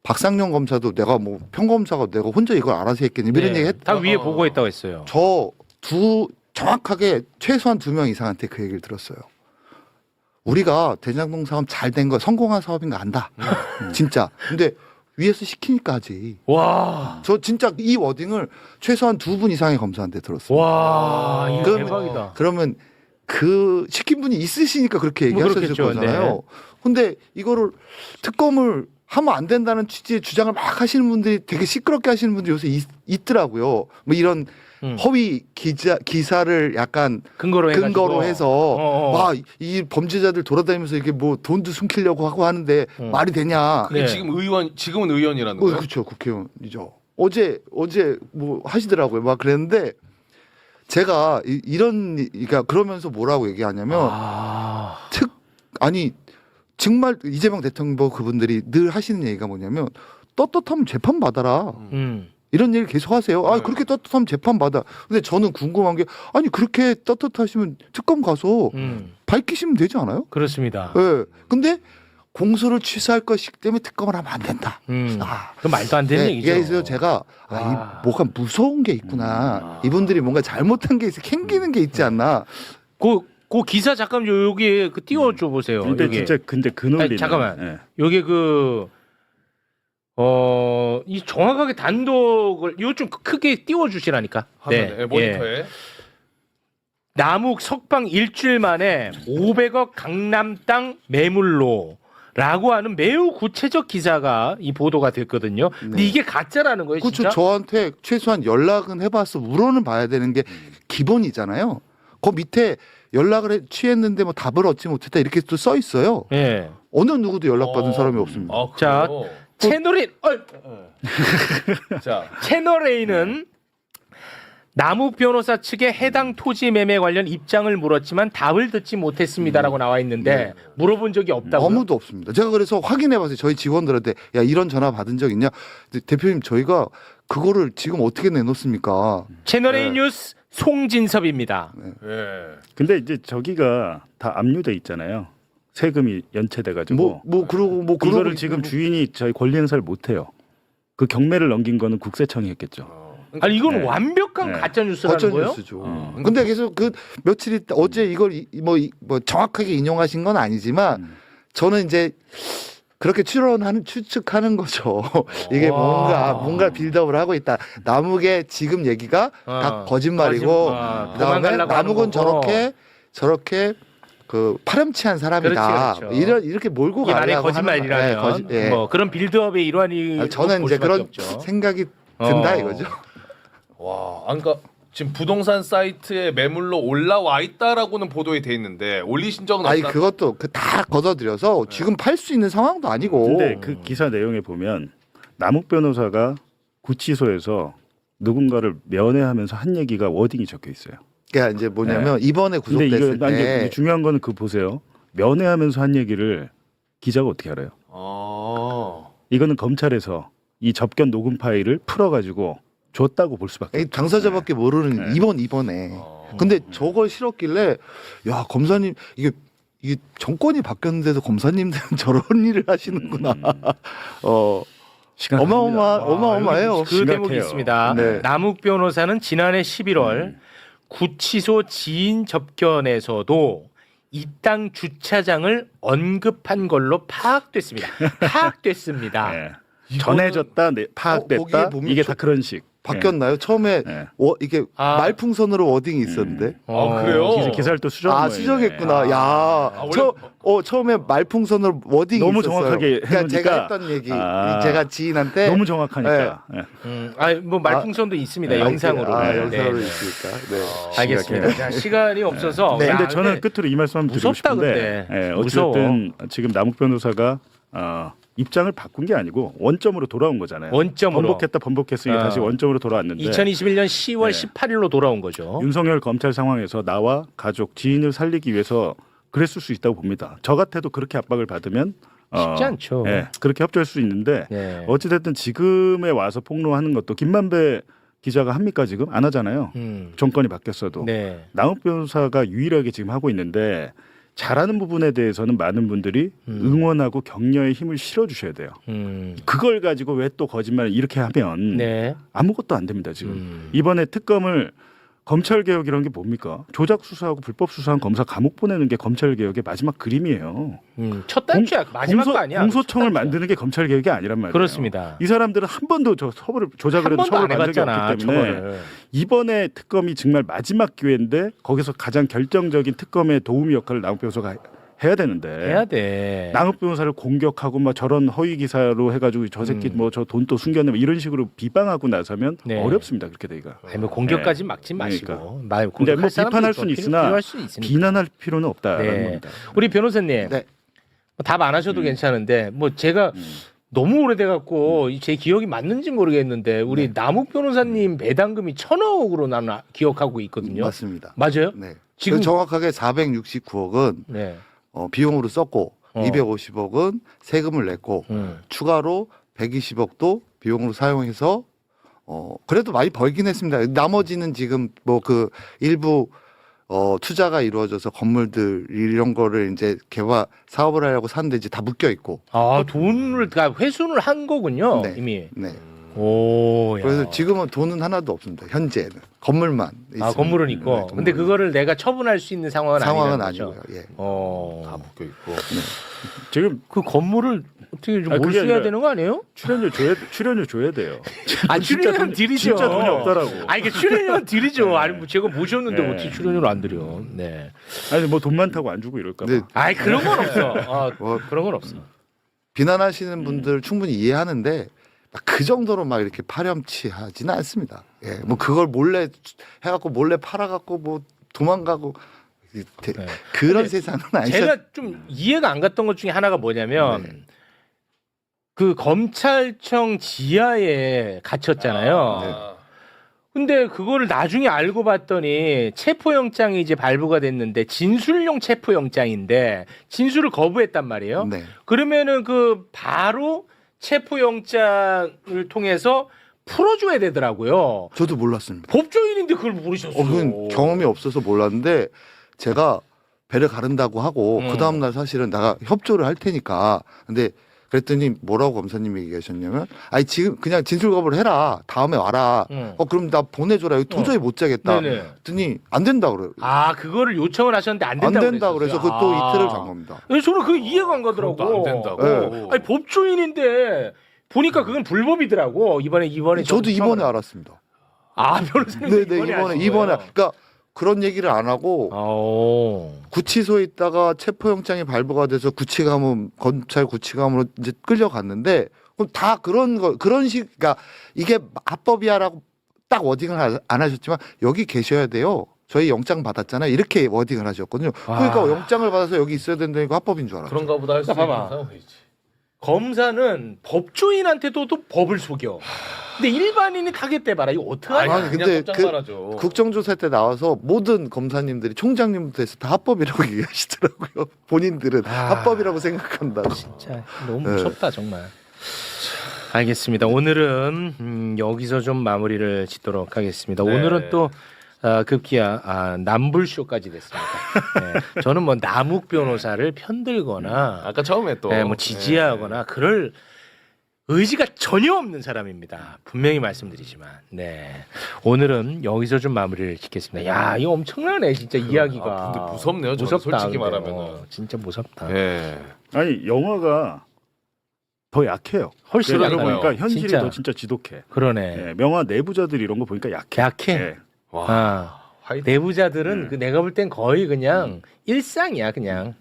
박상영 검사도 내가 뭐 평검사가 내가 혼자 이걸 알아서 했겠니 이런 얘기 했다. 다 위에 보고했다고 했어요. 정확하게 최소한 2명 이상한테 그 얘기를 들었어요. 우리가 대장동 사업 잘 된 거 성공한 사업인 거 안다. 진짜. 근데 위에서 시키니까 하지. 와. 저 진짜 이 워딩을 최소한 2분 이상의 검사한테 들었어요. 와, 이거 그러면- 대박이다. 그러면 그 시킨 분이 있으시니까 그렇게 뭐 얘기하셨을 그렇겠죠. 거잖아요. 근데 이거를 특검을 하면 안 된다는 취지의 주장을 막 하시는 분들이 되게 시끄럽게 하시는 분들이 요새 있더라고요. 뭐 이런 허위 기사를 약간 근거로 해서 와 이 범죄자들 돌아다니면서 이게 뭐 돈도 숨기려고 하고 하는데 말이 되냐? 그게 네. 지금은 의원이라는 거예요. 그렇죠, 국회의원이죠. 어제 뭐 하시더라고요. 막 그랬는데 제가 그러니까 그러면서 뭐라고 얘기하냐면 정말 이재명 대통령 보고 그분들이 늘 하시는 얘기가 뭐냐면 떳떳하면 재판 받아라. 이런 얘기를 계속 하세요. 그렇게 떳떳하면 재판 받아. 근데 저는 궁금한 게 그렇게 떳떳하시면 특검 가서 밝히시면 되지 않아요? 그렇습니다. 예. 근데 공소를 취소할 것이기 때문에 특검을 하면 안 된다. 그 말도 안 되는 얘기죠. 그래서 제가 뭐가 무서운 게 있구나. 이분들이 뭔가 잘못한 게 있어, 캥기는 게 있지 않나. 그 기사 잠깐 여기 띄워줘 보세요. 근데 여기. 진짜 그 논리는 잠깐만. 예. 여기 이 정확하게 단독을 이거 좀 크게 띄워주시라니까. 화면에, 모니터에. 남욱 석방 일주일 만에 500억 강남 땅 매물로라고 하는 매우 구체적 기사가 이 보도가 됐거든요. 근데 이게 가짜라는 거예요, 그렇죠. 진짜? 저한테 최소한 연락은 해봐서 물어는 봐야 되는 게 기본이잖아요. 그 밑에 연락을 취했는데 뭐 답을 얻지 못했다 이렇게 또 써 있어요. 예. 어느 누구도 연락받은 사람이 없습니다. 자, 채널A 자, 채널A는 남욱 변호사 측의 해당 토지 매매 관련 입장을 물었지만 답을 듣지 못했습니다라고 나와 있는데 물어본 적이 없다고요? 아무도 없습니다. 제가 그래서 확인해봤어요. 저희 직원들한테 야 이런 전화 받은 적 있냐? 근데 대표님 저희가 그거를 지금 어떻게 내놓습니까? 채널A 뉴스 송진섭입니다. 예. 근데 이제 저기가 다 압류돼 있잖아요. 세금이 연체돼 가지고 그러고 이거를 지금 주인이 저희 권리 행사를 못 해요. 그 경매를 넘긴 거는 국세청이 했겠죠. 아니 이건 네. 완벽한 네. 가짜 뉴스라는 거예요? 뉴스죠. 근데 계속 그 며칠 있다 어제 이걸 뭐 정확하게 인용하신 건 아니지만 저는 이제 그렇게 추측하는 거죠. 이게 뭔가 빌드업을 하고 있다. 남욱의 지금 얘기가 다 거짓말이고 그다음에 도망가려고 하는 남욱은 거고. 저렇게 그 파렴치한 사람이다. 그렇지, 그렇죠. 이렇게 몰고 이게 만약에 가려고 거짓말이라면 예. 뭐 그런 빌드업의 일환이 저는 이제 그런 생각이 든다 이거죠. 와, 그러니까 지금 부동산 사이트에 매물로 올라와 있다라고는 보도에 돼 있는데 올리신 적은 아니 없다. 그것도 다 걷어들여서 지금 팔 수 있는 상황도 아니고. 근데 그 기사 내용에 보면 남욱 변호사가 구치소에서 누군가를 면회하면서 한 얘기가 워딩이 적혀 있어요. 그러니까 이제 뭐냐면 이번에 근데 구속됐을 이게 때 중요한 거는 그 보세요. 면회하면서 한 얘기를 기자가 어떻게 알아요? 이거는 검찰에서 이 접견 녹음 파일을 풀어가지고 줬다고 볼 수밖에 없죠. 당사자밖에 모르는 이번에. 근데 저걸 실었길래 야 검사님 이게 정권이 바뀌었는데도 검사님들은 저런 일을 하시는구나. 어마어마해요. 그 대목이 있습니다. 네. 남욱 변호사는 지난해 11월 구치소 지인 접견에서도 이 땅 주차장을 언급한 걸로 파악됐습니다. 파악됐습니다. 네. 전해졌다, 파악됐다. 거기에 보면 이게 다 그런 식. 바뀌었나요? 처음에 네. 이게 말풍선으로 워딩이 있었는데. 그래요? 기사를 또 수정. 수정했구나. 처음에 말풍선으로 워딩이 너무 있었어요. 정확하게 그러니까 제가 해놓으니까. 했던 얘기. 제가 지인한테 너무 정확하니까. 뭐 말풍선도 있습니다. 영상으로. 영상으로 네. 있으니까. 네. 알겠습니다. 자, 시간이 없어서. 네. 근데 저는 끝으로 이 말씀 한번 드리고 무섭다, 싶은데 근데. 어쨌든 지금 남욱 변호사가 입장을 바꾼 게 아니고 원점으로 돌아온 거잖아요. 원점으로. 번복했으니 다시 원점으로 돌아왔는데 2021년 10월 네. 18일로 돌아온 거죠. 윤석열 검찰 상황에서 나와 가족, 지인을 살리기 위해서 그랬을 수 있다고 봅니다. 저 같아도 그렇게 압박을 받으면 쉽지 않죠. 네, 그렇게 협조할 수 있는데 네. 어찌됐든 지금에 와서 폭로하는 것도 김만배 기자가 합니까 지금? 안 하잖아요. 정권이 바뀌었어도. 네. 남욱 변호사가 유일하게 지금 하고 있는데 잘하는 부분에 대해서는 많은 분들이 응원하고 격려의 힘을 실어주셔야 돼요. 그걸 가지고 왜 또 거짓말을 이렇게 하면 네. 아무것도 안 됩니다. 지금 이번에 특검을 검찰 개혁 이런 게 뭡니까? 조작 수사하고 불법 수사한 검사 감옥 보내는 게 검찰 개혁의 마지막 그림이에요. 첫 단추야. 마지막도 아니야. 공소청을 만드는 게 검찰 개혁이 아니란 말이에요. 그렇습니다. 이 사람들은 한 번도 저 서버를 조작을 해도 한 번도 처벌을 안 받은 적이 해봤잖아. 없기 때문에 처벌을. 이번에 특검이 정말 마지막 기회인데 거기서 가장 결정적인 특검의 도우미 역할을 남욱 변호사가 해야 되는데 해야 돼. 남욱 변호사를 공격하고 막 저런 허위 기사로 해가지고 저 새끼 뭐 저 돈 또 숨겼네 이런 식으로 비방하고 나서면 네. 어렵습니다. 그렇게 되기가. 아니 뭐 공격까지 막지 마시고. 그러니까. 근데 뭐 비판할 수는 있으나 필요할 수 있으니까. 비난할 필요는 없다라는 네. 겁니다. 우리 변호사님. 네. 답 안 하셔도 괜찮은데 뭐 제가 너무 오래돼 갖고 제 기억이 맞는지 모르겠는데 우리 남욱 변호사님 배당금이 1,000억으로 나는 기억하고 있거든요. 맞습니다. 맞아요? 네. 지금 지금 정확하게 469억은 네. 비용으로 썼고 250억은 세금을 냈고 음. 추가로 120억도 비용으로 사용해서 그래도 많이 벌긴 했습니다. 나머지는 지금 뭐 그 일부 투자가 이루어져서 건물들 이런 거를 이제 개화 사업을 하려고 샀는데 이제 다 묶여 있고. 돈을 다 회수를 한 거군요. 네. 이미. 네. 오. 야. 그래서 지금은 돈은 하나도 없습니다. 현재는 건물만 있습니다. 건물은 있고. 네, 근데 그거를 내가 처분할 수 있는 상황은 아니라는 거죠. 아니고요. 예. 다 묶여 있고. 지금 그 건물을 어떻게 좀 그게 몰수해야 아니라 되는 거 아니에요? 출연료 줘야 돼요. 출연료는 드리죠. 진짜 돈이 없더라고. 이게 출연료는 드리죠. 네. 아니 뭐 제가 모셨는데 네. 어떻게 출연료를 안 드려? 네. 아니 뭐 돈 많다고 안 주고 이럴까 봐. 네. 그런 건 없어. 뭐 그런 건 없어. 비난하시는 분들 충분히 이해하는데 막 그 정도로 막 이렇게 파렴치하지는 않습니다. 예, 뭐 그걸 몰래 해갖고 몰래 팔아갖고 뭐 도망가고 그런 세상은 아니죠. 제가 좀 이해가 안 갔던 것 중에 하나가 뭐냐면 네. 그 검찰청 지하에 갇혔잖아요. 근데 그거를 나중에 알고 봤더니 체포영장이 이제 발부가 됐는데 진술용 체포영장인데 진술을 거부했단 말이에요. 네. 그러면은 그 바로 체포영장을 통해서 풀어줘야 되더라고요. 저도 몰랐습니다. 법조인인데 그걸 모르셨어요. 그건 경험이 없어서 몰랐는데 제가 배를 가른다고 하고 그 다음 날 사실은 내가 협조를 할 테니까 근데 그랬더니 뭐라고 검사님이 얘기하셨냐면 아니 지금 그냥 진술 거부를 해라. 다음에 와라. 그럼 나 보내줘라. 도저히 못 자겠다. 네네. 그랬더니 안 된다 그래요. 아 그거를 요청을 하셨는데 안 된다고 그래서 그 또 이틀을 간 겁니다. 저는 그게 이해가 안 가더라고. 그것도 안 된다고. 네. 아니 법조인인데 보니까 그건 불법이더라고. 이번에 저도 이번에 알았습니다. 아 변호사님 네네 이번에 그러니까 그런 얘기를 안 하고 구치소에 있다가 체포영장이 발부가 돼서 구치감은 검찰 구치감으로 이제 끌려갔는데 그럼 다 그런 식 그러니까 이게 합법이야라고 딱 워딩을 안 하셨지만 여기 계셔야 돼요. 저희 영장 받았잖아요. 이렇게 워딩을 하셨거든요. 그러니까 영장을 받아서 여기 있어야 된다니까 합법인 줄 알았어요. 그런가 보다 할 수 있는 상황이지. 검사는 법조인한테도 또 법을 속여. 근데 일반인이 타겟대 봐라. 이거 어떡하냐. 아니 근데 그 국정조사 때 나와서 모든 검사님들이 총장님부터 해서 다 합법이라고 얘기하시더라고요. 본인들은 합법이라고 생각한다고. 진짜 너무 무섭다 정말. 알겠습니다. 오늘은 여기서 좀 마무리를 짓도록 하겠습니다. 네. 오늘은 또 급기야 남불쇼까지 됐습니다. 네. 저는 뭐 남욱 변호사를 편들거나 아까 처음에 또 뭐 지지하거나 그럴 의지가 전혀 없는 사람입니다. 분명히 말씀드리지만. 네. 오늘은 여기서 좀 마무리를 짓겠습니다. 야, 이거 엄청나네, 진짜 이야기가. 근데 무섭네요. 무섭다, 솔직히 근데. 말하면은. 진짜 무섭다. 예. 아니 영화가 더 약해요. 훨씬 그러다 약해요. 보니까 현실이 진짜. 더 진짜 지독해. 그러네. 예, 명화 내부자들 이런 거 보니까 약해. 약해. 예. 와. 내부자들은 그 내가 볼 땐 거의 그냥 일상이야, 그냥.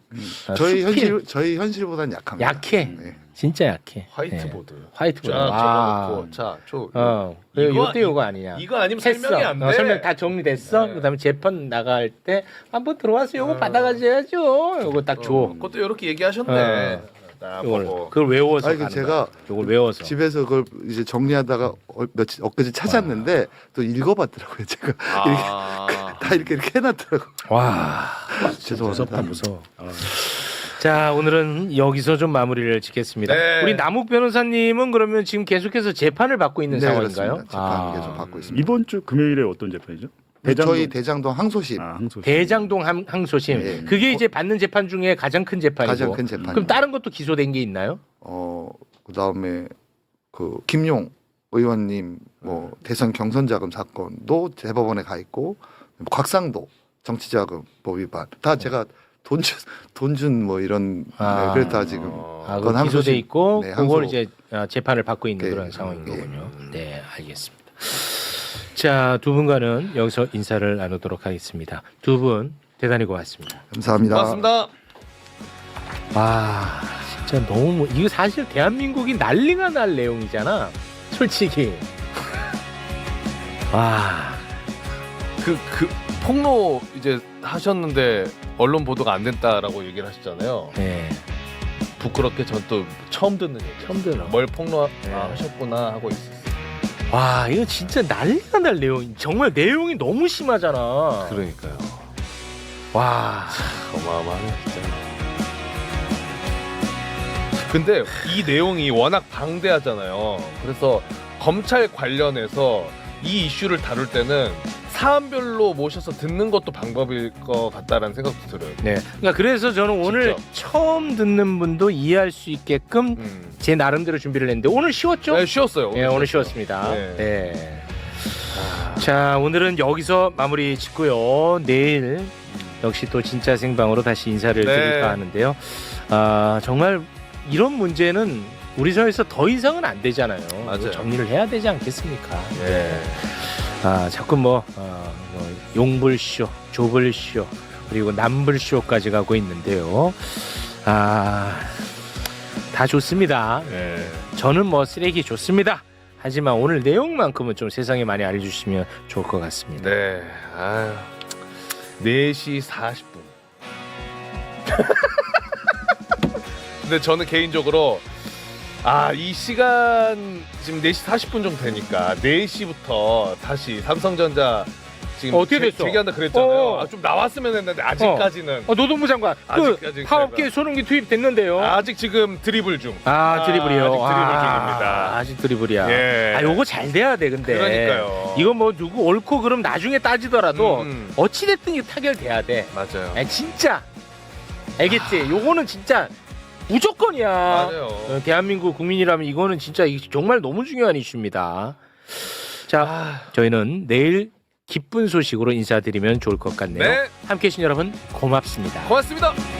저희 현실보다는 약합니다. 약해. 네. 진짜 약해. 화이트보드. 화이트보드. 쫙 적어놓고 자, 요때 요거 아니냐. 이거 아니면 했어. 설명이 안 돼. 설명 다 정리됐어. 그다음에 재판 나갈 때 한번 들어와서 요거 받아가셔야죠. 요거 딱 줘. 그것도 이렇게 얘기하셨네. 그걸 외워서 아니, 가는 제가 거야. 요걸 외워서. 집에서 그걸 이제 정리하다가 엊그제 찾았는데 또 읽어봤더라고요. 제가 다 이렇게 해놨더라고요. 와, 죄송합니다. 무서워. 자, 오늘은 여기서 좀 마무리를 짓겠습니다. 네. 우리 남욱 변호사님은 그러면 지금 계속해서 재판을 받고 있는 네, 상황인가요? 그렇습니다. 재판 계속 받고 있습니다. 이번 주 금요일에 어떤 재판이죠? 저희 대장동 항소심 항소심. 대장동 항소심. 네. 그게 이제 받는 재판 중에 가장 큰 재판이고. 가장 큰 재판. 그럼 다른 것도 기소된 게 있나요? 그다음에 그 김용 의원님 뭐 대선 경선 자금 사건도 대법원에 가 있고 곽상도 정치자금 법 위반 다 제가 돈 준 뭐 이런 그랬다 지금 그건 기소돼 있고 네, 그걸 항소. 이제 재판을 받고 있는 네. 그런 상황인 거군요. 네, 알겠습니다. 자, 두 분과는 여기서 인사를 나누도록 하겠습니다. 두 분 대단히 고맙습니다. 감사합니다. 고맙습니다. 와, 진짜 너무 이거 사실 대한민국이 난리가 날 내용이잖아. 솔직히. 와, 그 폭로 이제 하셨는데 언론 보도가 안 됐다라고 얘기를 하셨잖아요. 네, 부끄럽게 전 또 처음 듣는 얘기. 처음 들어. 뭘 폭로 하셨구나 하고 있었어요. 와, 이거 진짜 난리가 날 내용. 정말 내용이 너무 심하잖아. 그러니까요. 와, 어마어마하네 진짜. 근데 이 내용이 워낙 방대하잖아요. 그래서 검찰 관련해서 이 이슈를 다룰 때는 사안별로 모셔서 듣는 것도 방법일 것 같다라는 생각도 들어요. 네. 그러니까 그래서 저는 오늘 처음 듣는 분도 이해할 수 있게끔 제 나름대로 준비를 했는데 오늘 쉬웠죠? 네, 쉬웠어요. 네, 오늘 쉬웠습니다. 네. 네. 자, 오늘은 여기서 마무리 짓고요. 내일 역시 또 진짜 생방으로 다시 인사를 드릴까 하는데요. 정말 이런 문제는 우리 사회에서 더 이상은 안 되잖아요. 맞아요. 정리를 해야 되지 않겠습니까? 네. 자꾸 용불쇼, 조불쇼, 그리고 남불쇼까지 가고 있는데요. 다 좋습니다. 네. 저는 쓰레기 좋습니다. 하지만 오늘 내용만큼은 좀 세상에 많이 알려주시면 좋을 것 같습니다. 네. 4시 40분. 근데 저는 개인적으로 이 시간 지금 4시 40분 정도 되니까 4시부터 다시 삼성전자 지금 어떻게 됐어? 재개한다 그랬잖아요. 좀 나왔으면 했는데 아직까지는 노동부 장관, 아직까지 파업기에 손흥민 투입됐는데요. 아직 지금 드리블 중. 드리블이요. 아직 드리블 중입니다. 아직 드리블이야. 예. 요거 잘 돼야 돼, 근데. 그러니까요. 이거 누구 옳고 그럼 나중에 따지더라도 어찌됐든 이거 타결돼야 돼. 맞아요. 진짜. 알겠지? 요거는 진짜 무조건이야. 맞아요. 대한민국 국민이라면 이거는 진짜 정말 너무 중요한 이슈입니다. 자, 저희는 내일 기쁜 소식으로 인사드리면 좋을 것 같네요. 네. 함께해 주신 여러분 고맙습니다. 고맙습니다.